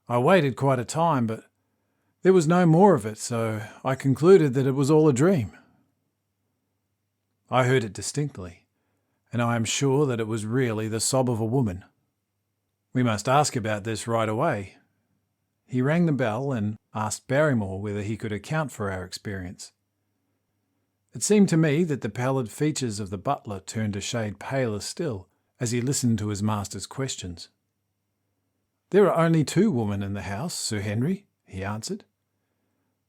I waited quite a time, but There was no more of it, so I concluded that it was all a dream. I heard it distinctly, and I am sure that it was really the sob of a woman. We must ask about this right away. He rang the bell and asked Barrymore whether he could account for our experience. It seemed to me that the pallid features of the butler turned a shade paler still as he listened to his master's questions. "There are only 2 women in the house, Sir Henry," he answered.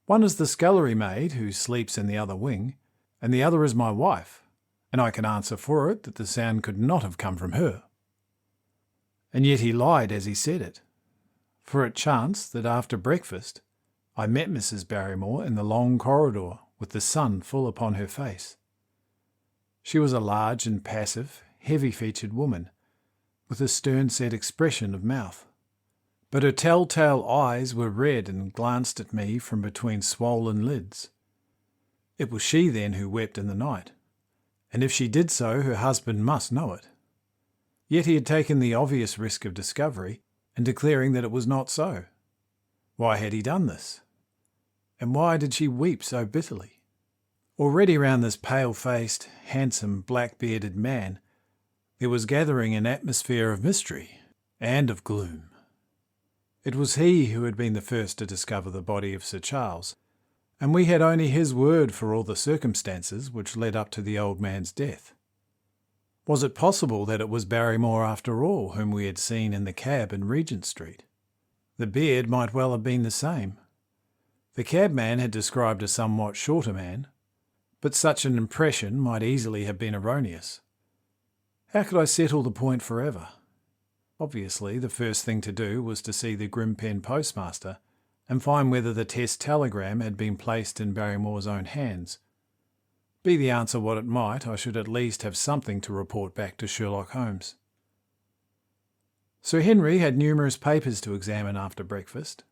"One is the scullery maid who sleeps in the other wing, and the other is my wife, and I can answer for it that the sound could not have come from her." And yet he lied as he said it, for it chanced that after breakfast I met Mrs. Barrymore in the long corridor with the sun full upon her face. She was a large and passive, heavy-featured woman, with a stern-set expression of mouth. But her tell-tale eyes were red and glanced at me from between swollen lids. It was she then who wept in the night, and if she did so her husband must know it. Yet he had taken the obvious risk of discovery and declaring that it was not so. Why had he done this? And why did she weep so bitterly? Already round this pale-faced, handsome, black-bearded man there was gathering an atmosphere of mystery and of gloom. It was he who had been the first to discover the body of Sir Charles, and we had only his word for all the circumstances which led up to the old man's death. Was it possible that it was Barrymore after all whom we had seen in the cab in Regent Street? The beard might well have been the same. The cabman had described a somewhat shorter man, but such an impression might easily have been erroneous. How could I settle the point forever? Obviously, the first thing to do was to see the Grimpen postmaster and find whether the test telegram had been placed in Barrymore's own hands. Be the answer what it might, I should at least have something to report back to Sherlock Holmes. Sir Henry had numerous papers to examine after breakfast,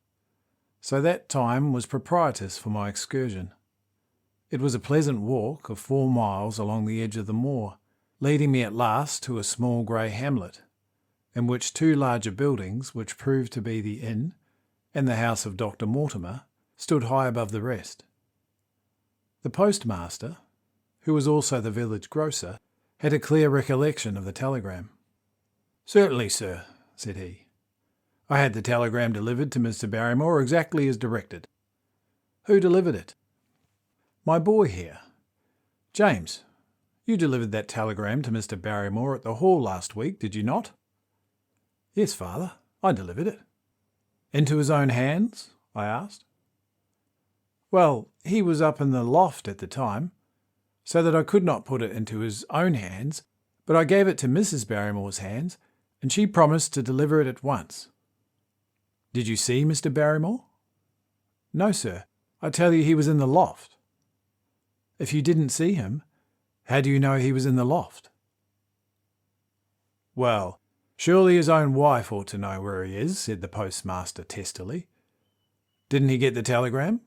so that time was propitious for my excursion. It was a pleasant walk of 4 miles along the edge of the moor, leading me at last to a small grey hamlet, in which 2 larger buildings, which proved to be the inn and the house of Dr. Mortimer, stood high above the rest. The postmaster, who was also the village grocer, had a clear recollection of the telegram. "Certainly, sir," said he. "I had the telegram delivered to Mr. Barrymore exactly as directed." "Who delivered it?" "My boy here. James, you delivered that telegram to Mr. Barrymore at the Hall last week, did you not?" "Yes, father, I delivered it." "Into his own hands?" I asked. "Well, he was up in the loft at the time, so that I could not put it into his own hands, but I gave it to Mrs. Barrymore's hands, and she promised to deliver it at once." "Did you see Mr. Barrymore?" "No, sir. I tell you he was in the loft." "If you didn't see him, how do you know he was in the loft?" "Well, surely his own wife ought to know where he is," said the postmaster testily. "Didn't he get the telegram?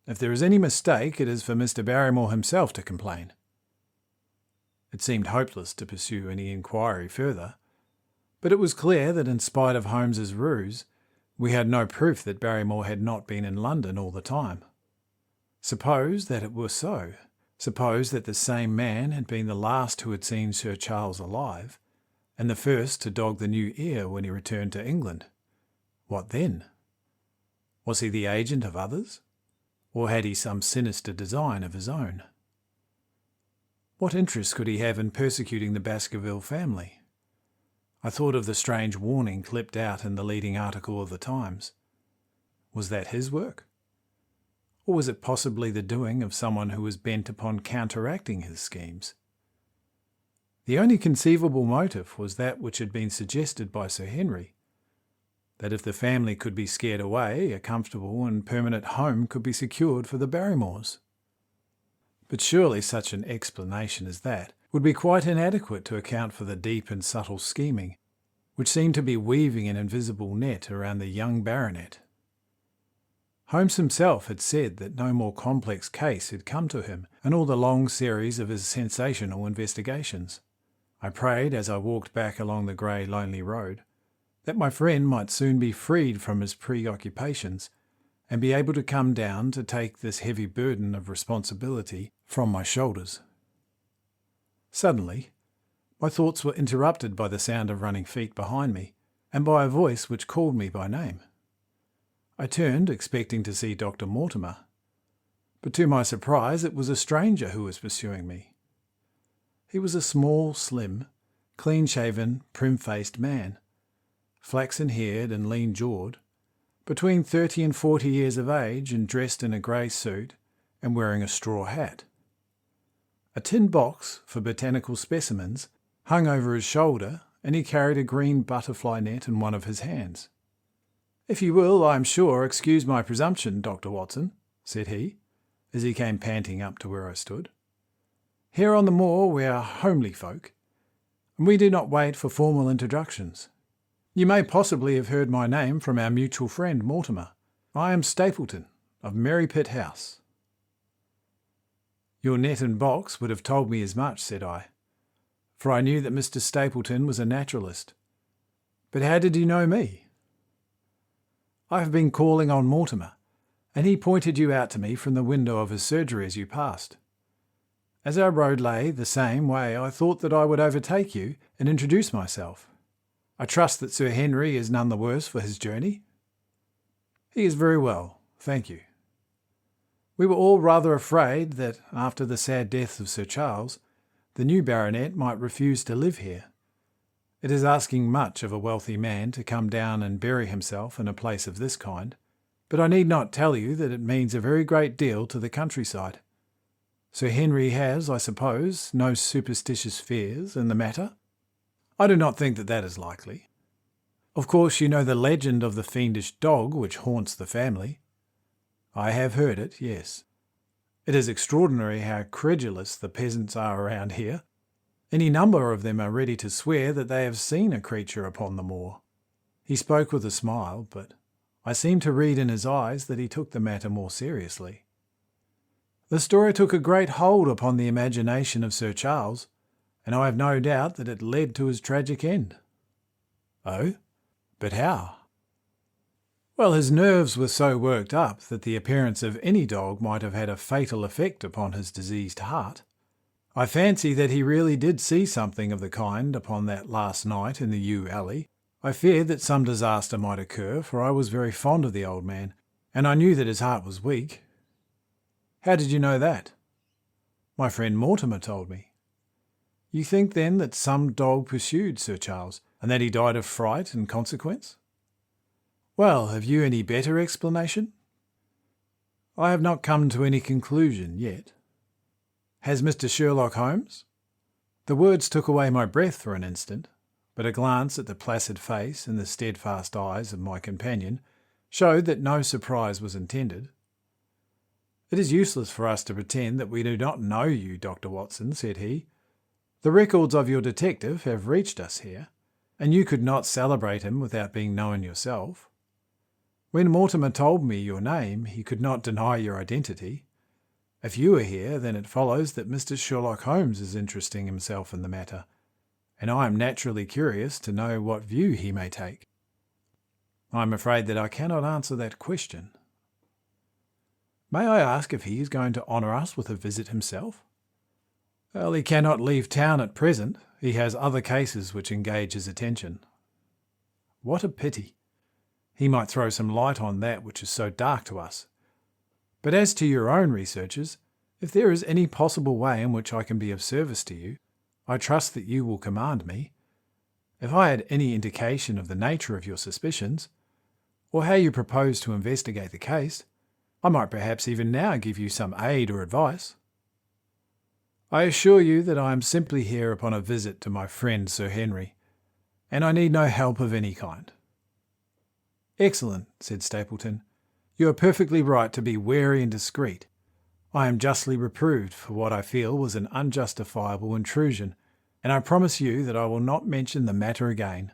If there is any mistake, it is for Mr. Barrymore himself to complain." It seemed hopeless to pursue any inquiry further, but it was clear that in spite of Holmes's ruse, we had no proof that Barrymore had not been in London all the time. Suppose that it were so. Suppose that the same man had been the last who had seen Sir Charles alive, and the first to dog the new heir when he returned to England. What then? Was he the agent of others, or had he some sinister design of his own? What interest could he have in persecuting the Baskerville family? I thought of the strange warning clipped out in the leading article of the Times. Was that his work? Or was it possibly the doing of someone who was bent upon counteracting his schemes? The only conceivable motive was that which had been suggested by Sir Henry, that if the family could be scared away, a comfortable and permanent home could be secured for the Barrymores. But surely such an explanation as that would be quite inadequate to account for the deep and subtle scheming which seemed to be weaving an invisible net around the young baronet. Holmes himself had said that no more complex case had come to him in all the long series of his sensational investigations. I prayed, as I walked back along the grey, lonely road, that my friend might soon be freed from his preoccupations and be able to come down to take this heavy burden of responsibility from my shoulders. Suddenly, my thoughts were interrupted by the sound of running feet behind me, and by a voice which called me by name. I turned, expecting to see Dr. Mortimer, but to my surprise it was a stranger who was pursuing me. He was a small, slim, clean-shaven, prim-faced man, flaxen-haired and lean-jawed, between 30 and 40 years of age, and dressed in a grey suit and wearing a straw hat. A tin box for botanical specimens hung over his shoulder, and he carried a green butterfly net in one of his hands. "If you will, I am sure, excuse my presumption, Dr. Watson," said he, as he came panting up to where I stood. "Here on the moor we are homely folk, and we do not wait for formal introductions. You may possibly have heard my name from our mutual friend Mortimer. I am Stapleton, of Merripit House." "Your net and box would have told me as much," said I, "for I knew that Mr. Stapleton was a naturalist. But how did you know me?" "I have been calling on Mortimer, and he pointed you out to me from the window of his surgery as you passed. As our road lay the same way, I thought that I would overtake you and introduce myself. I trust that Sir Henry is none the worse for his journey?" "He is very well, thank you. We were all rather afraid that, after the sad death of Sir Charles, the new baronet might refuse to live here. It is asking much of a wealthy man to come down and bury himself in a place of this kind, but I need not tell you that it means a very great deal to the countryside. Sir Henry has, I suppose, no superstitious fears in the matter?" "I do not think that that is likely. Of course you know the legend of the fiendish dog which haunts the family?" "I have heard it, yes. It is extraordinary how credulous the peasants are around here. Any number of them are ready to swear that they have seen a creature upon the moor." He spoke with a smile, but I seemed to read in his eyes that he took the matter more seriously. "The story took a great hold upon the imagination of Sir Charles, and I have no doubt that it led to his tragic end." "Oh? But how?" "Well, his nerves were so worked up that the appearance of any dog might have had a fatal effect upon his diseased heart. I fancy that he really did see something of the kind upon that last night in the yew alley. I feared that some disaster might occur, for I was very fond of the old man, and I knew that his heart was weak." "How did you know that?" "My friend Mortimer told me." "You think, then, that some dog pursued Sir Charles, and that he died of fright in consequence?" "Well, have you any better explanation?" "I have not come to any conclusion yet." "Has Mr. Sherlock Holmes—" The words took away my breath for an instant, but a glance at the placid face and the steadfast eyes of my companion showed that no surprise was intended. "It is useless for us to pretend that we do not know you, Dr. Watson," said he. "The records of your detective have reached us here, and you could not celebrate him without being known yourself. When Mortimer told me your name, he could not deny your identity. If you are here, then it follows that Mr. Sherlock Holmes is interesting himself in the matter, and I am naturally curious to know what view he may take." "I am afraid that I cannot answer that question." "May I ask if he is going to honour us with a visit himself?" "Well, he cannot leave town at present. He has other cases which engage his attention." "What a pity. He might throw some light on that which is so dark to us. But as to your own researches, if there is any possible way in which I can be of service to you, I trust that you will command me. If I had any indication of the nature of your suspicions, or how you propose to investigate the case, I might perhaps even now give you some aid or advice." "I assure you that I am simply here upon a visit to my friend Sir Henry, and I need no help of any kind." "Excellent," said Stapleton. "You are perfectly right to be wary and discreet. I am justly reproved for what I feel was an unjustifiable intrusion, and I promise you that I will not mention the matter again."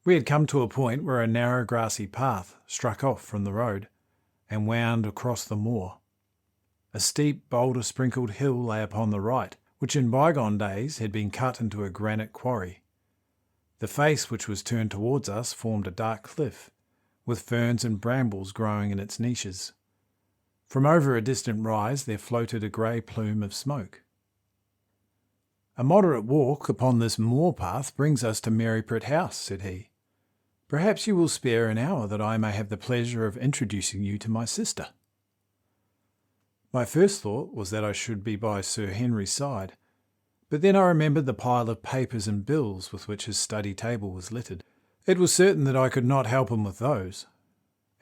We had come to a point where a narrow grassy path struck off from the road and wound across the moor. A steep, boulder-sprinkled hill lay upon the right, which in bygone days had been cut into a granite quarry. The face which was turned towards us formed a dark cliff, with ferns and brambles growing in its niches. From over a distant rise there floated a grey plume of smoke. "A moderate walk upon this moor path brings us to Merripit House," said he. "Perhaps you will spare an hour that I may have the pleasure of introducing you to my sister." My first thought was that I should be by Sir Henry's side, but then I remembered the pile of papers and bills with which his study table was littered. It was certain that I could not help him with those,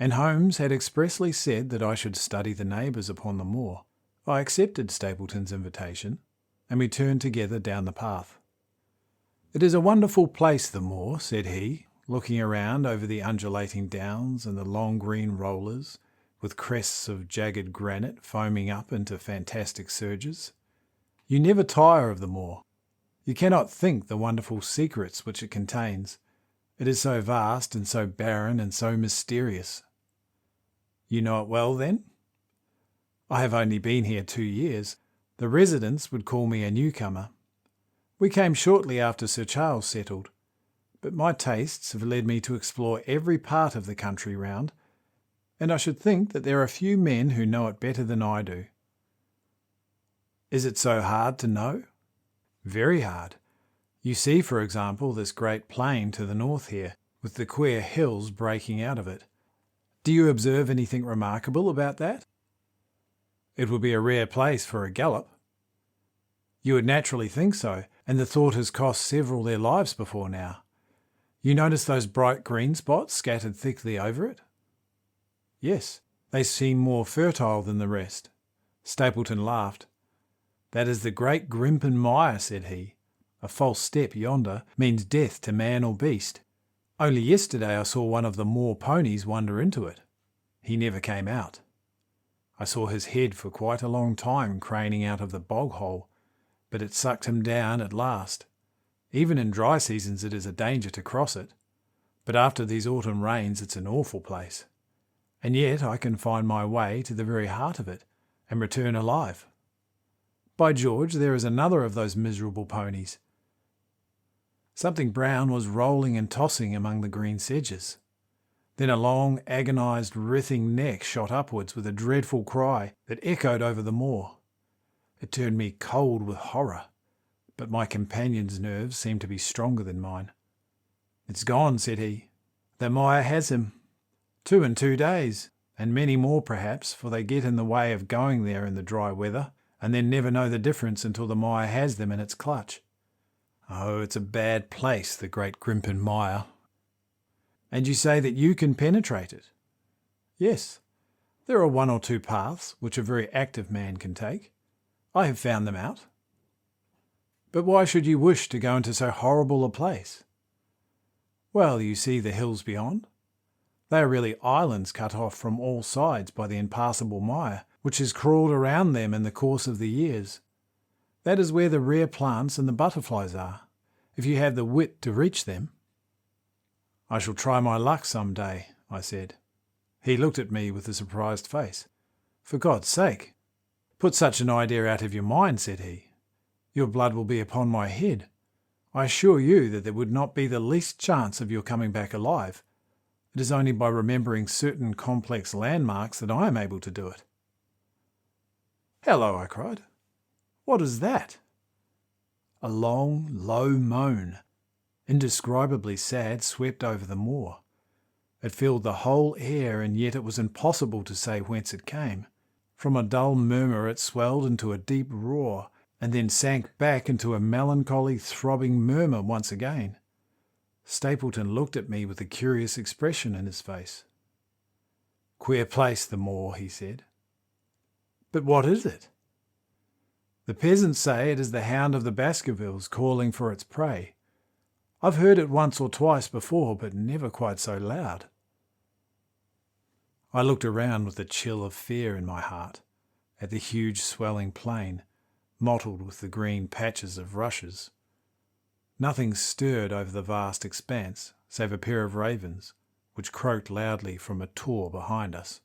and Holmes had expressly said that I should study the neighbours upon the moor. I accepted Stapleton's invitation, and we turned together down the path. "It is a wonderful place, the moor," said he, looking around over the undulating downs and the long green rollers, with crests of jagged granite foaming up into fantastic surges. "You never tire of the moor. You cannot think the wonderful secrets which it contains. It is so vast and so barren and so mysterious." "You know it well, then?" "I have only been here 2 years. The residents would call me a newcomer. We came shortly after Sir Charles settled, but my tastes have led me to explore every part of the country round, and I should think that there are few men who know it better than I do." "Is it so hard to know?" "Very hard. You see, for example, this great plain to the north here, with the queer hills breaking out of it. Do you observe anything remarkable about that?" "It would be a rare place for a gallop." "You would naturally think so, and the thought has cost several their lives before now. You notice those bright green spots scattered thickly over it?" "Yes, they seem more fertile than the rest." Stapleton laughed. "That is the great Grimpen Mire," said he. "A false step yonder means death to man or beast. Only yesterday I saw one of the moor ponies wander into it. He never came out. I saw his head for quite a long time craning out of the bog hole, but it sucked him down at last. Even in dry seasons it is a danger to cross it, but after these autumn rains it's an awful place. And yet I can find my way to the very heart of it, and return alive. By George, there is another of those miserable ponies." Something brown was rolling and tossing among the green sedges. Then a long, agonised, writhing neck shot upwards with a dreadful cry that echoed over the moor. It turned me cold with horror, but my companion's nerves seemed to be stronger than mine. "It's gone," said he. "The mire has him. 2 in 2 days, and many more perhaps, for they get in the way of going there in the dry weather, and then never know the difference until the mire has them in its clutch. Oh, it's a bad place, the great Grimpen Mire." "And you say that you can penetrate it?" "Yes. There are 1 or 2 paths which a very active man can take. I have found them out." "But why should you wish to go into so horrible a place?" "Well, you see the hills beyond. They are really islands cut off from all sides by the impassable mire, which has crawled around them in the course of the years. That is where the rare plants and the butterflies are, if you have the wit to reach them." "I shall try my luck some day," I said. He looked at me with a surprised face. "For God's sake, put such an idea out of your mind," said he. "Your blood will be upon my head. I assure you that there would not be the least chance of your coming back alive. It is only by remembering certain complex landmarks that I am able to do it." "Hello," I cried. "What is that?" A long, low moan, indescribably sad, swept over the moor. It filled the whole air, and yet it was impossible to say whence it came. From a dull murmur it swelled into a deep roar, and then sank back into a melancholy, throbbing murmur once again. Stapleton looked at me with a curious expression in his face. "Queer place, the moor," he said. "But what is it?" "The peasants say it is the hound of the Baskervilles calling for its prey. I've heard it once or twice before, but never quite so loud." I looked around with a chill of fear in my heart, at the huge swelling plain, mottled with the green patches of rushes. Nothing stirred over the vast expanse, save a pair of ravens, which croaked loudly from a tor behind us.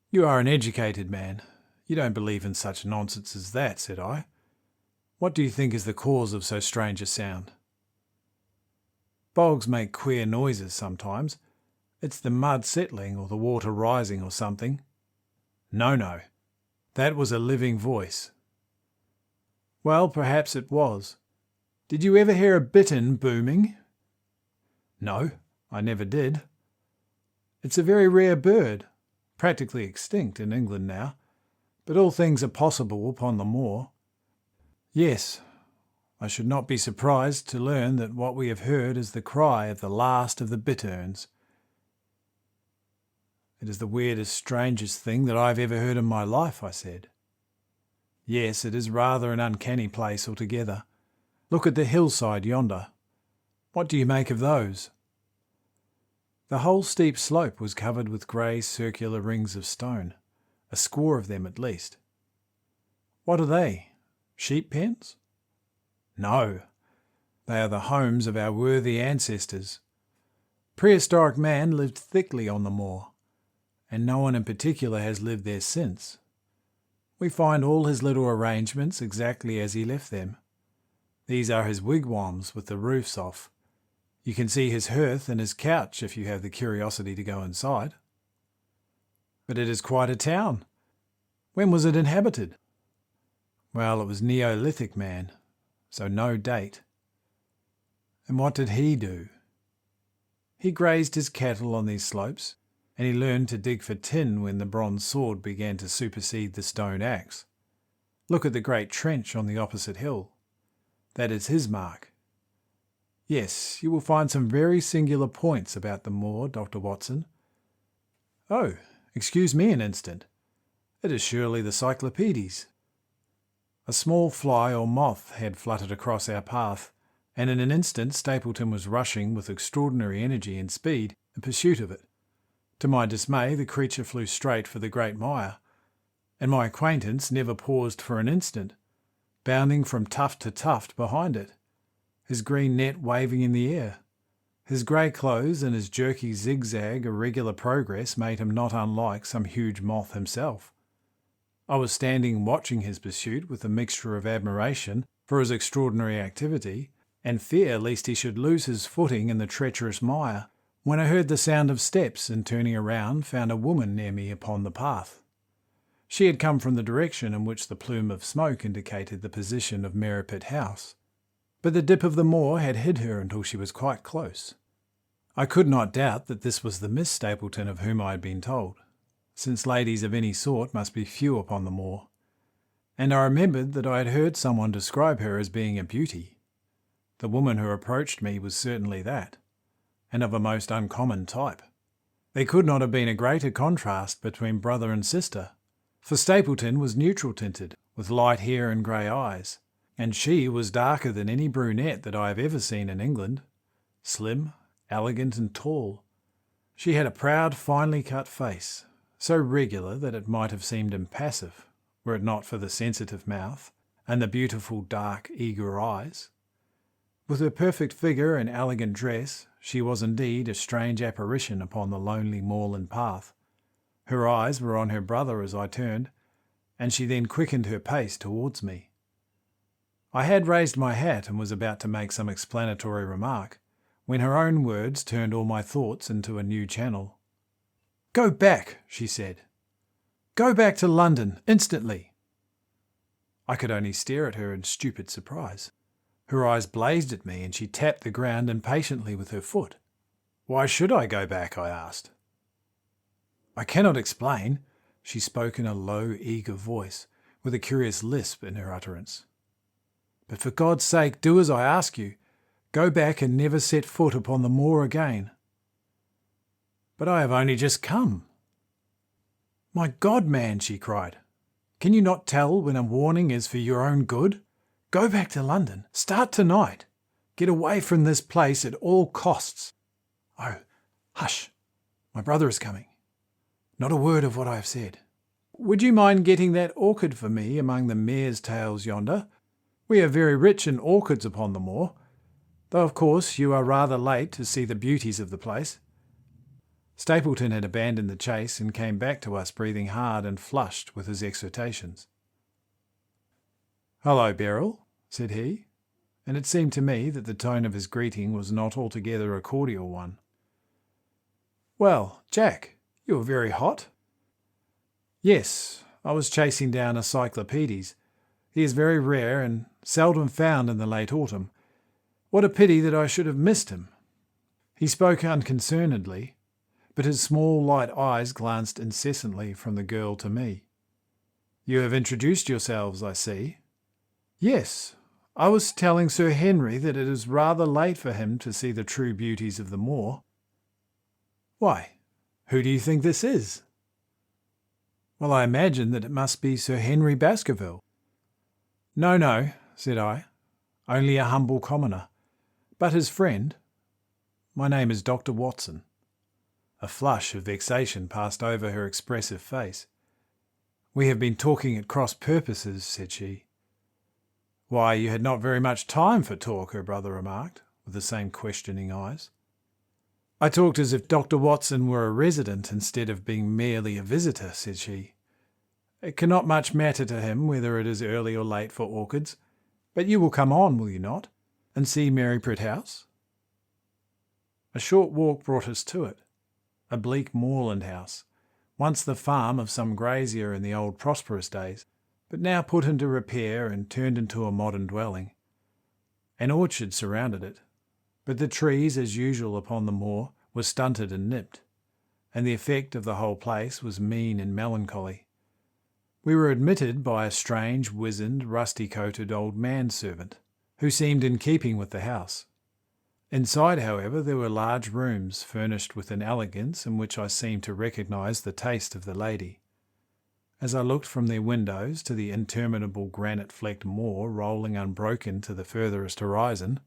"You are an educated man. You don't believe in such nonsense as that," said I. "What do you think is the cause of so strange a sound?" "Bogs make queer noises sometimes, It's the mud settling or the water rising or something. No, that was a living voice. Well, perhaps it was. Did you ever hear a bittern booming? No, I never did. It's a very rare bird, practically extinct in England now, but all things are possible upon the moor. Yes, I should not be surprised to learn that what we have heard is the cry of the last of the bitterns. It is the weirdest, strangest thing that I have ever heard in my life, I said. Yes, it is rather an uncanny place altogether. Look at the hillside yonder. What do you make of those? The whole steep slope was covered with grey circular rings of stone, a score of them at least. What are they? Sheep pens? No, they are the homes of our worthy ancestors. Prehistoric man lived thickly on the moor, and no one in particular has lived there since. We find all his little arrangements exactly as he left them. These are his wigwams with the roofs off. You can see his hearth and his couch if you have the curiosity to go inside. But it is quite a town. When was it inhabited? Well, it was Neolithic man, so no date. And what did he do? He grazed his cattle on these slopes, and he learned to dig for tin when the bronze sword began to supersede the stone axe. Look at the great trench on the opposite hill. That is his mark. Yes, you will find some very singular points about the moor, Dr. Watson. Oh, excuse me an instant. It is surely the Cyclopedes. A small fly or moth had fluttered across our path, and in an instant Stapleton was rushing with extraordinary energy and speed in pursuit of it. To my dismay, the creature flew straight for the great mire, and my acquaintance never paused for an instant, bounding from tuft to tuft behind it, his green net waving in the air. His grey clothes and his jerky zigzag irregular progress made him not unlike some huge moth himself. I was standing watching his pursuit with a mixture of admiration for his extraordinary activity and fear lest he should lose his footing in the treacherous mire, when I heard the sound of steps and turning around found a woman near me upon the path. She had come from the direction in which the plume of smoke indicated the position of Merripit House, but the dip of the moor had hid her until she was quite close. I could not doubt that this was the Miss Stapleton of whom I had been told, since ladies of any sort must be few upon the moor, and I remembered that I had heard someone describe her as being a beauty. The woman who approached me was certainly that, and of a most uncommon type. There could not have been a greater contrast between brother and sister, for Stapleton was neutral-tinted, with light hair and grey eyes, and she was darker than any brunette that I have ever seen in England, slim, elegant and tall. She had a proud, finely cut face, so regular that it might have seemed impassive, were it not for the sensitive mouth and the beautiful, dark, eager eyes. With her perfect figure and elegant dress, she was indeed a strange apparition upon the lonely moorland path. Her eyes were on her brother as I turned, and she then quickened her pace towards me. I had raised my hat and was about to make some explanatory remark, when her own words turned all my thoughts into a new channel. "Go back," she said. "Go back to London, instantly." I could only stare at her in stupid surprise. Her eyes blazed at me and she tapped the ground impatiently with her foot. "Why should I go back?" I asked. "I cannot explain." She spoke in a low, eager voice, with a curious lisp in her utterance. "But for God's sake, do as I ask you. Go back and never set foot upon the moor again." "But I have only just come." "My God, man," she cried, "can you not tell when a warning is for your own good? Go back to London. Start tonight. Get away from this place at all costs. Oh, hush. My brother is coming. Not a word of what I have said. Would you mind getting that orchid for me among the mare's tails yonder? We are very rich in orchids upon the moor, though of course you are rather late to see the beauties of the place." Stapleton had abandoned the chase and came back to us breathing hard and flushed with his exhortations. "Hello, Beryl," said he, and it seemed to me that the tone of his greeting was not altogether a cordial one. Well, Jack, you are very hot. Yes, I was chasing down a cyclopedes. He is very rare and seldom found in the late autumn. What a pity that I should have missed him. He spoke unconcernedly, but his small light eyes glanced incessantly from the girl to me. You have introduced yourselves, I see. Yes, I was telling Sir Henry that it is rather late for him to see the true beauties of the moor. Why, who do you think this is? Well, I imagine that it must be Sir Henry Baskerville. No, said I, only a humble commoner, but his friend. My name is Dr. Watson. A flush of vexation passed over her expressive face. We have been talking at cross purposes, said she. Why, you had not very much time for talk, her brother remarked, with the same questioning eyes. I talked as if Dr. Watson were a resident instead of being merely a visitor, said she. It cannot much matter to him whether it is early or late for orchids, but you will come on, will you not, and see Merripit House? A short walk brought us to it, a bleak moorland house, once the farm of some grazier in the old prosperous days, but now put into repair and turned into a modern dwelling. An orchard surrounded it, but the trees, as usual upon the moor, were stunted and nipped, and the effect of the whole place was mean and melancholy. We were admitted by a strange, wizened, rusty-coated old man-servant, who seemed in keeping with the house. Inside, however, there were large rooms furnished with an elegance in which I seemed to recognise the taste of the lady. As I looked from their windows to the interminable granite-flecked moor rolling unbroken to the furthest horizon,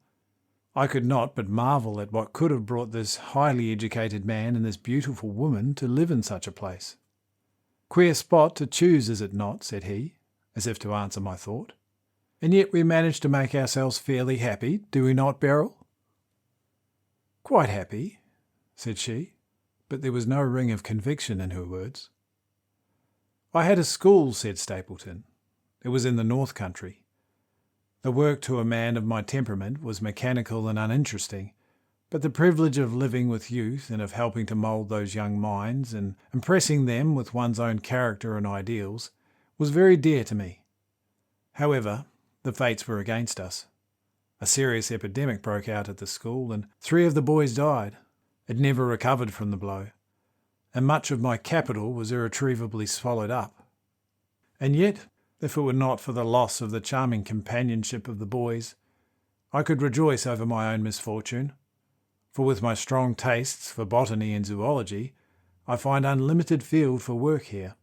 I could not but marvel at what could have brought this highly educated man and this beautiful woman to live in such a place. Queer spot to choose, is it not? Said he, as if to answer my thought. And yet we managed to make ourselves fairly happy, do we not, Beryl? Quite happy, said she, but there was no ring of conviction in her words. I had a school, said Stapleton. It was in the North Country. The work to a man of my temperament was mechanical and uninteresting, but the privilege of living with youth and of helping to mould those young minds and impressing them with one's own character and ideals was very dear to me. However, the fates were against us. A serious epidemic broke out at the school, and 3 of the boys died. It never recovered from the blow, and much of my capital was irretrievably swallowed up. And yet, if it were not for the loss of the charming companionship of the boys, I could rejoice over my own misfortune, for with my strong tastes for botany and zoology, I find unlimited field for work here,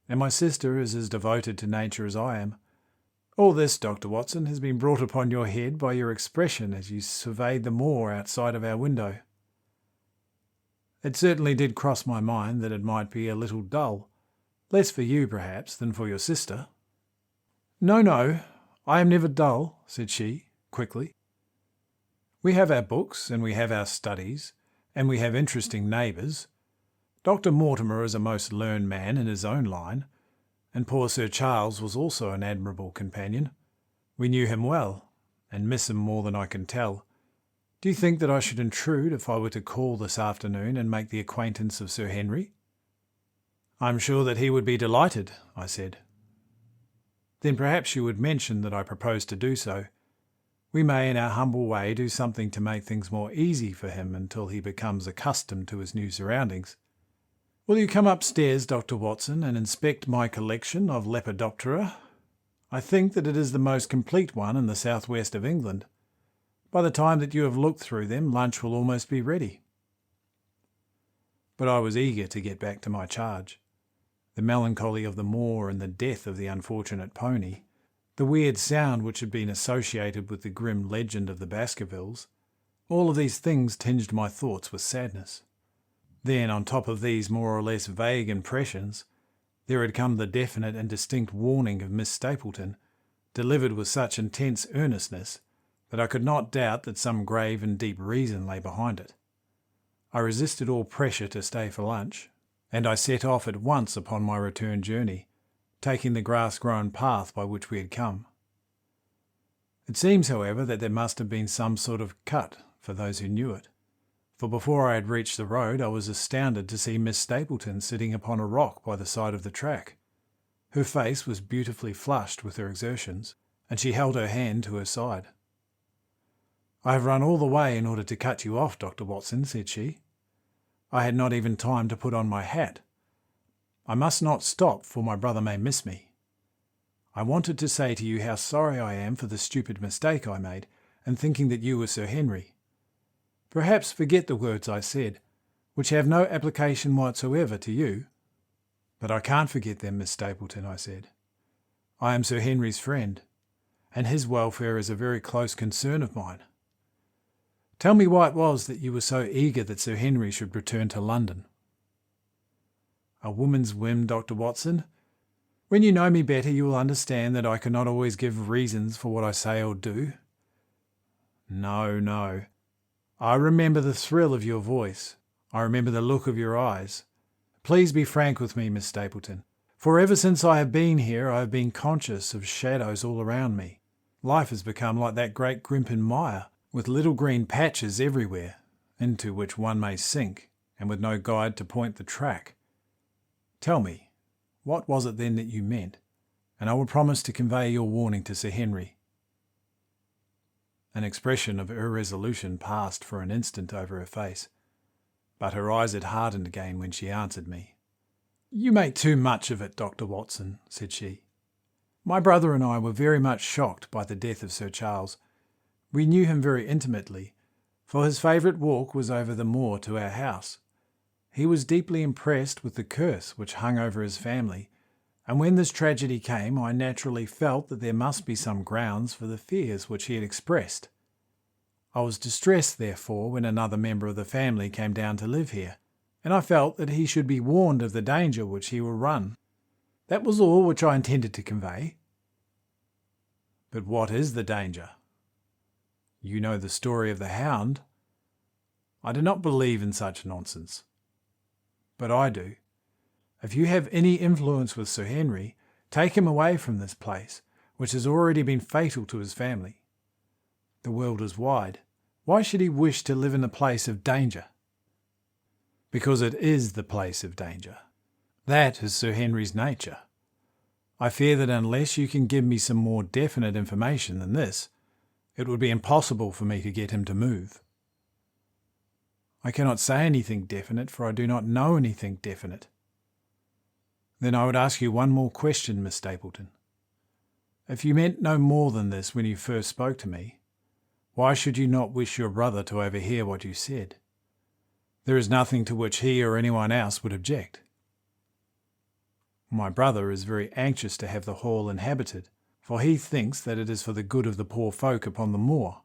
and my sister is as devoted to nature as I am. All this, Dr. Watson, has been brought upon your head by your expression as you surveyed the moor outside of our window. It certainly did cross my mind that it might be a little dull, less for you, perhaps, than for your sister. No, I am never dull, said she, quickly. We have our books, and we have our studies, and we have interesting neighbours. Dr. Mortimer is a most learned man in his own line, and poor Sir Charles was also an admirable companion. We knew him well, and miss him more than I can tell. Do you think that I should intrude if I were to call this afternoon and make the acquaintance of Sir Henry? I am sure that he would be delighted, I said. Then perhaps you would mention that I propose to do so. We may in our humble way do something to make things more easy for him until he becomes accustomed to his new surroundings. Will you come upstairs, Dr. Watson, and inspect my collection of Lepidoptera? I think that it is the most complete one in the southwest of England. By the time that you have looked through them, lunch will almost be ready. But I was eager to get back to my charge. The melancholy of the moor and the death of the unfortunate pony, the weird sound which had been associated with the grim legend of the Baskervilles, all of these things tinged my thoughts with sadness. Then, on top of these more or less vague impressions, there had come the definite and distinct warning of Miss Stapleton, delivered with such intense earnestness that I could not doubt that some grave and deep reason lay behind it. I resisted all pressure to stay for lunch, and I set off at once upon my return journey, taking the grass-grown path by which we had come. It seems, however, that there must have been some sort of cut for those who knew it, for before I had reached the road I was astounded to see Miss Stapleton sitting upon a rock by the side of the track. Her face was beautifully flushed with her exertions, and she held her hand to her side. "I have run all the way in order to cut you off, Dr. Watson," said she. "I had not even time to put on my hat. I must not stop, for my brother may miss me. I wanted to say to you how sorry I am for the stupid mistake I made in thinking that you were Sir Henry. Perhaps forget the words I said, which have no application whatsoever to you." "But I can't forget them, Miss Stapleton," I said. "I am Sir Henry's friend, and his welfare is a very close concern of mine. Tell me why it was that you were so eager that Sir Henry should return to London." "A woman's whim, Dr. Watson. When you know me better, you will understand that I cannot always give reasons for what I say or do." No. I remember the thrill of your voice. I remember the look of your eyes. Please be frank with me, Miss Stapleton, for ever since I have been here I have been conscious of shadows all around me. Life has become like that great Grimpen mire, with little green patches everywhere, into which one may sink, and with no guide to point the track. Tell me, what was it then that you meant? And I will promise to convey your warning to Sir Henry." An expression of irresolution passed for an instant over her face, but her eyes had hardened again when she answered me. "You make too much of it, Dr. Watson," said she. "My brother and I were very much shocked by the death of Sir Charles. We knew him very intimately, for his favourite walk was over the moor to our house. He was deeply impressed with the curse which hung over his family, and when this tragedy came I naturally felt that there must be some grounds for the fears which he had expressed. I was distressed, therefore, when another member of the family came down to live here, and I felt that he should be warned of the danger which he will run. That was all which I intended to convey." "But what is the danger? You know the story of the Hound. I do not believe in such nonsense. But I do. If you have any influence with Sir Henry, take him away from this place, which has already been fatal to his family. The world is wide. Why should he wish to live in a place of danger?" "Because it is the place of danger. That is Sir Henry's nature. I fear that unless you can give me some more definite information than this, it would be impossible for me to get him to move." "I cannot say anything definite, for I do not know anything definite." "Then I would ask you one more question, Miss Stapleton. If you meant no more than this when you first spoke to me, why should you not wish your brother to overhear what you said? There is nothing to which he or anyone else would object." "My brother is very anxious to have the hall inhabited, for he thinks that it is for the good of the poor folk upon the moor.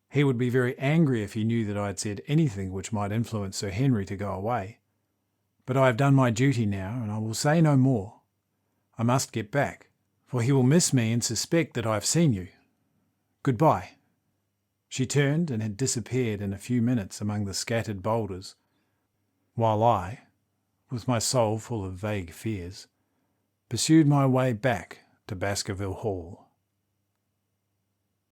He would be very angry if he knew that I had said anything which might influence Sir Henry to go away. But I have done my duty now, and I will say no more. I must get back, for he will miss me and suspect that I have seen you. Goodbye." She turned and had disappeared in a few minutes among the scattered boulders, while I, with my soul full of vague fears, pursued my way back to Baskerville Hall.